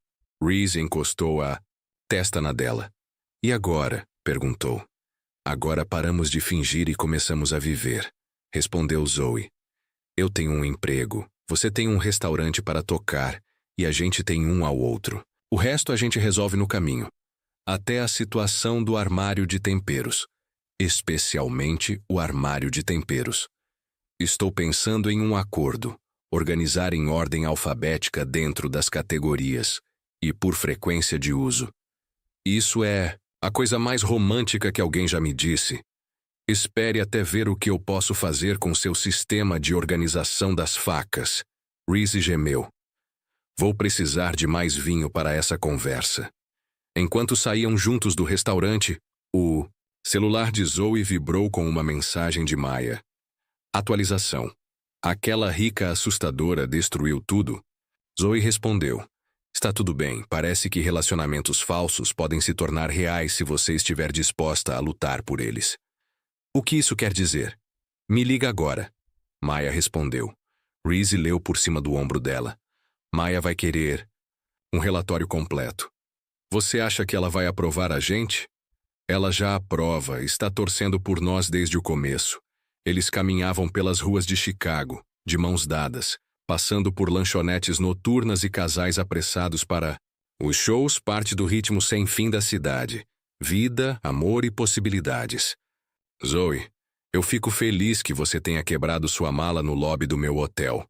Rhys encostou a testa na dela. E agora? Perguntou. Agora paramos de fingir e começamos a viver, respondeu Zoe. Eu tenho um emprego, você tem um restaurante para tocar e a gente tem um ao outro. O resto a gente resolve no caminho. Até a situação do armário de temperos. Especialmente o armário de temperos. Estou pensando em um acordo, organizar em ordem alfabética dentro das categorias e por frequência de uso. Isso é a coisa mais romântica que alguém já me disse. Espere até ver o que eu posso fazer com seu sistema de organização das facas. Rhys gemeu. Vou precisar de mais vinho para essa conversa. Enquanto saíam juntos do restaurante, o celular de Zoe vibrou com uma mensagem de Maya. Atualização. Aquela rica assustadora destruiu tudo? Zoe respondeu. Está tudo bem, parece que relacionamentos falsos podem se tornar reais se você estiver disposta a lutar por eles. O que isso quer dizer? Me liga agora. Maya respondeu. Rhys leu por cima do ombro dela. Maya vai querer um relatório completo. Você acha que ela vai aprovar a gente? Ela já aprova, está torcendo por nós desde o começo. Eles caminhavam pelas ruas de Chicago, de mãos dadas, passando por lanchonetes noturnas e casais apressados para os shows, parte do ritmo sem fim da cidade. Vida, amor e possibilidades. Zoe, eu fico feliz que você tenha quebrado sua mala no lobby do meu hotel.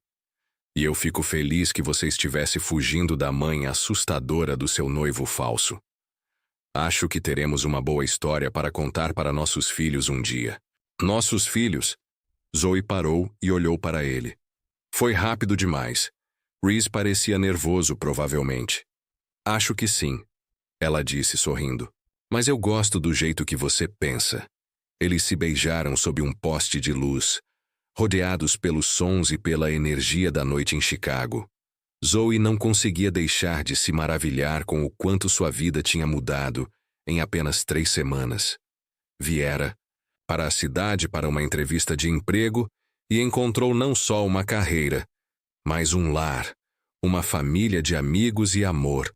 E eu fico feliz que você estivesse fugindo da mãe assustadora do seu noivo falso. Acho que teremos uma boa história para contar para nossos filhos um dia. Nossos filhos? Zoe parou e olhou para ele. Foi rápido demais. Rhys parecia nervoso, provavelmente. Acho que sim, ela disse, sorrindo. Mas eu gosto do jeito que você pensa. Eles se beijaram sob um poste de luz, rodeados pelos sons e pela energia da noite em Chicago. Zoe não conseguia deixar de se maravilhar com o quanto sua vida tinha mudado em apenas 3 semanas. Viera para a cidade para uma entrevista de emprego e encontrou não só uma carreira, mas um lar, uma família de amigos e amor,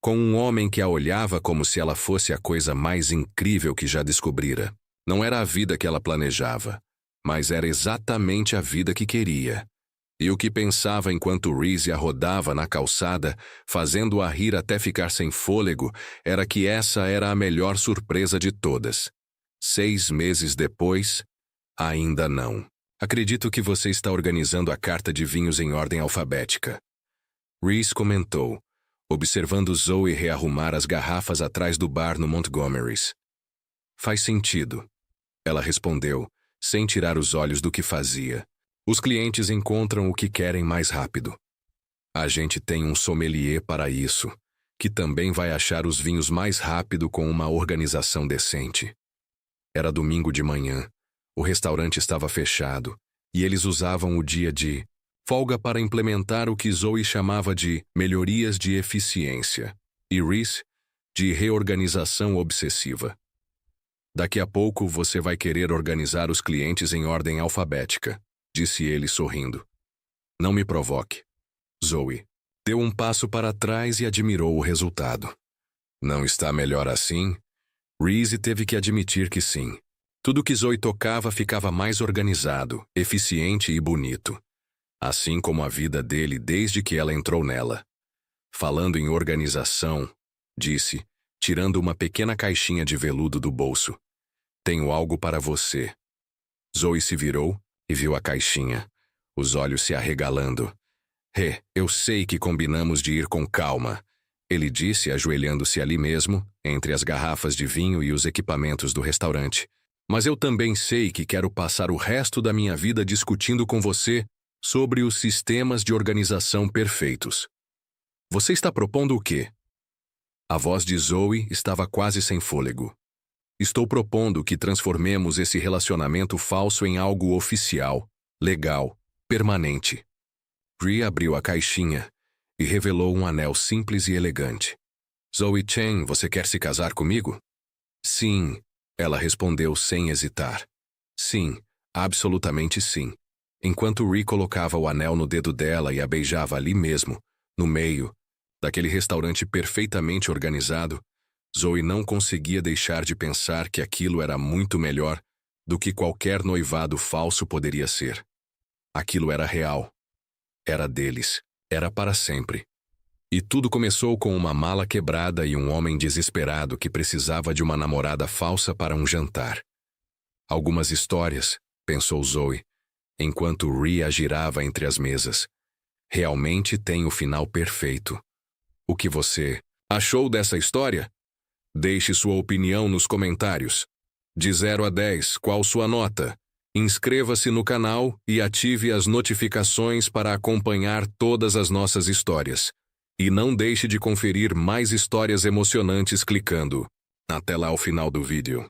com um homem que a olhava como se ela fosse a coisa mais incrível que já descobrira. Não era a vida que ela planejava, mas era exatamente a vida que queria. E o que pensava enquanto Rhys a rodava na calçada, fazendo-a rir até ficar sem fôlego, era que essa era a melhor surpresa de todas. 6 meses depois, ainda não. Acredito que você está organizando a carta de vinhos em ordem alfabética. Rhys comentou, observando Zoe rearrumar as garrafas atrás do bar no Montgomery's. Faz sentido, ela respondeu, sem tirar os olhos do que fazia. Os clientes encontram o que querem mais rápido. A gente tem um sommelier para isso, que também vai achar os vinhos mais rápido com uma organização decente. Era domingo de manhã. O restaurante estava fechado, e eles usavam o dia de folga para implementar o que Zoe chamava de melhorias de eficiência, e Rhys, de reorganização obsessiva. Daqui a pouco você vai querer organizar os clientes em ordem alfabética, disse ele sorrindo. Não me provoque. Zoe deu um passo para trás e admirou o resultado. Não está melhor assim? Rhys teve que admitir que sim. Tudo que Zoe tocava ficava mais organizado, eficiente e bonito. Assim como a vida dele desde que ela entrou nela. Falando em organização, disse, tirando uma pequena caixinha de veludo do bolso. Tenho algo para você. Zoe se virou e viu a caixinha, os olhos se arregalando. Eu sei que combinamos de ir com calma. ele disse, ajoelhando-se ali mesmo, entre as garrafas de vinho e os equipamentos do restaurante. Mas eu também sei que quero passar o resto da minha vida discutindo com você sobre os sistemas de organização perfeitos. Você está propondo o quê? A voz de Zoe estava quase sem fôlego. Estou propondo que transformemos esse relacionamento falso em algo oficial, legal, permanente. Rhea abriu a caixinha e revelou um anel simples e elegante. Zoe Chen, você quer se casar comigo? Sim, ela respondeu sem hesitar. Sim, absolutamente sim. Enquanto Rhea colocava o anel no dedo dela e a beijava ali mesmo, no meio daquele restaurante perfeitamente organizado, Zoe não conseguia deixar de pensar que aquilo era muito melhor do que qualquer noivado falso poderia ser. Aquilo era real. Era deles. Era para sempre. E tudo começou com uma mala quebrada e um homem desesperado que precisava de uma namorada falsa para um jantar. Algumas histórias, pensou Zoe, enquanto Rhea girava entre as mesas. Realmente tem o final perfeito. O que você achou dessa história? Deixe sua opinião nos comentários. De 0 a 10, qual sua nota? Inscreva-se no canal e ative as notificações para acompanhar todas as nossas histórias. E não deixe de conferir mais histórias emocionantes clicando até lá ao final do vídeo.